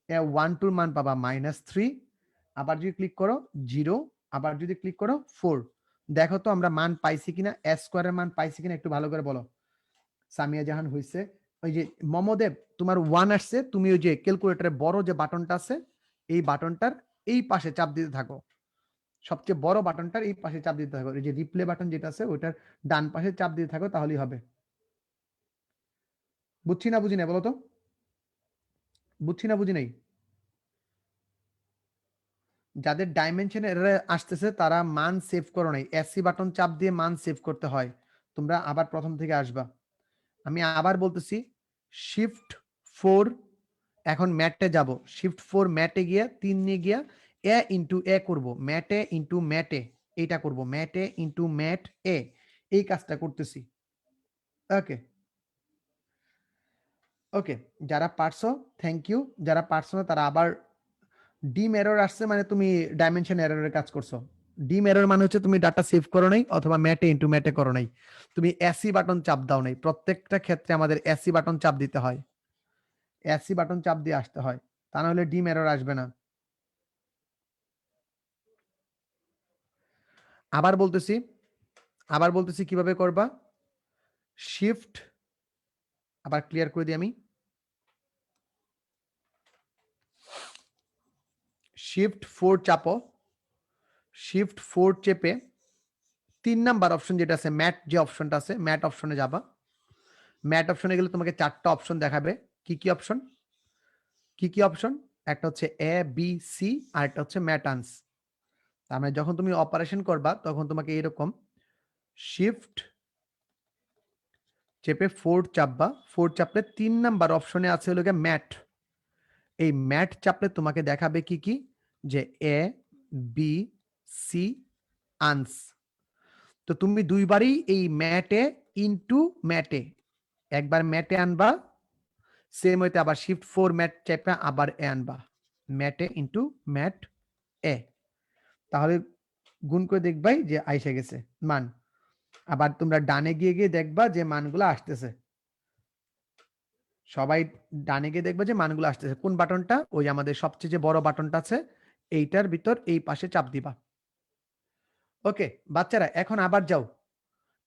A12 এর মান পাবা -3, আবার যদি ক্লিক করো 0, আবার যদি ক্লিক করো 4। দেখো তো আমরা মান পাইছি কিনা, এ স্কয়ারের মান পাইছি কিনা একটু ভালো করে বলো। সামিয়া জাহান হইছে। ওই যে মমদেব তোমার 1 আসছে, তুমি ওই যে ক্যালকুলেটরের বড় যে বাটনটা আছে এই বাটনটার এই পাশে চাপ দিতে থাকো, সবচেয়ে বড় বাটনটার এই পাশে চাপ দিতে থাকো, এই যে রিপ্লে বাটন যেটা আছে ওইটার ডান পাশে চাপ দিতে থাকো, তাহলেই হবে। বুঝছি না বুঝি নাই বলো তো, বুঝছি না বুঝি নাই। যাদের ডাইমেনশন এরর আসতেছে তারা মান সেভ করো নাই, এসি বাটন চাপ দিয়ে মান সেভ করতে হয়, তোমরা আবার প্রথম থেকে আসবা। আমি আবার বলতেছি, শিফট 4 এখন ম্যাটে যাব, শিফট 4 ম্যাটে গিয়া 3 নিয়ে গিয়া এ ইনটু এ করব, ম্যাটে ইনটু ম্যাটে এইটা করব, ম্যাটে ইনটু ম্যাট এ, এই কাজটা করতেছি। ওকে ওকে, যারা পারছো থ্যাংক ইউ, যারা পারছো না তারা আবার, ডিম এরর আসছে মানে তুমি ডাইমেনশন এররের কাজ করছো। ডিম এরর মানে হচ্ছে তুমি ডাটা সেভ করো নাই অথবা ম্যাটে ইনটু ম্যাটে করো নাই, তুমি এসি বাটন চাপ দাও নাই। প্রত্যেকটা ক্ষেত্রে আমাদের এসি বাটন চাপ দিতে হয়, এসি বাটন চাপ দিয়ে আসতে হয়, তা না হলে ডিম এরর আসবে না। আবার বলতেছি, আবার বলতেছি কিভাবে করবা। শিফট, আবার ক্লিয়ার করে দিই আমি, শিফট 4 চাপো, শিফট 4 চেপে 3 নাম্বার অপশন যেটা আছে ম্যাট, যে অপশনটা আছে ম্যাট অপশনে যাবা। ম্যাট অপশনে গেলে তোমাকে 4টা অপশন দেখাবে। কি কি অপশন, কি কি অপশন? একটা হচ্ছে এ বি সি, আর একটা হচ্ছে ম্যাটান্স। তার মানে যখন তুমি অপারেশন করবা তখন তোমাকে এরকম শিফট চেপে 4 চাপবা, 4 চাপলে 3 নাম্বার অপশনে আছে হলো গিয়ে ম্যাট। এই ম্যাট চাপলে তোমাকে দেখাবে কি কি, যে এ বি সি আনস। তো তুমি দুইবারই এই ম্যাটে ইনটু ম্যাটে, একবার ম্যাটে আনবা, সেম হইতে আবার শিফট 4 ম্যাট চেপে আবার এ আনবা, ম্যাটে ইনটু ম্যাট এ, তাহলে গুণ করে দেখবাই যে আইসে গেছে মান। আবার তোমরা ডানে গিয়ে গিয়ে দেখবা যে মানগুলো আসতেছে, সবাই ডানে গিয়ে দেখবা যে মানগুলো আসতেছে। কোন বাটনটা? ওই আমাদের সবচেয়ে যে বড় বাটনটা আছে এইটার ভিতর এই পাশে চাপ দিবা। ওকে বাচ্চারা, এখন আবার যাও,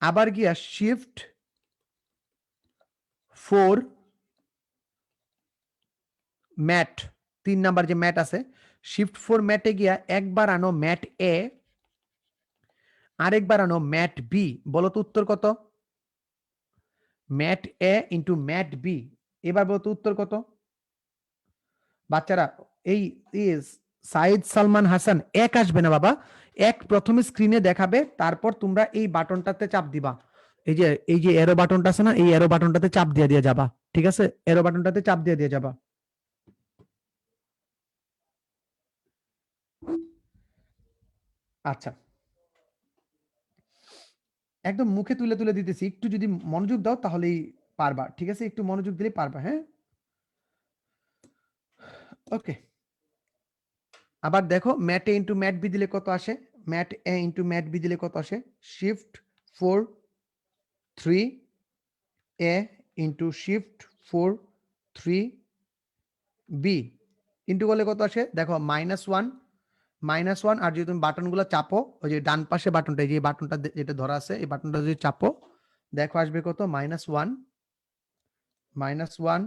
আবার গিয়া শিফট 4 ম্যাট, 3 নাম্বার যে ম্যাট আছে, শিফট 4 ম্যাটে গিয়া একবার আনো ম্যাট এ, আরেকবার আনো ম্যাট বি। বলো তো উত্তর কত? Mat A into mat B, এবার বলো তো উত্তর কত? বাচ্চারা এই সাইদ সালমান হাসান এক আসবে না বাবা, এক প্রথমে স্ক্রিনে দেখাবে, তারপর তোমরা এই বাটনটাতে চাপ দিবা, এই যে এরো বাটনটা আছে না, এই এরো বাটনটাতে চাপ দিয়ে দিয়ে যাবা, ঠিক আছে? এরো বাটনটাতে চাপ দিয়ে দিয়ে যাবা। আচ্ছা, একদম মুখে তুলে তুলে দিতেছি, একটু যদি মনোযোগ দাও তাহলেই পারবা, ঠিক আছে? একটু মনোযোগ দিলে পারবা। হ্যাঁ ওকে, আবার দেখো mat A into mat B দিলে কত আসে, mat A into mat B দিলে কত আসে, শিফট 4 3 এ ইন্টু শিফট 4 3 বি ইন্টু করলে কত আসে দেখো -1, -1। আর যদি তুমি বাটনগুলো চাপো, ওই যে ডান পাশে বাটনটা, যে বাটনটা যেটা ধরা আছে এই বাটনটা যদি চাপো, দেখো আসবে কত -1, -1,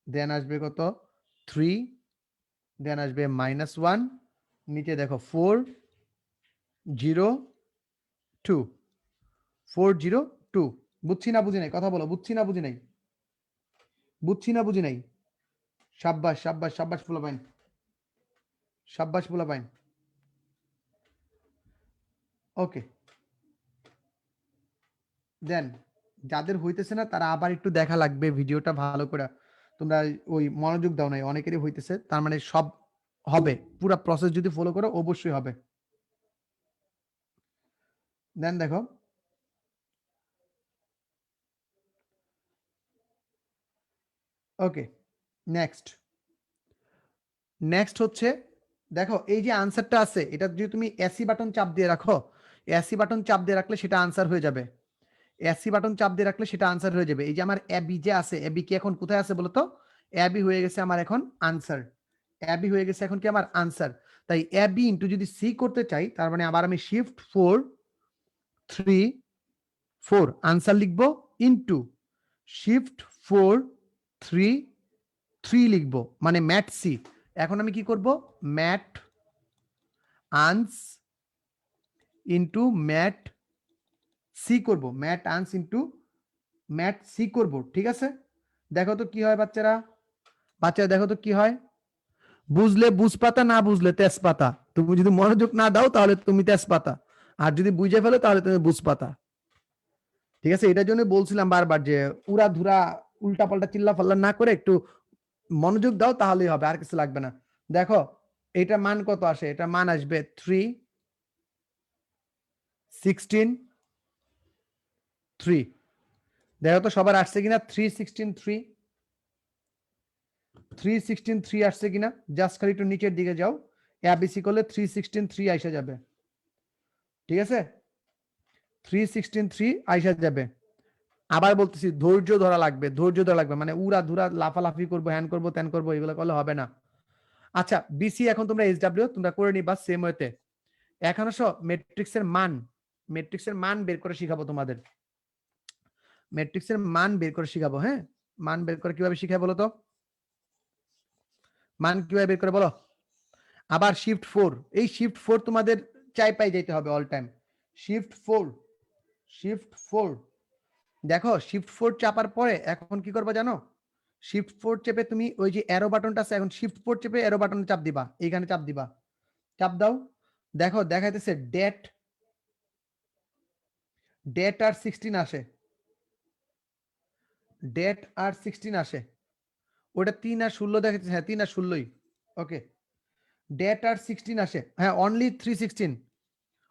দেন আসবে কত 3, দেন আসবে -1, নিচে দেখো 4 0 2, 4 0 2। বুঝছি না বুঝি নাই? কথা বলো, বুঝছি না বুঝি নাই? বুঝছি না বুঝি নাই? সাব্বাস সাব্বাস সাব্বাস পোলাপাইন, সাব্বাস পোলাপাইন। ওকে দেন, যাদের হইতেছে না তারা আবার একটু দেখা লাগবে ভিডিওটা ভালো করে, তোমরা ওই মনোযোগ দাও নাই, অনেকেরই হইতেছে, তার মানে সব হবে, পুরো প্রসেস যদি ফলো করো অবশ্যই হবে। দেন দেখো ওকে, নেক্সট নেক্সট হচ্ছে দেখো এই যে আনসারটা আছে এটা যদি তুমি এসি বাটন চাপ দিয়ে রাখো, এসি বাটন চাপ দিয়ে রাখলে সেটা আনসার হয়ে যাবে, এসি বাটন চাপ দিয়ে রাখলে সেটা আনসার হয়ে যাবে। এই যে আমার এবি যে আছে, এবি কি এখন কোথায় আছে বলতো? এবি হয়ে গেছে আমার এখন আনসার, এবি হয়ে গেছে এখন কি আমার আনসার। তাই এবি ইনটু যদি সি করতে চাই তার মানে আবার আমি শিফট 4 3 4 আনসার লিখবো ইনটু শিফট 4 3 3 লিখবো মানে ম্যাট সি। এখন আমি কি করব? ম্যাট আনস ইনটু ম্যাট সি করব, ম্যাট আনস ইনটু ম্যাট সি করব। ঠিক আছে, দেখো তো কি হয় বাচ্চারা, বাচ্চারা দেখো তো কি হয়। বুঝলে বুঝপাতা, না বুঝলে তেজপাতা। তুমি যদি মনোযোগ না দাও তাহলে তুমি তেজপাতা, আর যদি বুঝে ফেলো তাহলে তুমি বুঝপাতা। ঠিক আছে, এটার জন্য বলছিলাম বারবার যে উড়া ধুরা উল্টা পাল্টা চিল্লা ফাল্লা না করে একটু মনোযোগ দাও তাহলেই হবে, আর কিছু লাগবে না। দেখো এটা মান কত আসে, এটা মান আসবে 3 16 3। দেখো তো সবার আসছে কিনা 3 16 3, 3 16 3 আসছে কিনা? জাস্ট খালি একটু নিচের দিকে যাও, এবিসি করলে 3 16 3 আইসা যাবে। ঠিক আছে, 3 16 3 আইসা যাবে। আবার বলতেছি ধৈর্য ধরা লাগবে, ধৈর্য ধরা লাগবে, মানে উড়া ধুরা লাফালাফি করবো, হ্যান করবো ত্যান করবো এগুলো করলে হবে না। আচ্ছা বিসি এখন তোমরা এইচডব্লিউ তোমরা করে নিবা সেম ওয়েতে। এখন আসো ম্যাট্রিক্সের মান, ম্যাট্রিক্সের মান বের করে শিখাবো তোমাদের, ম্যাট্রিক্সের মান বের করে শিখাবো। হ্যাঁ, মান বের করে কিভাবে শিখায় বলো তো, মান কিভাবে বের করে বলো। আবার শিফট 4, এই শিফট 4 তোমাদের চাই পাই যেতে হবে অল টাইম। শিফট 4, শিফট 4, দেখো শিফট 4 চাপার পরে এখন কি করবা জানো? শিফট 4 চেপে তুমি ওই যে অ্যারো বাটনটা আছে, এখন শিফট 4 চেপে অ্যারো বাটনে চাপ দিবা, এইখানে চাপ দিবা, চাপ দাও। দেখো দেখাইতেছে ডেট, ডেট আর 16 আসে, ডেট আর 16 আসে, ওটা 3 আর 16 দেখাচ্ছে, হ্যাঁ 3 আর 16ই ওকে। ডেট আর 16 আসে, হ্যাঁ অনলি 316,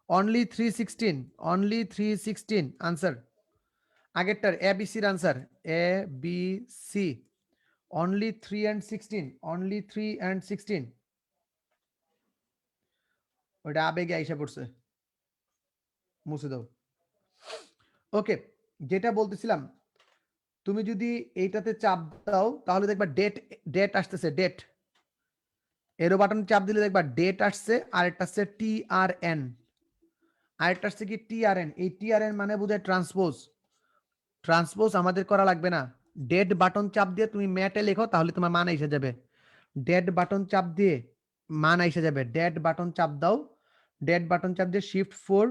অনলি 316, অনলি 316 আনসার। আগেরটার এ বি সির answer A B C only 3 and 16, only 3 and 16। ওটা আবেগে আইসা পড়ছে, মুছে দাও। ওকে, যেটা বলতেছিলাম, তুমি যদি এইটাতে চাপ দাও তাহলে দেখবা ডেট, ডেট আসতেছে, ডেট এরো বাটন চাপ দিলে দেখবা ডেট আসছে, আর একটা আসছে টি আর এন, আরেকটা আসছে কি টি আর এন। এই টি আর এন মানে বোঝায় ট্রান্সপোজ, ট্রান্সপোজ আমাদের করা লাগবে না। ডেট বাটন চাপ দিয়ে তুমি ম্যাটে লেখো তাহলে তোমার মান এসে যাবে, ডেট বাটন চাপ দিয়ে মান এসে যাবে। ডেট বাটন চাপ দাও, ডেট বাটন চাপ দিয়ে শিফট 4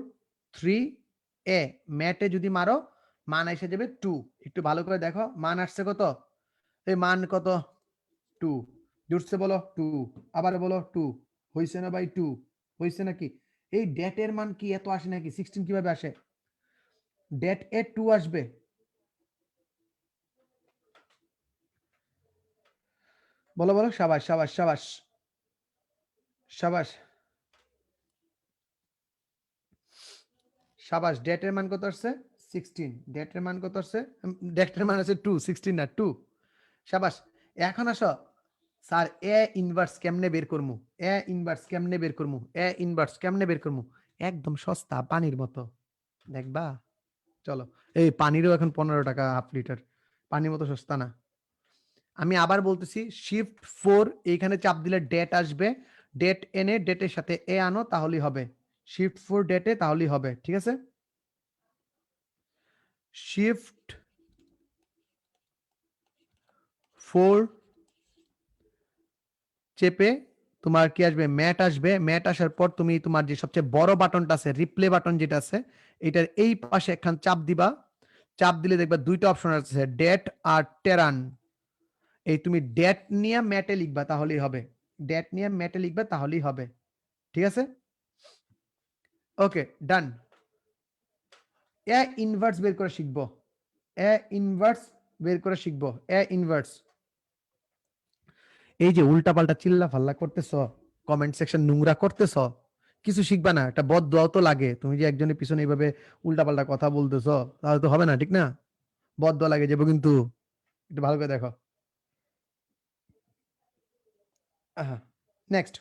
3 এ ম্যাটে যদি মারো মান এসে যাবে 2। একটু ভালো করে দেখো মান আসছে কত, এই মান কত 2, জুড়ছে বলো 2, আবার বলো 2, হইছে না ভাই 2, হইছে নাকি? এই ডেটের মান কি এত আসে নাকি? 16 কিভাবে আসে? ডেট এ 2 আসবে, বলো বলো, সাবাস সাবাস সাবাস সাবাস সাবাস। ডেটের মান কত আসছে? 16। ডেটের মান কত আসছে? ডেটের মান আছে 2, 16 না 2। সাবাস। এখন আসো স্যার এ ইনভার্স কেমনে বের করমু, এ ইনভার্স কেমনে বের করমু, এ ইনভার্স কেমনে বের করমু? একদম সস্তা পানির মতো, দেখবা? চলো, এই পানিরও এখন 15 টাকা হাফ লিটার, পানির মতো সস্তা না। আমি আবার বলতেছি শিফট 4 এইখানে চাপ দিলে ডেট আসবে, ডেট এনে ডেটের সাথে এ আনো তাহলেই হবে, শিফট 4 ডেটে তাহলেই হবে। ঠিক আছে, শিফট 4 চেপে তোমার কি আসবে? ম্যাট আসবে, ম্যাট আসার পর তুমি তোমার যে সবচেয়ে বড় বাটনটা আছে রিপ্লে বাটন যেটা আছে এটার এই পাশে একখান চাপ দিবা, চাপ দিলে দেখবা দুইটা অপশন আছে ডেট আর টেরান। এই তুমি ডেট নিয়ে ম্যাটে লিখবা তাহলেই হবে, ডেট নিয়ে ম্যাটে লিখবা তাহলেই হবে। ঠিক আছে, ওকে ডান। এ ইনভার্স বের করে শিখবো, এ ইনভার্স বের করে শিখবো, এ ইনভার্স। এই যে উল্টা পাল্টা চিল্লা ফাল্লা করতেছ, কমেন্ট সেকশন নোংরা করতেছ, কিছু শিখবা না। একটা বদদোয়াও তো লাগে, তুমি যে একজনের পিছনে এইভাবে উল্টাপাল্টা কথা বলতেছ, তাহলে তো হবে না, ঠিক না? বদদোয়া লাগে যাবো কিন্তু, একটু ভালো করে দেখো। নেক্সট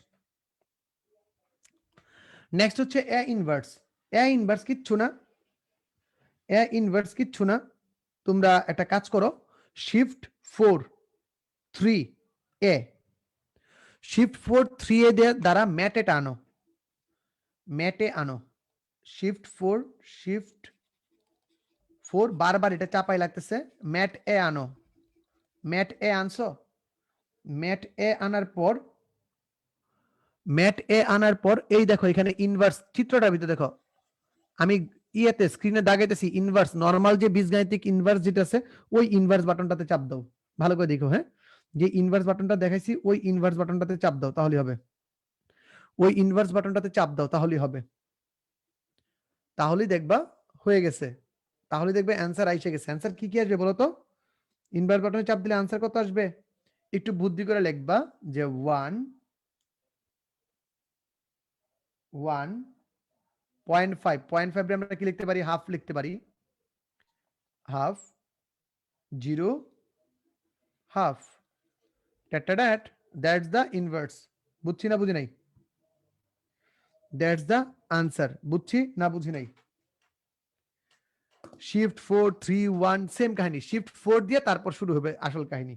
নেক্সট হচ্ছে এ ইনভার্স। এ ইনভার্স কিচ্ছু না, এ ইনভার্স কিচ্ছু না। তোমরা একটা কাজ করো, শিফট 4 3 এ, শিফট 4 3 এ দ্বারা ম্যাটে আনো, ম্যাটে আনো। শিফট 4 বারবার এটা চাপাই লাগতেছে, ম্যাট এ আনো। ম্যাট এ আনছো, ম্যাট এ আনার পর, ম্যাট এ আনার পর এই দেখো এখানে ইনভার্স চিত্রটার ভিতরে দেখো, আমি ইয়েতে স্ক্রিনে দাগাইতেছি ইনভার্স, নরমাল যে বীজগাণিতিক ইনভার্স যেটা আছে ওই ইনভার্স বাটনটাতে চাপ দাও, ভালো করে দেখো। হ্যাঁ, যে ইনভার্স বাটনটা দেখাইছি ওই ইনভার্স বাটনটাতে চাপ দাও, তাহলে হবে। ওই ইনভার্স বাটনটাতে চাপ দাও, তাহলেই হবে। তাহলেই দেখবা হয়ে গেছে, তাহলে দেখবে অ্যান্সার আইসে গেছে। অ্যান্সার কি কি আসবে বলো তো? ইনভার্স বাটনে চাপ দিলে অ্যান্সার কত আসবে? একটু বুদ্ধি করে লিখবা যে 1.5 আমরা কি লিখতে পারি? হাফ লিখতে পারি, half 0 half that's the inverse. বুঝছি না বুঝি নাই? That's the answer. বুঝছি না বুঝি নাই? শিফট 4 3 1 সেম কাহিনী, শিফট 4 দিয়ে তারপর শুরু হবে আসল কাহিনী।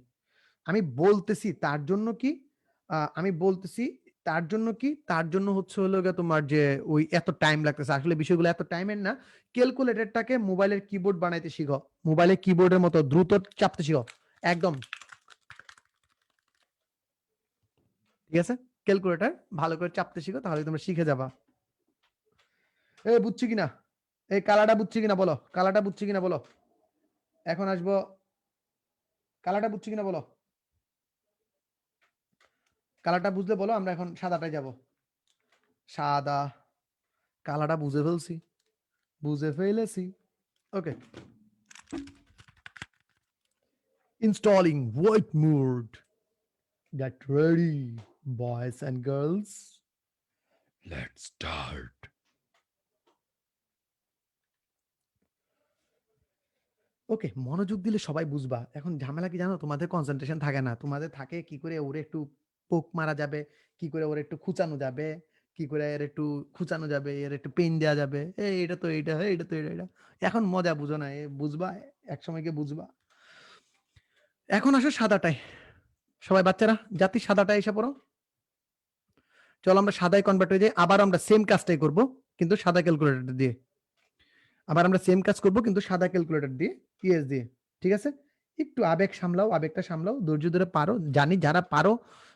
আমি বলতেছি তার জন্য কি, তার জন্য হচ্ছে হলো গিয়ে তোমার যে ওই এত টাইম লাগতেছে, আসলে বিষয়গুলো এত টাইমের না। ক্যালকুলেটরটাকে মোবাইলের কিবোর্ড বানাইতে শিখো, মোবাইলের কিবোর্ডের মতো দ্রুত চাপতে শিখো একদম, ঠিক আছে? ক্যালকুলেটর ভালো করে চাপতে শিখো, তাহলে তোমরা শিখে যাবা। এ বুঝছি কিনা, এই কালাটা বুঝছি কিনা বলো, কালাটা বুঝছি কিনা বলো। এখন আসবো, কালাটা বুঝছি কিনা বলো, কালারটা বুঝলে বলো, আমরা এখন সাদাটায় যাব। সাদা, কালারটা বুঝে ফেলছি, বুঝে ফেলেছি। Okay, installing white mode. Get ready, boys and girls. Let's start. Okay, মনোযোগ দিলে সবাই বুঝবা। এখন ঝামেলা কি জানো? তোমাদের কনসেন্ট্রেশন থাকে না, তোমাদের থাকে কি করে ওরে একটু পোক মারা যাবে, কি করে ওরে একটু খুঁচানো যাবে, কি করে এর একটু খুঁচানো যাবে, এর একটু পেন দেওয়া যাবে, এটা তো এইটা, এটা তো এটা। এখন মজা বুঝো না, বুঝবা এক সময় গিয়ে বুঝবা। এখন আসো সাদাটায়, সবাই বাচ্চারা জাতি সাদাটায় এসে পড়ো। চলো আমরা সাদায় কনভার্ট হয়ে যাই, আবার আমরা সেম কাজটাই করব কিন্তু সাদা ক্যালকুলেটর দিয়ে। আবার আমরা সেম কাজ করব কিন্তু সাদা ক্যালকুলেটর দিয়ে, ইএস দিয়ে, ঠিক আছে? একটু আবেগ সামলাও, আবেগটা সামলাও, ধৈর্য ধরে পারো। জানি যারা পারো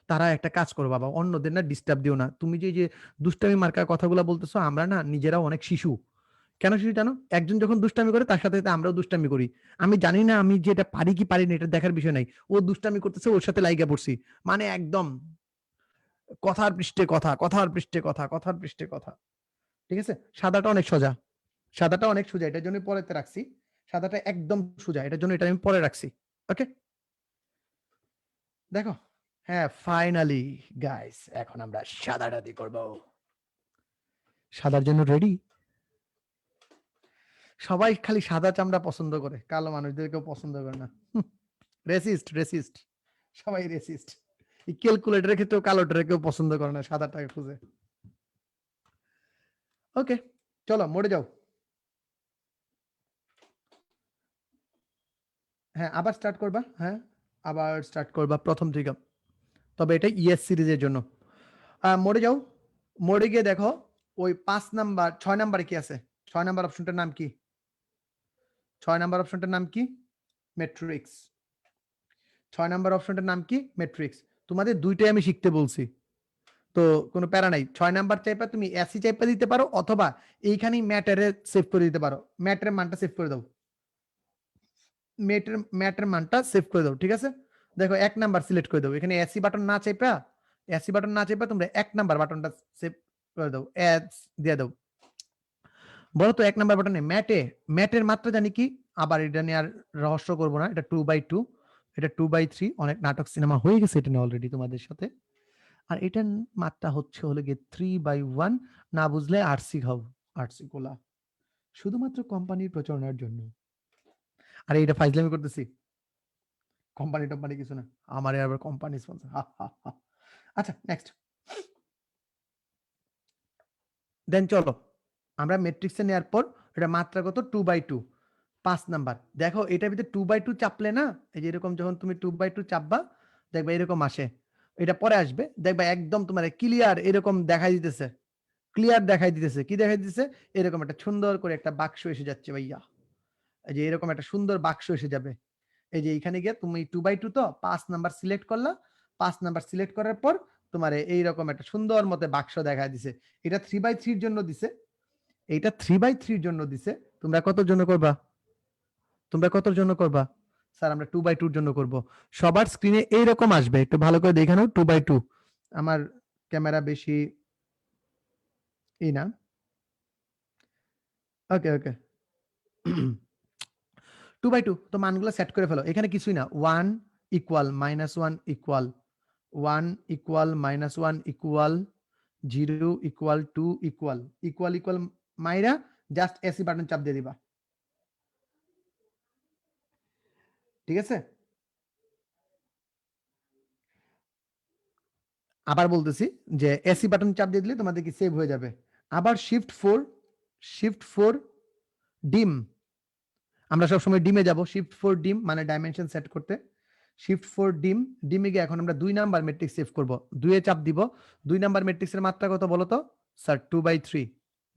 তারা একটা কাজ করো বাবা, অন্যদের না ডিস্টার্ব দিও না। তুমি যে দুষ্টামি মার্কার কথাগুলো বলতেছো, আমরা না নিজেরাও অনেক শিশু। কেন শিশু জানো? একজন যখন দুষ্টামি করে তার সাথে সাথে আমরাও দুষ্টামি করি। আমি জানি না আমি যে এটা পারি কি পারি না এটা দেখার বিষয় নাই, ও দুষ্টামি করতেছে ওর সাথে লাইগা পড়ছি, মানে একদম কথার পৃষ্ঠে কথা, কথার পৃষ্ঠে কথা, কথার পৃষ্ঠে কথা, ঠিক আছে? সাদাটা অনেক সোজা, সাদাটা অনেক সোজা, এটার জন্য পরেতে রাখছি। সাদাটা একদম সোজা, এটার জন্য এটা আমি পরে রাখছি। ওকে, দেখো, হ্যাঁ ফাইনালি গাইস, এখন আমরা সাদাটা দিয়ে করব। সাদার জন্য রেডি? সবাই খালি সাদা চামড়া পছন্দ করে, কালো মানুষদেরকেও পছন্দ করে না। রেসিস্ট রেসিস্ট, সবাই রেসিস্ট। এই ক্যালকুলেটরের ক্ষেত্রেও কালোটারে কেউ পছন্দ করে না, সাদাটাকে খুঁজে। ওকে, চলো মোড়ে যাও। হ্যাঁ আবার স্টার্ট করবা, হ্যাঁ আবার স্টার্ট করবা প্রথম থেকে, তবে এটা ইএস সিরিজের জন্য। মোড়ে যাও, মোড়ে গিয়ে দেখো ওই 5 নাম্বার 6 নাম্বারে কি আছে, 6 নাম্বার অপশনটার নাম কি? 6 নাম্বার অপশনটার নাম কি? ম্যাট্রিক্স। 6 নাম্বার অপশনটার নাম কি? ম্যাট্রিক্স। তোমাদের দুইটাই আমি শিখতে বলছি, তো কোনো প্যারা নাই। 6 নাম্বার চাইপা তুমি এসি চাইপা দিতে পারো, অথবা এইখানেই ম্যাটারে সেভ করে দিতে পারো। ম্যাটের মানটা সেভ করে দাও, ম্যাটের মানটা সেভ করে দাও, ঠিক আছে? দেখো 1 নাম্বার সিলেক্ট করে দাও, এখানে এসি বাটন না চাইপা, এসি বাটন না চাইপা তোমরা 1 নাম্বার বাটনটা সেভ করে দাও, অ্যাডস দিয়ে দাও। বলো তো 1 নাম্বার বাটনে ম্যাটের মাত্রা জানি কি? আবার এটা নিয়ে আর রহস্য করব না, এটা 2/2, এটা 2/3, অনেক নাটক সিনেমা হয়ে গেছে এটা নিয়ে অলরেডি তোমাদের সাথে। আর এটার মাত্রা হচ্ছে হলো গিয়ে 3/1। না বুঝলে আরসি খাও, আরসি গোলা, শুধুমাত্র কোম্পানির প্রচারণার জন্য। আর এটা ফাইজলামি করতেছি, কোম্পানি টোম্পানি কিছু না, আমার আবার কোম্পানি স্পন্সর। আচ্ছা নেক্সট, দেন চলো আমরা ম্যাট্রিক্সে নেওয়ার পর এটা মাত্রা কত 2/2, 5 নাম্বার। দেখো এটার ভিতরে 2/2 চাপলে না, এই যে এরকম যখন তুমি 2/2 চাপবা দেখবা এরকম আসে, এটা পরে আসবে দেখবা একদম তোমার ক্লিয়ার এরকম দেখাই দিতেছে, ক্লিয়ার দেখাই দিতেছে। কি দেখাই দিতেছে? এরকম একটা সুন্দর করে একটা বাক্স এসে যাচ্ছে ভাইয়া, এই যে এরকম একটা সুন্দর বাক্স এসে যাবে। এই যে এখানে গিয়ে তুমি 2/2 তো 5 নাম্বার সিলেক্ট করলা, 5 নাম্বার সিলেক্ট করার পর তোমার এইরকম একটা সুন্দর মতো বাক্স দেখা দিছে। এটা 3/3 এর জন্য দিছে, এইটা 3/3 এর জন্য দিছে। তোমরা কতর জন্য করবা? তোমরা কতর জন্য করবা? স্যার আমরা 2/2 এর জন্য করব। সবার স্ক্রিনে এইরকম আসবে, একটু ভালো করে দেখে নাও 2/2। আমার ক্যামেরা বেশি এই না, ওকে ওকে। 2/2 তো মানগুলো সেট করে ফেলো, এখানে কিছুই না, 1 equal -1 equal 1 equal -1 equal 0 equal 2 equal equal equal মাইরা জাস্ট এসি বাটন চাপ দিয়ে দিবা, ঠিক আছে? আবার বলতেছি যে এসি বাটন চাপ দিয়ে দিলে তোমাদের কি সেভ হয়ে যাবে। আবার শিফট 4 ডিম, আমরা সবসময় ডিমে যাব, শিফট 4 ডিম মানে ডাইমেনশন সেট করতে। শিফট 4 ডিম, ডিমে গিয়ে এখন আমরা 2 নাম্বার ম্যাট্রিক্স সেভ করব, 2 এ চাপ দিব। 2 নাম্বার ম্যাট্রিক্সের মাত্রা কত বলো তো? স্যার 2/3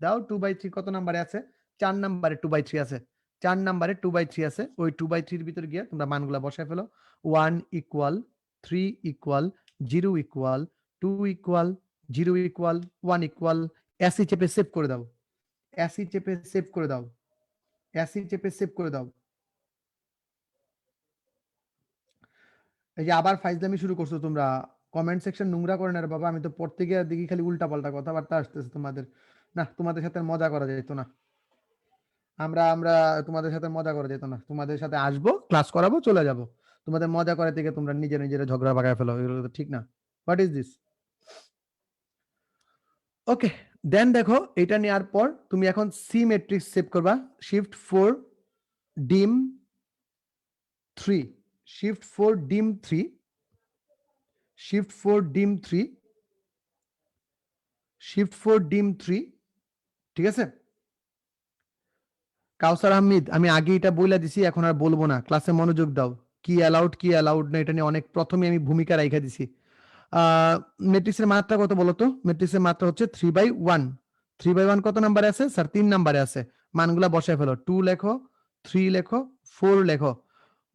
দাও। 2/3 কত নাম্বারে আছে? 4 নাম্বারে 2/3 আছে, 4 নাম্বারে 2/3 আছে। ওই 2/3 এর ভিতরে গিয়ে তোমরা মানগুলা বসায় ফেলো। 1 equal 3 equal 0 equal 2 equal 0 equal 1 equal, AC চেপে সেভ করে দাও, এসি চেপে সেভ করে দাও, এসি চেপে সেভ করে দাও। এই যে আবার ফাইজলামি শুরু করছো তোমরা, কমেন্ট সেকশন নোংরা করে না রে বাবা। আমি তো পড়তে গিয়ে দেখি খালি উল্টাপাল্টা কথাবার্তা আসতেছে তোমাদের। না, তোমাদের সাথে মজা করা যেত না, আমরা আমরা তোমাদের সাথে মজা করা যেত না। তোমাদের সাথে আসবো, ক্লাস করাবো, চলে যাব। তোমাদের মজা করে থেকে তোমরা নিজেরা নিজেরা ঝগড়া বাগায় ফেলো, এগুলো তো ঠিক না। What is this? Okay, then দেখো এটা নেওয়ার পর তুমি এখন সি ম্যাট্রিক্স সেভ করবা। Shift 4 dim 3, shift 4 dim 3, shift 4 dim 3, shift 4 dim 3, ঠিক আছে? কাউসার আহমেদ, আমি আগে এটা বইলা দিছি, এখন আর বলবো না, ক্লাসে মনোযোগ দাও। কি অ্যালাউড না এটা নিয়ে অনেক প্রথমে আমি ভূমিকা রাইখা দিছি। ম্যাট্রিক্সের মাত্রা কত বলতো? ম্যাট্রিক্সের মাত্রা হচ্ছে 3/1। 3/1 কত নাম্বারে আছে স্যার? 3 নাম্বারে আছে। মানগুলা বসায় ফেলো, 2 লেখো, 3 লেখো, 4 লেখো।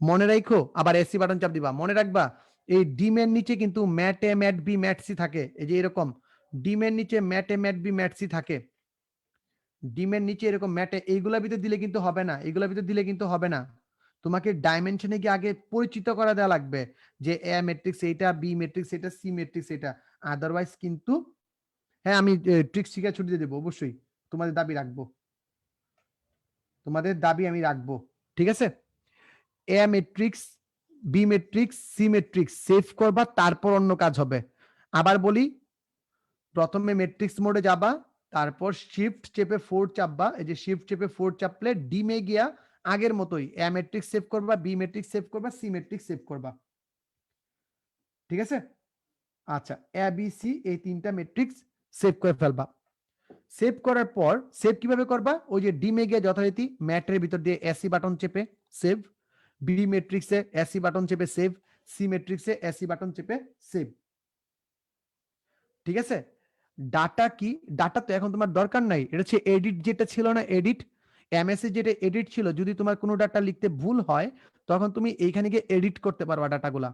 মনে রাখো, আবার এসি বাটন চাপ দিবা। মনে রাখবা এই ডিমের নিচে কিন্তু mat a mat B mat C থাকে, এই যে এরকম ডিমের নিচে mat a mat B mat C থাকে, ডিমের নিচে এরকম ম্যাটে, এইগুলা ভিতরে দিলে কিন্তু হবে না, এইগুলা ভিতরে দিলে কিন্তু হবে না। তোমাকে ডাইমেনশনে গিয়ে আগে পরিচিত করা দেওয়া লাগবে যে এ ম্যাট্রিক্স এইটা, বি ম্যাট্রিক্স এটা, সি ম্যাট্রিক্স এটা। আদারওয়াইজ কিন্তু, হ্যাঁ আমি ট্রিক্স শিখে ছুটি দেবো অবশ্যই, তোমাদের দাবি রাখবো, তোমাদের দাবি আমি রাখবো, ঠিক আছে? A matrix, B matrix, C matrix save করবা, তারপর অন্য কাজ হবে। আবার বলি, প্রথমে ম্যাট্রিক্স মোডে যাবা, তারপর শিফট চেপে 4 চাপবা। এই যে শিফট চেপে 4 চাপলে ডিমে গিয়া আগের মতোই এ ম্যাট্রিক্স সেভ করবা, বি ম্যাট্রিক্স সেভ করবা, সি ম্যাট্রিক্স সেভ করবা, ঠিক আছে? আচ্ছা, এ বি সি এই তিনটা ম্যাট্রিক্স সেভ করে ফেলবা। সেভ করার পর সেভ কিভাবে করবা? ওই যে ডিমে গিয়ে যথারীতি ম্যাটের ভিতর দিয়ে এসি বাটন চেপে সেভ, বি ম্যাট্রিক্সে এসি বাটন চেপে সেভ, সি ম্যাট্রিক্সে এসি বাটন চেপে সেভ, ঠিক আছে? ডাটা কি? ডাটা তো এখন তোমার দরকার নাই, এটা হচ্ছে এডিট, যেটা ছিল না এডিট, এমএসএ যেটা এডিট ছিল, যদি তোমার কোনো ডাটা লিখতে ভুল হয় তখন তুমি এইখানে গিয়ে এডিট করতে পারবা ডাটাগুলা,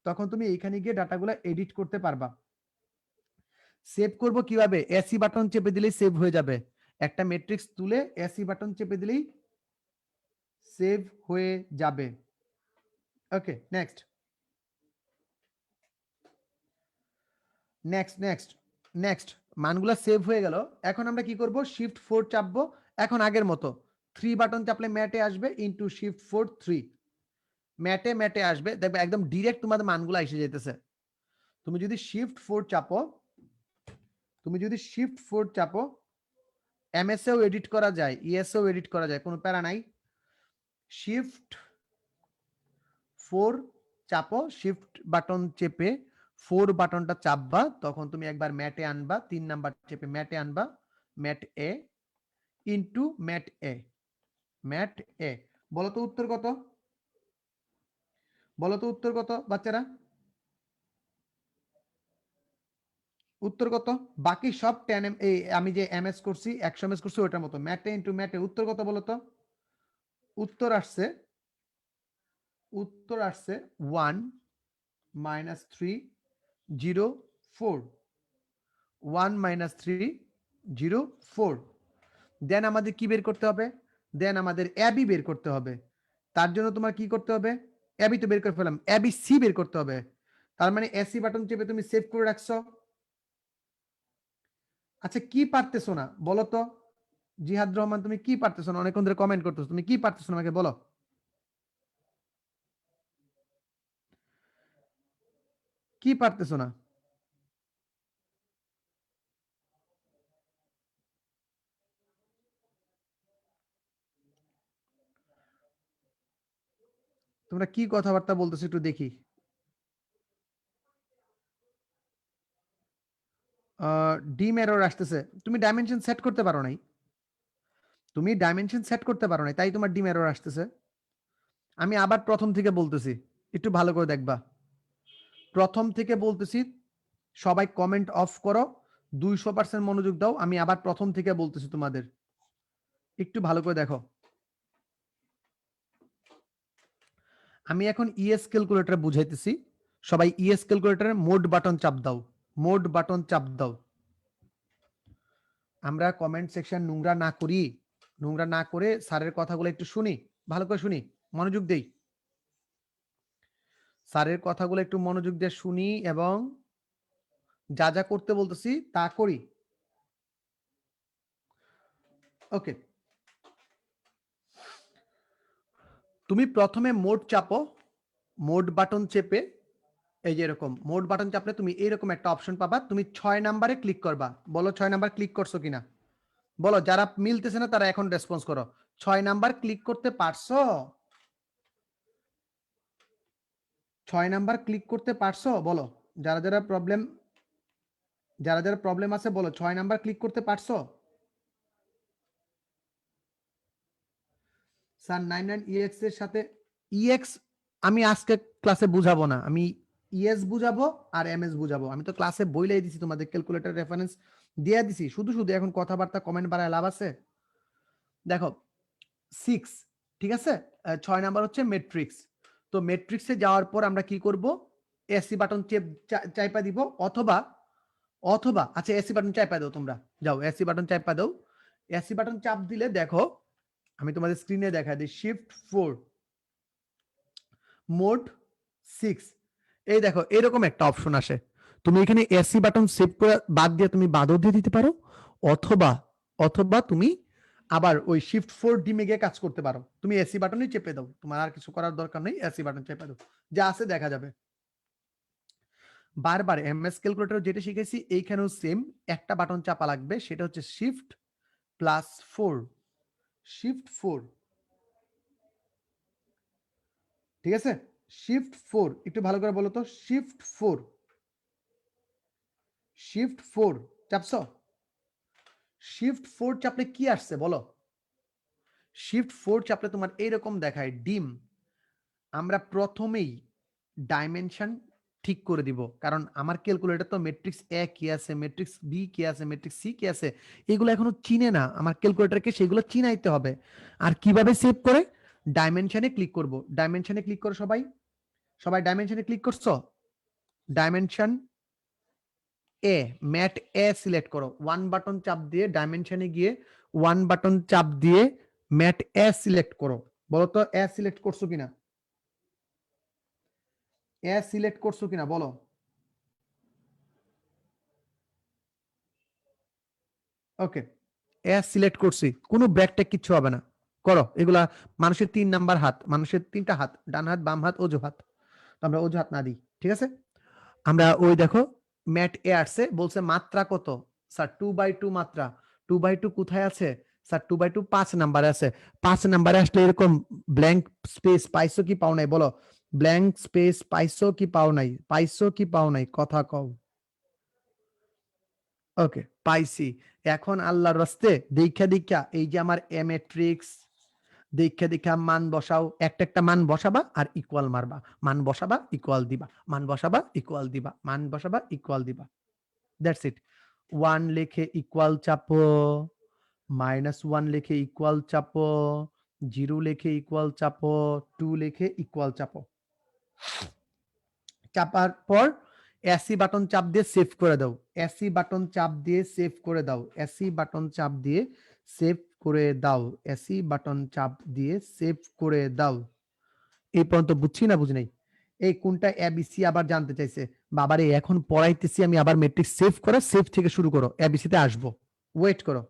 তখন তুমি এইখানে গিয়ে ডাটাগুলা এডিট করতে পারবা। সেভ করব কিভাবে? এসি বাটন চেপে দিলেই সেভ হয়ে যাবে। একটা ম্যাট্রিক্স তুলে এসি বাটন চেপে দিলেই সেভ হয়ে যাবে। ওকে, নেক্সট নেক্সট নেক্সট নেক্সট মানগুলো সেভ হয়ে গেল। এখন আমরা কি করব? শিফট 4 চাপবো। এখন আগের মতো 3 বাটন চাপলে ম্যাটে আসবে, ইনটু শিফট 4 3, ম্যাটে আসবে, দেখবে একদম ডিরেক্ট তোমাদের মানগুলো এসে যেতেছে। তুমি যদি শিফট 4 চাপো, এমএস এও এডিট করা যায়, ইএস এও এডিট করা যায়, কোনো প্যারা নাই। শিফট 4 চাপো, শিফট বাটন চেপে 4 বাটনটা চাপবা, তখন তুমি একবার ম্যাটে আনবা, 3 নাম্বার চেপে ম্যাটে আনবা, ম্যাট এ ইনটু ম্যাট এ, ম্যাট এ। বলো তো উত্তর কত? বলো তো উত্তর কত বাচ্চারা? উত্তর কত? বাকি সব 10 এই আমি যে এমএস করছি 100 এমএস করছি ওটার মতো, ম্যাটে ইনটু ম্যাটে। উত্তর কত বলো তো? উত্তর আসছে 1 মাইনাস 3 0 4, 1 মাইনাস 3 0 4। দেন আমাদের কি বের করতে হবে? দেন আমাদের এবি বের করতে হবে। তার জন্য তোমার কি করতে হবে? এবি তো বের করে ফেলাম, এবি সি বের করতে হবে। তার মানে এসি বাটন চেপে তুমি সেভ করে রাখছো। আচ্ছা কি পারতেছো না বলো তো? জিহাদ রহমান তুমি কি পারতেছো না? অনেকক্ষণ ধরে কমেন্ট করতেছো, তুমি কি পারতেছো না আমাকে বলো। কি পারতেছো না? তোমরা কি কথাবার্তা বলতেছো একটু দেখি। ডিম এরর আসতেছে। তুমি ডাইমেনশন সেট করতে পারো নাই, তুমি ডাইমেনশন সেট করতে পারো নাই, তাই তোমার ডিম এরর আসতেছে। আমি আবার প্রথম থেকে বলতেছি, একটু ভালো করে দেখবা। প্রথম থেকে বলতেছি, সবাই কমেন্ট অফ করো, 200% মনোযোগ দাও। আমি আবার প্রথম থেকে বলতেছি তোমাদের, একটু ভালো করে দেখো। আমি এখন ইএস ক্যালকুলেটর বুঝাইতেছি, সবাই ইএস ক্যালকুলেটরের মোড বাটন চাপ দাও, মোড বাটন চাপ দাও। আমরা কমেন্ট সেকশন নোংরা না করি, নোংরা না করে স্যারের কথাগুলো একটু শুনি, ভালো করে শুনি, মনোযোগ দেই। স্যারের কথাগুলো একটু মনোযোগ দিয়ে শুনি এবং যা যা করতে বলতেছি তা করি। ওকে, তুমি প্রথমে মোড চাপো, মোড বাটন চেপে এই যে এরকম মোড বাটন চাপলে তুমি এইরকম একটা অপশন পাবা, তুমি 6 নাম্বারে ক্লিক করবা। বলো 6 নাম্বার ক্লিক করছো কিনা? বলো, যারা মিলতেছে না তারা এখন রেসপন্স করো। 6 নাম্বার ক্লিক করতে পারছো? 6 নাম্বার ক্লিক করতে পারছো বলো। যারা যারা প্রবলেম আছে বলো 6 নাম্বার ক্লিক করতে পারছো? স্যার 99 ইএক্স এর সাথে ইএক্স আমি আজকে ক্লাসে বুঝাবো না, আমি ইএস বুঝাবো আর এমএস বুঝাবো। আমি তো ক্লাসে বইলাই দিছি, তোমাদের ক্যালকুলেটর রেফারেন্স দিয়ে দিছি, শুধু শুধু এখন কথাবার্তা কমেন্ট বাড়ায় লাভ আছে? দেখো 6, ঠিক আছে, 6 নাম্বার হচ্ছে ম্যাট্রিক্স। তো ম্যাট্রিক্সে যাওয়ার পর আমরা কি করব? এসি বাটন চাইপা দিব, অথবা অথবা আচ্ছা এসি বাটন চাইপা দাও, তোমরা যাও এসি বাটন চাইপা দাও। এসি বাটন চাপ দিলে দেখো, আমি তোমাদের স্ক্রিনে দেখা দিই, শিফট 4 মোড 6, এই দেখো এরকম একটা অপশন আসে। তুমি এখানে এসি বাটন সেভ করে বাদ দিয়ে তুমি বাদও দিয়ে দিতে পারো, অথবা অথবা তুমি আবার ওই শিফট 4 ডিমে গিয়ে কাজ করতে পারো। তুমি এসি বাটনই চেপে দাও, তোমার আর কিছু করার দরকার নেই, এসি বাটন চেপে দাও, যা আছে দেখা যাবে। বারবার এমএস ক্যালকুলেটর যেটা শিখেছি এইখানেও সেম একটা বাটন চাপা লাগবে, সেটা হচ্ছে শিফট প্লাস 4, শিফট 4, ঠিক আছে, শিফট 4 একটু ভালো করে বলো তো, শিফট 4, শিফট 4 চাপছো? শিফট 4 চাপলে কি আসছে বলো? শিফট 4 চাপলে তোমার এইরকম দেখায় ডিম। আমরা প্রথমেই ডাইমেনশন ঠিক করে দিব, কারণ আমার ক্যালকুলেটর তো ম্যাট্রিক্স এ কি আছে, ম্যাট্রিক্স বি কি আছে, ম্যাট্রিক্স সি কি আছে, এগুলো এখনো চিনে না। আমার ক্যালকুলেটরকে সেগুলো চিনাইতে হবে। আর কিভাবে সেভ করে? ডাইমেনশনে ক্লিক করব। ডাইমেনশনে ক্লিক করো সবাই, সবাই ডাইমেনশনে ক্লিক করছো? Dimension A, mat A select করো, 1 বাটন চাপ দিয়ে ডাইমেনশনে গিয়ে 1 বাটন চাপ দিয়ে ম্যাট এ সিলেক্ট করো। বলো তো এ সিলেক্ট করছো কিনা? এ সিলেক্ট করছো কিনা বলো। ওকে, এ সিলেক্ট করছি, কোনো ব্র্যাকটেক কিচ্ছু হবে না, করো এগুলা। মানুষের 3 নাম্বার হাত, মানুষের 3টা হাত, ডান হাত বাম হাত অজু হাত, তো আমরা অজু হাত না দিই, ঠিক আছে। আমরা ওই দেখো ম্যাট এ আসছে, বলছে মাত্রা কত স্যার 2/2 মাত্রা। 2/2 কোথায় আছে স্যার? 2/2 5 নাম্বারে আছে। 5 নাম্বারে আসলে এরকম ব্ল্যাঙ্ক স্পেস পাইছো কি পাও নাই বলো? ব্ল্যাঙ্ক স্পেস পাইছো কি পাও নাই? পাইছো কি পাও নাই? কথা কও। ওকে, পাইছি। এখন আল্লাহর রাস্তে দেখা দেখা এই যে আমার এ ম্যাট্রিক্স দেখা দেখা মান বসাও, একটা একটা মান বসাবা আর ইকুয়াল মারবা, মান বসাবা ইকুয়াল দিবা, মান বসাবা ইকুয়াল দিবা, মান বসাবা ইকুয়াল দিবা। That's it. 1 লিখে ইকুয়াল চাপো, -1 লিখে ইকুয়াল চাপো, 0 লিখে ইকুয়াল চাপো, 2 লিখে ইকুয়াল চাপো। চাপার পর এসি বাটন চাপ দিয়ে সেভ করে দাও, এসি বাটন চাপ দিয়ে সেভ করে দাও, এসি বাটন চাপ দিয়ে সেভ করে দাও, এসি বাটন চাপ দিয়ে সেভ করে দাও। এই পর্যন্ত বুঝছি না বুঝি নাই? এই কোনটা এবিসি আবার জানতে চাইছে। বাবারে এখন পড়াইতেছি আমি, আবার ম্যাট্রিক্স সেভ করো, সেভ থেকে শুরু করো, এবিসি তে আসবো, ওয়েট করো।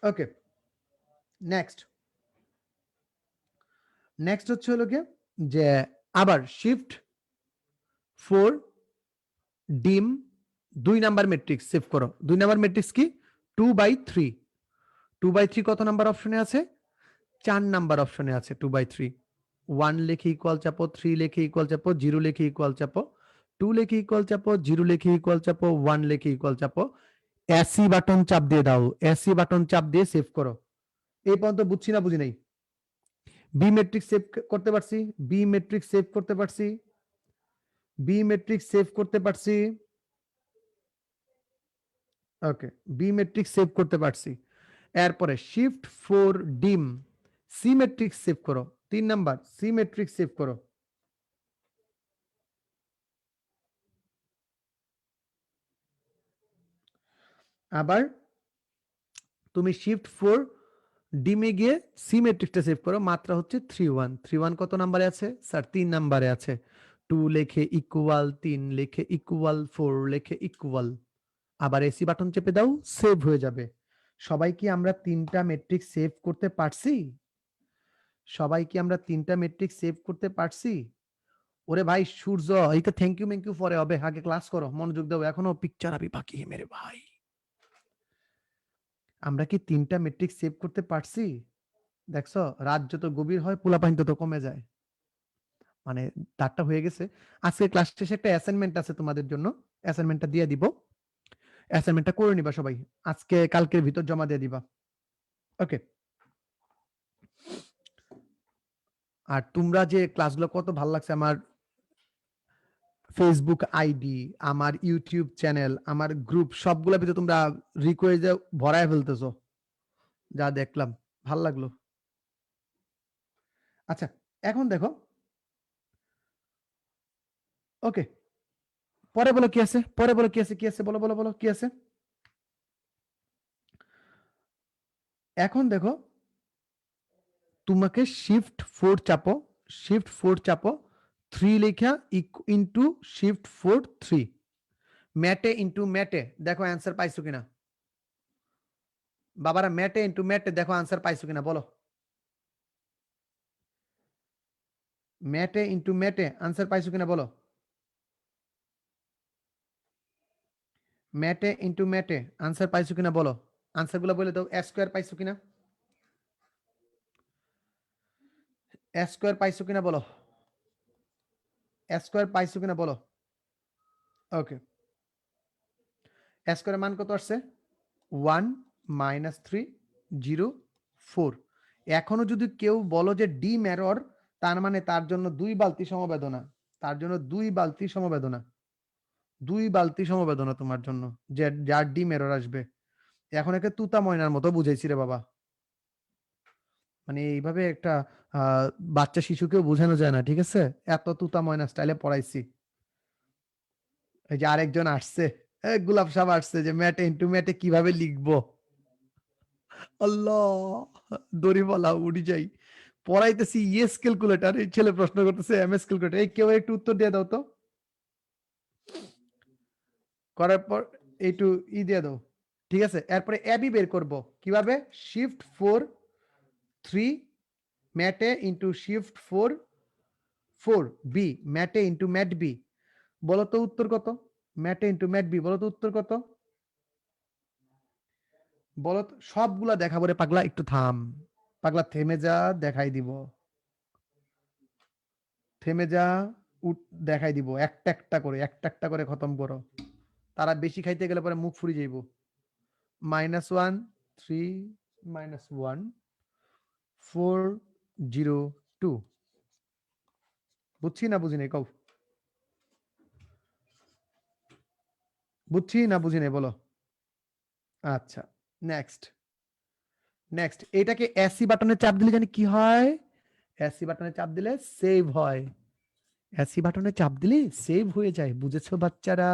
ওকে, নেক্সট নেক্সট হচ্ছে হলো কি যে আবার শিফট 4 ডিম 2 নাম্বার ম্যাট্রিক্স সেভ করো। 2 নাম্বার ম্যাট্রিক্স কি? 2/3। 2/3 কত নাম্বার অপশনে আছে? 4 নাম্বার অপশনে আছে 2/3। 1 লিখে ইকুয়াল চাপো, 3 লিখে ইকুয়াল চাপো, 0 লিখে ইকুয়াল চাপো, 2 লিখে ইকুয়াল চাপো, 0 লিখে ইকুয়াল চাপো, 1 লিখে ইকুয়াল চাপো। এসি বাটন চাপ দিয়ে দাও, এসি বাটন চাপ দিয়ে সেভ করো। এই পর্যন্ত বুঝছি না বুঝি নাই? বি ম্যাট্রিক্স সেভ করতে পারছি, বি ম্যাট্রিক্স সেভ করতে পারছি, বি ম্যাট্রিক্স সেভ করতে পারছি। ওকে, বি ম্যাট্রিক্স সেভ করতে পারছি। এরপরে শিফট 4 ডিম সি ম্যাট্রিক্স সেভ করো। 3 নাম্বার সি ম্যাট্রিক্স সেভ করো। আবার তুমি শিফট 4 ডিমে গিয়ে সি ম্যাট্রিক্সটা সেভ করো। মাত্রা হচ্ছে 3 1। 3 1 কত নাম্বারে আছে স্যার? 3 নাম্বারে আছে। 2 লেখে ইকুয়াল, 3 লেখে ইকুয়াল, 4 লেখে ইকুয়াল। আবার এসি বাটন চেপে দাও, সেভ হয়ে যাবে। সবাই কি আমরা 3টা ম্যাট্রিক্স সেভ করতে পারছি? সবাই কি আমরা 3টা ম্যাট্রিক্স সেভ করতে পারছি? ওরে ভাই সূর্য, এই তো থ্যাংক ইউ ম্যাংক ইউ পরে হবে, আগে ক্লাস করো, মনোযোগ দাও, এখনো পিকচার আবি বাকি হে মেরে ভাই। আমরা কি 3টা ম্যাট্রিক্স সেভ করতে পারছি? দেখছো, রাত যত গভীর হয় পোলাপাইন তত কমে যায়। মানে তারটা হয়ে গেছে। আজকে ক্লাস শেষে একটা অ্যাসাইনমেন্ট আছে তোমাদের জন্য, অ্যাসাইনমেন্টটা দিয়ে দিব, অ্যাসাইনমেন্টটা করে নিবা সবাই, আজকে কালকের ভিতর জমা দিয়ে দিবা। ওকে, আর তোমরা যে ক্লাসগুলো কত ভালো লাগছে, আমার ফেসবুক আইডি, আমার ইউটিউব চ্যানেল, আমার গ্রুপ সবগুলোর ভিতরে তোমরা রিকোয়েস্টে ভরায় ফেলতেছো, যা দেখলাম ভাল লাগলো। আচ্ছা, এখন দেখো, ওকে, পরে বলো কি আছে, পরে বলো কি আছে, কি আছে বলো বলো বলো কি আছে। এখন দেখো, তোমাকে শিফট 4 চাপো, শিফট 4 চাপো, 3 লেখা ইনটু শিফট 4 3 ম্যাটে ইনটু ম্যাটে, দেখো অ্যান্সার পাইছো কিনা বাবারা? ম্যাটে ইনটু ম্যাটে দেখো অ্যান্সার পাইছো কিনা বলো। ম্যাটে ইনটু ম্যাটে আনসার পাইছো কিনা বলো। ম্যাটে ইনটু ম্যাটে আনসার পাইছো কিনা বলো। আনসারগুলো বলে দাও। এ স্কয়ার পাইছো কিনা, এ স্কয়ার পাইছো কিনা বলো, এ স্কয়ার পাইছো কিনা বলো। ওকে, এ স্কয়ারের মান কত আসছে? 1 -3 0 4। এখনো যদি কেউ বলো যে ডিম এরর, তার মানে তার জন্য 2 বালতি সমবেদনা, তার জন্য 2 বালতি সমবেদনা, 2 বালতি সমবেদনা তোমার জন্য, যে যার ডিম এরর আসবে। এখন একে তুতা ময়নার মতো বুঝাইছি রে বাবা। মানে এইভাবে একটা বাচ্চা শিশুকেও বোঝানো যায় না, ঠিক আছে? এত তুতা ময়না স্টাইলে পড়াইছি। এই যে আরেকজন আসছে, গোলাপ সাহেব আসছে, যে ম্যাটে ইন্টু ম্যাটে কিভাবে লিখবো। আল্লাহ, দড়ি বলা উড়ি যাই। পড়াইতেছি ইয়েস ক্যালকুলেটর, এই ছেলে প্রশ্ন করতেছে এমএস ক্যালকুলেটর। এই কেউ একটু উত্তর দিয়ে দাও তো, করার পর একটু দিয়ে দাও, ঠিক আছে? এরপরে এবি বের করব কিভাবে? Shift 4 3 mat A into shift 4 4 B mat A into mat B, বলো তো উত্তর কত? Mat A into mat B, বলো তো উত্তর কত? বলো তো, সবগুলা দেখাবো রে পাগলা, একটু থাম পাগলা, থেমে যা, দেখাই দিব, থেমে যা, দেখাই দিব, একটা একটা করে, একটা একটা করে খতম করো, তারা বেশি খাইতে গেলে পরে মুখ ফুরি যাইব। -1 3 -1 4 0 2, বুঝছি না বুঝি নাই কও, বুঝছি না বুঝি নাই বলো। আচ্ছা নেক্সট, নেক্সট এটাকে এসি বাটনে চাপ দিলে জানি কি হয়? এসি বাটনে চাপ দিলে সেভ হয়, এসি বাটনে চাপ দিলে সেভ হয়ে যায়, বুঝেছো বাচ্চারা?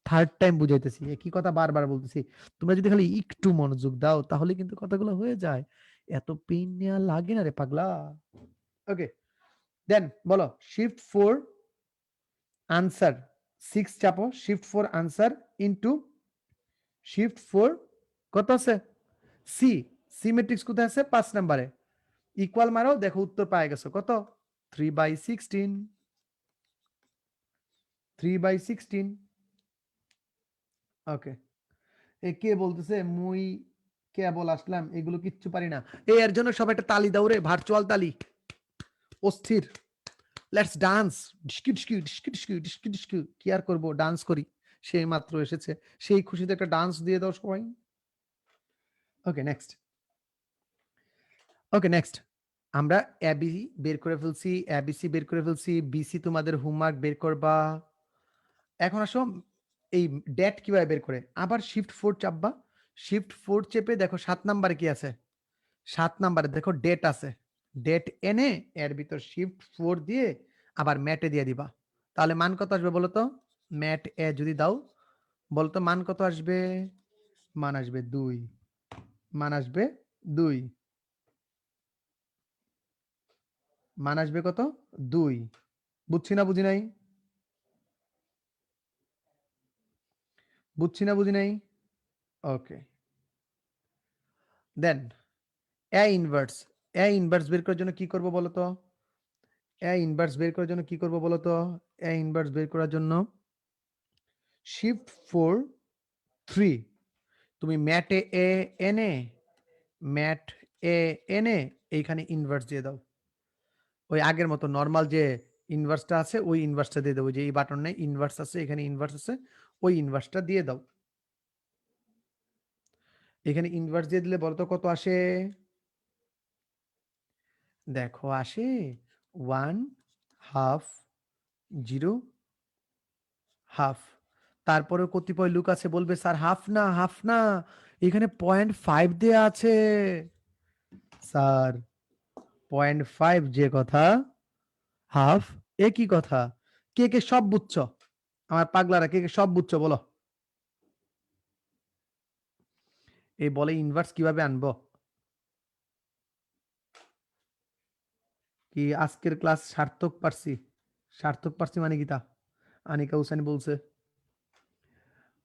থার্ড টাইম বুঝাইতেছি, একই কথা বারবার বলতেছি, তোমরা যদি খালি একটু মনোযোগ দাও তাহলে কিন্তু কথাগুলো হয়ে যায়, এত পেন নেওয়া লাগে না রে পাগলা। ওকে দেন বলো, শিফট 4 আনসার 6 চাপো, শিফট 4 আনসার ইনটু শিফট 4 কত আছে? সি, সি ম্যাট্রিক্স কোথায় আছে? 5 নম্বরে, ইকুয়াল মারো, দেখো উত্তর পায়ে গেছো কত? 3/16, 3/16। ওকে, এ কে বলতেছে মুই কেবল আসলাম, এগুলো কিচ্ছু পারি না, এর জন্য সবাই একটা তালি দাও রে, ভার্চুয়াল তালি, অস্থির, লেটস ডান্স, ডিস্কি ডিস্কি ডিস্কি ডিস্কি ডিস্কি ডিস্কি, কি আর করবো, ডান্স করি, সেই মাত্র এসেছে, সেই খুশিতে একটা ডান্স দিয়ে দাও সবাই। ওকে নেক্সট, ওকে নেক্সট, আমরা এবি বের করে ফেলছি, এবিসি বের করে ফেলছি, বিসি তোমাদের হোমওয়ার্ক বের করবা। এখন আসো এই ডেট কিভাবে বের করে, আবার শিফট 4 চাপবা, শিফট 4 চেপে দেখো 7 নাম্বারে কি আছে, 7 নাম্বারে দেখো ডেট আছে, ডেট এনে এর ভিতর শিফট 4 দিয়ে আবার ম্যাটে দিয়ে দিবা, তাহলে মান কত আসবে বলো তো? ম্যাট এ যদি দাও, বলো তো মান কত আসবে? মান আসবে 2, মান আসবে 2, মান আসবে কত? 2, বুঝছি না বুঝি নাই, বুঝছি না বুঝি নাই। ওকে দেন এ ইনভার্স, এ ইনভার্স বের করার জন্য কি করব বলো তো? এ ইনভার্স বের করার জন্য কি করব বলো তো? এ ইনভার্স বের করার জন্য শিফট 4 3, তুমি ম্যাট এ এনে, ম্যাট এ এনে এইখানে ইনভার্স দিয়ে দাও, ওই আগের মতো নরমাল যে ইনভার্সটা আছে ওই ইনভার্সটা দিয়ে দাও, যে এই বাটনে ইনভার্স আছে, এখানে ইনভার্স আছে, ওই ইনভার্সটা দিয়ে দাও, এখানে ইনভার্স দিয়ে দিলে বলতো কত আসে? দেখো আসে 1/2 0 হাফ, তারপরে কতিপয় লুক আছে বলবে স্যার হাফ না, হাফ না, এখানে 0.5 দেয়া আছে, স্যার 0.5 যে কথা, হাফ একই কথা, কে কে সব বুঝছো? আমার পাগলারা কে কে সব বুঝছো বলো? এই বলে ইনভার্স কিভাবে আনবো? কি আজকের ক্লাস সার্থক পারছি? সার্থক পারছি মানে কি তা আনিকা হুসাইন বলছে।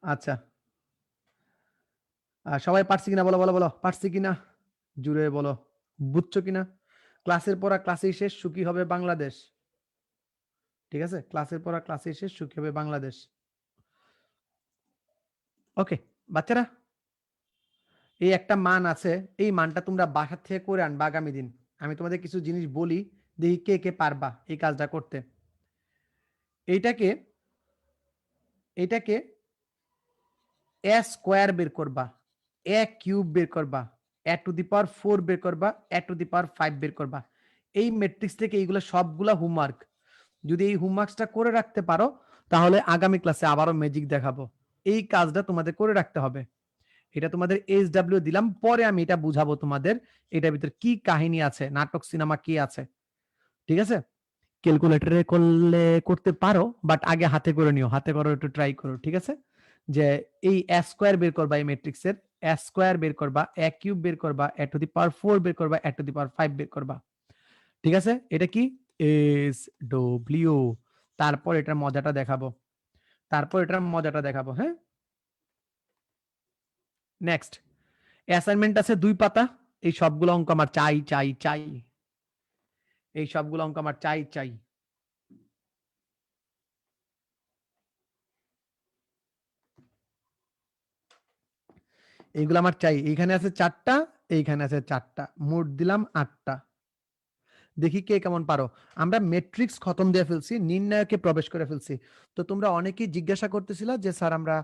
আচ্ছা সবাই পারছি কিনা বলো, বলো বলো পারছি কিনা, জুড়ে বলো, বুঝছো কিনা? ক্লাসের পড়া ক্লাসেই শেষ, সুখী হবে বাংলাদেশ, ঠিক আছে, ক্লাসের পড়া ক্লাসেই শেষ, সুখী হবে বাংলাদেশ। ওকে বাচ্চারা, এই একটা মান আছে, এই মানটা তোমরা বাসা থেকে করে আনবা আগামী দিন, আমি তোমাদের কিছু জিনিস বলি, দেখি কে কে পারবা এই কাজটা করতে। এইটাকে, এইটাকে এ স্কোয়ার বের করবা, এ কিউব বের করবা, এ টু দি পাওয়ার 4 বের করবা, এ টু দি পাওয়ার 5 বের করবা, এই ম্যাট্রিক্স থেকে এইগুলো সবগুলা হোমওয়ার্ক, যদি এই হোমওয়ার্কটা করে রাখতে পারো তাহলে আগামী ক্লাসে আবারও ম্যাজিক দেখাবো, এই কাজটা তোমাদের করে রাখতে হবে। এটা তোমাদের SW দিলাম, পরে আমি এটা বুঝাবো তোমাদের এটার ভিতর কি কাহিনী আছে, নাটক সিনেমা কি আছে, ঠিক আছে? ক্যালকুলেটরে করলে করতে পারো, বাট আগে হাতে করে নিও, হাতে করে একটু ট্রাই করো, ঠিক আছে? যে এই এ স্কয়ার বের করবা, এই ম্যাট্রিক্সের এ স্কয়ার বের করবা, এ কিউব বের করবা, এ টু দি পাওয়ার 4 বের করবা, এ টু দি পাওয়ার 5 বের করবা, ঠিক আছে? এটা কি SW, তারপর এটার মজাটা দেখাবো, তারপর এটার মজাটা দেখাবো, হ্যাঁ? নেক্সট অ্যাসাইনমেন্ট আছে 2 পাতা, এই সবগুলো অঙ্ক আমার চাই চাই চাই, এই সবগুলো অঙ্ক আমার চাই চাই, এইগুলো আমার চাই। এইখানে আছে 4টা, এইখানে আছে 4টা, মোট দিলাম 8টা। দেখি কে কেমন পারো। আমরা ম্যাট্রিক্স খতম দিয়ে ফেলছি, নির্ণায়কে প্রবেশ করে ফেলছি। তো তোমরা অনেকেই জিজ্ঞাসা করতেছিলা যে স্যার আমরা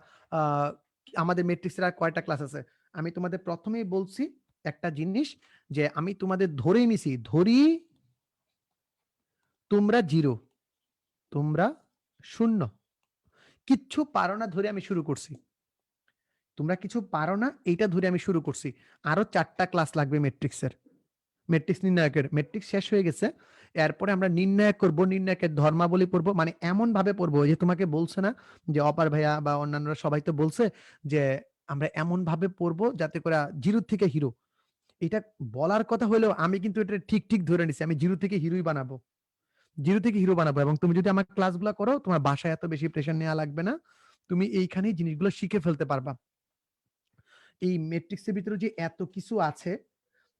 আমাদের ম্যাট্রিক্সের আর কয়টা ক্লাস আছে। আমি তোমাদের প্রথমেই বলছি একটা জিনিস, যে আমি তোমাদের ধরেই নিছি, ধরি তোমরা 0, তোমরা 0, কিচ্ছু পারো না ধরে আমি শুরু করছি। তোমরা কিছু পারো না এইটা ধরে আমি শুরু করছি। আরো 4টা ক্লাস লাগবে ম্যাট্রিক্সের, ম্যাট্রিক্স নির্ণায়কের। ম্যাট্রিক্স শেষ হয়ে গেছে, এরপরে আমরা নির্ণায়ক করব, নির্ণায়কের ধর্মাবলী পড়বো, মানে এমন ভাবে পড়বো যে তোমাকে বলছে না যে অপার ভাইয়া বা অন্যান্যরা সবাই তো বলছে যে আমরা এমন ভাবে পড়বো যাতে করে জিরো থেকে হিরো। এটা বলার কথা হলেও আমি কিন্তু এটা ঠিক ঠিক ধরে নিছি, আমি জিরো থেকে হিরোই বানাবো, জিরো থেকে হিরো বানাবো। এবং তুমি যদি আমার ক্লাসগুলো করো, তোমার বাসায় এত বেশি প্রেশার নেওয়া লাগবে না, তুমি এইখানেই জিনিসগুলো শিখে ফেলতে পারবা। এই ম্যাট্রিক্সের ভিতরে যে এত কিছু আছে,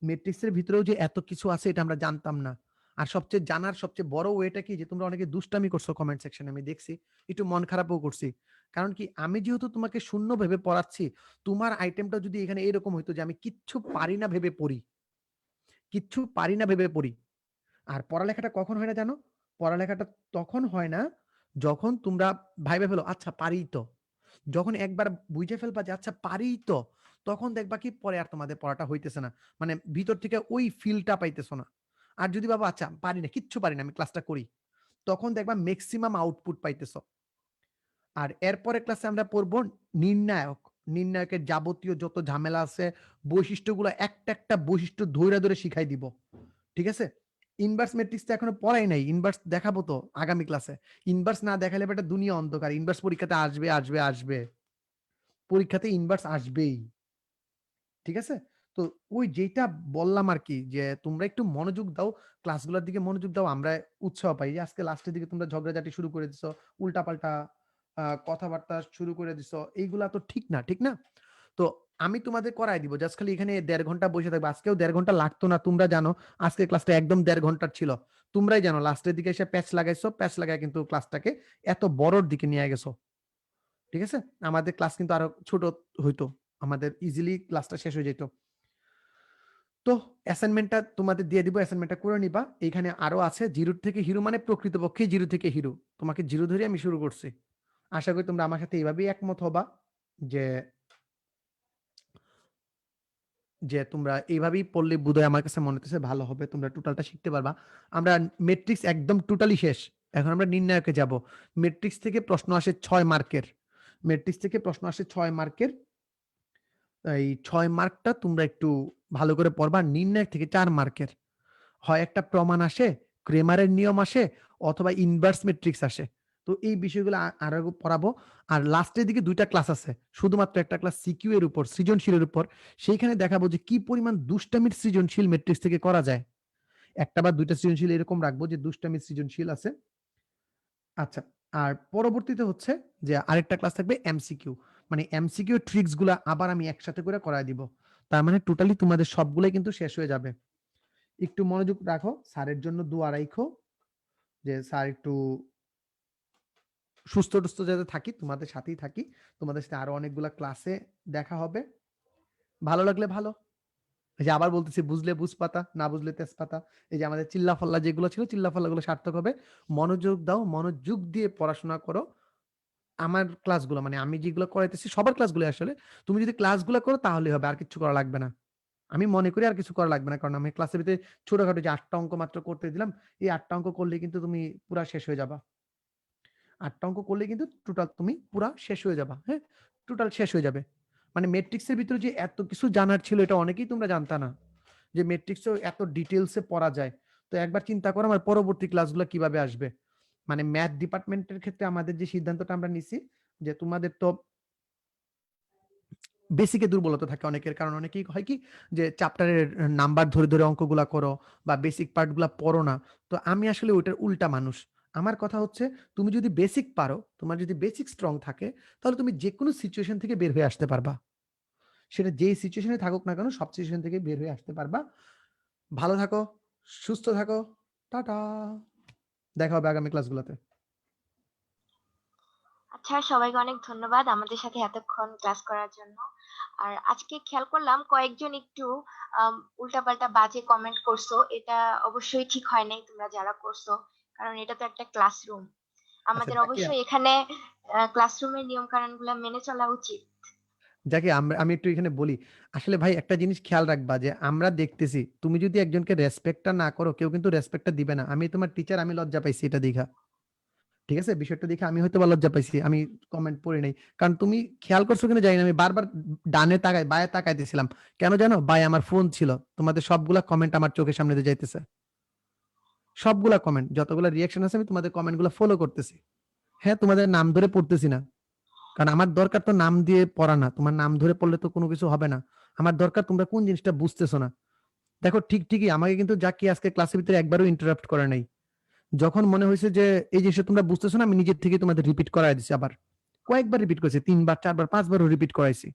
ম্যাট্রিক্সের ভিতরেও যে এত কিছু আছে এটা আমরা জানতাম না। আর সবচেয়ে জানার সবচেয়ে বড় ওয়েটা কি, যে তোমরা অনেকে দুষ্টামি করছো কমেন্ট সেকশনে, আমি দেখছি, একটু মন খারাপও করছি। কারণ কি, আমি যেহেতু তোমাকে শূন্য ভেবে পড়াচ্ছি, তোমার আইটেমটা যদি এখানে এরকম হইতো যে আমি কিচ্ছু পারি না ভেবে পড়ি, কিচ্ছু পারি না ভেবে পড়ি। আর পড়ালেখাটা কখন হয় না জানো? পড়ালেখাটা তখন হয় না যখন তোমরা ভাইবে ফেলো আচ্ছা পারি তো। যখন একবার বুঝে ফেলবা যে আচ্ছা পারি তো, তখন দেখবা কি পরে আর তোমাদের পড়াটা হইতেছে না, মানে ভিতর থেকে ওই ফিলটা পাইতেছো না। আর যদি বাবা আচ্ছা পারি না, কিচ্ছু পারি না, আমি ক্লাসটা করি, তখন দেখবা ম্যাক্সিমাম আউটপুট পাইতেছো। আর এরপরে ক্লাসে আমরা পড়বো নির্ণায়ক। নির্ণায়কের যাবতীয় যত ঝামেলা আছে, বৈশিষ্ট্যগুলো একটা একটা বৈশিষ্ট্য ধরে ধরে শিখাই দিব, ঠিক আছে? ইনভার্স ম্যাট্রিক্সটা এখনো পড়াই নাই, ইনভার্স দেখাবো তো আগামী ক্লাসে। ইনভার্স না দেখালে একটা দুনিয়া অন্ধকার। ইনভার্স পরীক্ষাতে আসবে আসবে আসবে, পরীক্ষাতে ইনভার্স আসবেই, ঠিক আছে? তো ওই যেটা বললাম আর কি, যে তোমরা একটু মনোযোগ দাও, ক্লাসগুলোর দিকে মনোযোগ দাও, আমরা উৎসাহ পাই। যে আজকে লাস্টের দিকে তোমরা ঝগড়াঝাটি শুরু করে দিছো, উল্টাপাল্টা কথাবার্তা শুরু করে দিছো, এইগুলা তো ঠিক না, ঠিক না? তো আমি তোমাদের করাই দিব, জাস্ট খালি এখানে 1.5 ঘন্টা বসে থাকবে। আজকেও 1.5 ঘন্টা লাগতো না, তোমরা জানো আজকে ক্লাসটা একদম 1.5 ঘন্টার ছিল। তোমরাই জানো লাস্টের দিকে এসে প্যাচ লাগাইছো, প্যাচ লাগায় কিন্তু ক্লাসটাকে এত বড়র দিকে নিয়ে গেছো, ঠিক আছে? আমাদের ক্লাস কিন্তু আরো ছোট হইতো, আমাদের ইজিলি ক্লাসটা শেষ হয়ে যেত। তো অ্যাসাইনমেন্টটা তোমাদের দিয়ে দিব, অ্যাসাইনমেন্টটা করে নিবা। এখানে আরো আছে জিরো থেকে হিরো, মানে প্রকৃতপক্ষে জিরো থেকে হিরো। তোমাকে জিরো ধরে আমি শুরু করছি। আশা করি তোমরা আমার সাথে এইভাবেই একমত হবা, যে যে তোমরা এইভাবেই পড়লে বোধহয় আমার কাছে মনে হচ্ছে ভালো হবে, তোমরা টোটালটা শিখতে পারবা। আমরা ম্যাট্রিক্স একদম টোটালি শেষ, এখন আমরা নির্ণায়কে যাব। ম্যাট্রিক্স থেকে প্রশ্ন আসে 6 মার্কের, ম্যাট্রিক্স থেকে প্রশ্ন আসে 6 মার্কের। এই 6 মার্কটা তোমরা একটু ভালো করে পড়বা। নির্ণায়ক থেকে 4 মার্কের, হয় একটা প্রমাণ আসে, ক্রেমারের নিয়ম আসে, অথবা ইনভার্স ম্যাট্রিক্স আসে। তো এই বিষয়গুলো আরো পড়াবো। আর লাস্টের দিকে 2টা ক্লাস আছে, শুধুমাত্র একটা ক্লাস সিকিউ এর উপর, সৃজনশীলের উপর। সেইখানে দেখাবো যে কি পরিমাণ দুষ্টামির সৃজনশীল ম্যাট্রিক্স থেকে করা যায়। একটা বা 2টা সৃজনশীল এরকম রাখবো যে দুষ্টামির সৃজনশীল আছে। আচ্ছা, আর পরবর্তীতে হচ্ছে যে আরেকটা ক্লাস থাকবে এমসিকিউ, মানে এমসিকিউ ট্রিক্স গুলা আবার আমি একসাথে করে করায় দিব। তার মানে টোটালি তোমাদের সবগুলাই কিন্তু শেষ হয়ে যাবে। একটু মনোযোগ রাখো, স্যারের জন্য দোয়া রাখো, যে স্যার একটু সুস্থ টুস্থ যাতে থাকি, তোমাদের সাথেই থাকি। তোমাদের সাথে আরো অনেকগুলা ক্লাসে দেখা হবে। ভালো লাগলে ভালো, এই যে আবার বলতেছি, বুঝলে বুঝপাতা, না বুঝলে তেজপাতা। এই যে আমাদের চিল্লাফাল্লা যেগুলো ছিল, চিল্লাফাল্লাগুলো সার্থক হবে। মনোযোগ দাও, মনোযোগ দিয়ে পড়াশোনা করো। আমার ক্লাসগুলো, মানে আমি যেগুলো করাইতেছি সবার ক্লাসগুলো আসলে তুমি যদি ক্লাসগুলো করো তাহলে হবে, আর কিছু করা লাগবে না। আমি মনে করি আর কিছু করা লাগবে না, কারণ আমি ক্লাসের ভিতরে ছোটখাটো যে 8টা অঙ্ক মাত্র করতে দিলাম, এই 8টা অঙ্ক করলে কিন্তু তুমি পুরা শেষ হয়ে যাবা। 8টা অঙ্ক করলে কিন্তু টোটাল তুমি পুরা শেষ হয়ে যাবা। হ্যাঁ, টোটাল শেষ হয়ে যাবে। মানে ম্যাট্রিক্সের ভিতরে যে এত কিছু জানার ছিল, এটা অনেকেই তোমরা জানতা না, যে ম্যাট্রিক্সও এত ডিটেলসে পড়া যায়। তো একবার চিন্তা করো আমার পরবর্তী ক্লাসগুলো কিভাবে আসবে। মানে ম্যাথ ডিপার্টমেন্টের ক্ষেত্রে আমাদের যে সিদ্ধান্তটা আমরা নিছি, যে তোমাদের তো বেসিকে দুর্বলতা থাকে অনেকের, কারণ অনেকেই হয় কি যে চ্যাপ্টারের নাম্বার ধরে ধরে অঙ্কগুলা করো বা বেসিক পার্টগুলা পড়ো না। তো আমি আসলে ওইটার উল্টা মানুষ। আমার কথা হচ্ছে, তুমি যদি বেসিক পারো, তোমার যদি বেসিক স্ট্রং থাকে, তাহলে তুমি যে কোনো সিচুয়েশন থেকে বের হয়ে আসতে পারবা। সেটা যেই সিচুয়েশনে থাকুক না কেন, সব সিচুয়েশন থেকে বের হয়ে আসতে পারবা। ভালো থাকো, সুস্থ থাকো, টাটা। দেখা হবে আগামী ক্লাসগুলোতে। আচ্ছা, সবাইকে অনেক ধন্যবাদ আমাদের সাথে এতক্ষণ ক্লাস করার জন্য। আর আজকে খেয়াল করলাম কয়েকজন একটু উল্টাপাল্টা বাজে কমেন্ট করছো। এটা অবশ্যই ঠিক হয় নাই তোমরা যারা করছো। কারণ এটা তো একটা ক্লাসরুম। আচ্ছা আমাদের যাকে অবশ্যই এখানে ক্লাসরুমের নিয়ম কানুনগুলো মেনে চলা উচিত। আমি একটু এখানে বলি, আসলে ভাই একটা জিনিস খেয়াল রাখবা যে আমরা দেখতেছি তুমি যদি একজনকে রেসপেক্টটা না করো কেউ কিন্তু রেসপেক্টটা দিবে না। আমি তোমার টিচার, আমি লজ্জা পাইছি এটা দেখা। ঠিক আছে, বিষয়টা দেখে আমি হয়তো বা লজ্জা পাইছি, আমি কমেন্ট পড়ি নাই। কারণ তুমি খেয়াল করছো কিনা জানি না, আমি বারবার ডানে তাকাই বায়ে তাকাইতেছিলাম। কেন জানো? বাই আমার ফোন ছিল, তোমাদের সবগুলা কমেন্ট আমার চোখের সামনে দিয়ে যাইতেছে। সবগুলা কমেন্ট, যতগুলা রিয়াকশন আছে, আমি তোমাদের কমেন্ট গুলো ফলো করতেছি। হ্যাঁ, তোমাদের নাম ধরে পড়তেছি না, কারণ আমার দরকার তো নাম দিয়ে পড়া না। তোমার নাম ধরে পড়লে তো কোনো কিছু হবে না। আমার দরকার তোমরা কোন জিনিসটা বুঝতেছো না। দেখো ঠিকই আমাকে কিন্তু জাকি আজকে ক্লাসের ভিতরে একবারও ইন্টারাপ্ট করে নাই। যখন মনে হয়েছে যে এই জিনিসটা তোমরা বুঝতেছো না, আমি নিজের থেকে তোমাদের রিপিট করাই দিচ্ছি। আবার কয়েকবার রিপিট করেছি, 3 বার 4 বার 5 বারও রিপিট করাইছি।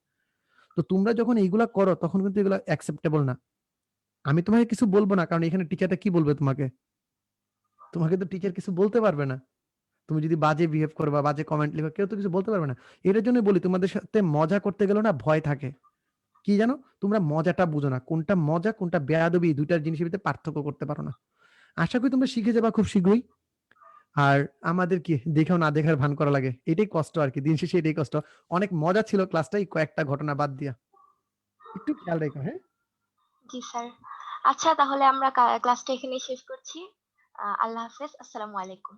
তো তোমরা যখন এইগুলা করো তখন কিন্তু এগুলো অ্যাকসেপ্টেবল না। আমি তোমাকে কিছু বলবো না, কারণ এখানে টিচারটা কি বলবে তোমাকে? তোমাকে তো টিচার কিছু বলতে পারবে না। তুমি যদি বাজে বিহেভ করো বা বাজে কমেন্ট লিখো, কেউ তো কিছু বলতে পারবে না। এটার জন্য বলি, তোমাদের সাথে মজা করতে গেলেও না ভয় থাকে। কি জানো, তোমরা মজাটা বুঝো না, কোনটা মজা কোনটা বেয়াদবি, এই দুইটার জিনিসের ভিতরে পার্থক্য করতে পারো না। আশা করি তোমরা শিখে যাবা খুব শীঘ্রই। আর আমাদের কি দেখাও না দেখার ভান করা লাগে, এটাই কষ্ট আর কি, দিন শেষে এটাই কষ্ট। অনেক মজা ছিল ক্লাসটাই, কয়েকটা ঘটনা বাদ দিয়া। একটু খেয়াল রেখো, হ্যাঁ। জি স্যার। আচ্ছা, তাহলে আমরা ক্লাসটা এখানেই শেষ করছি। আল্লাহ হাফেজ। আসসালামু আলাইকুম।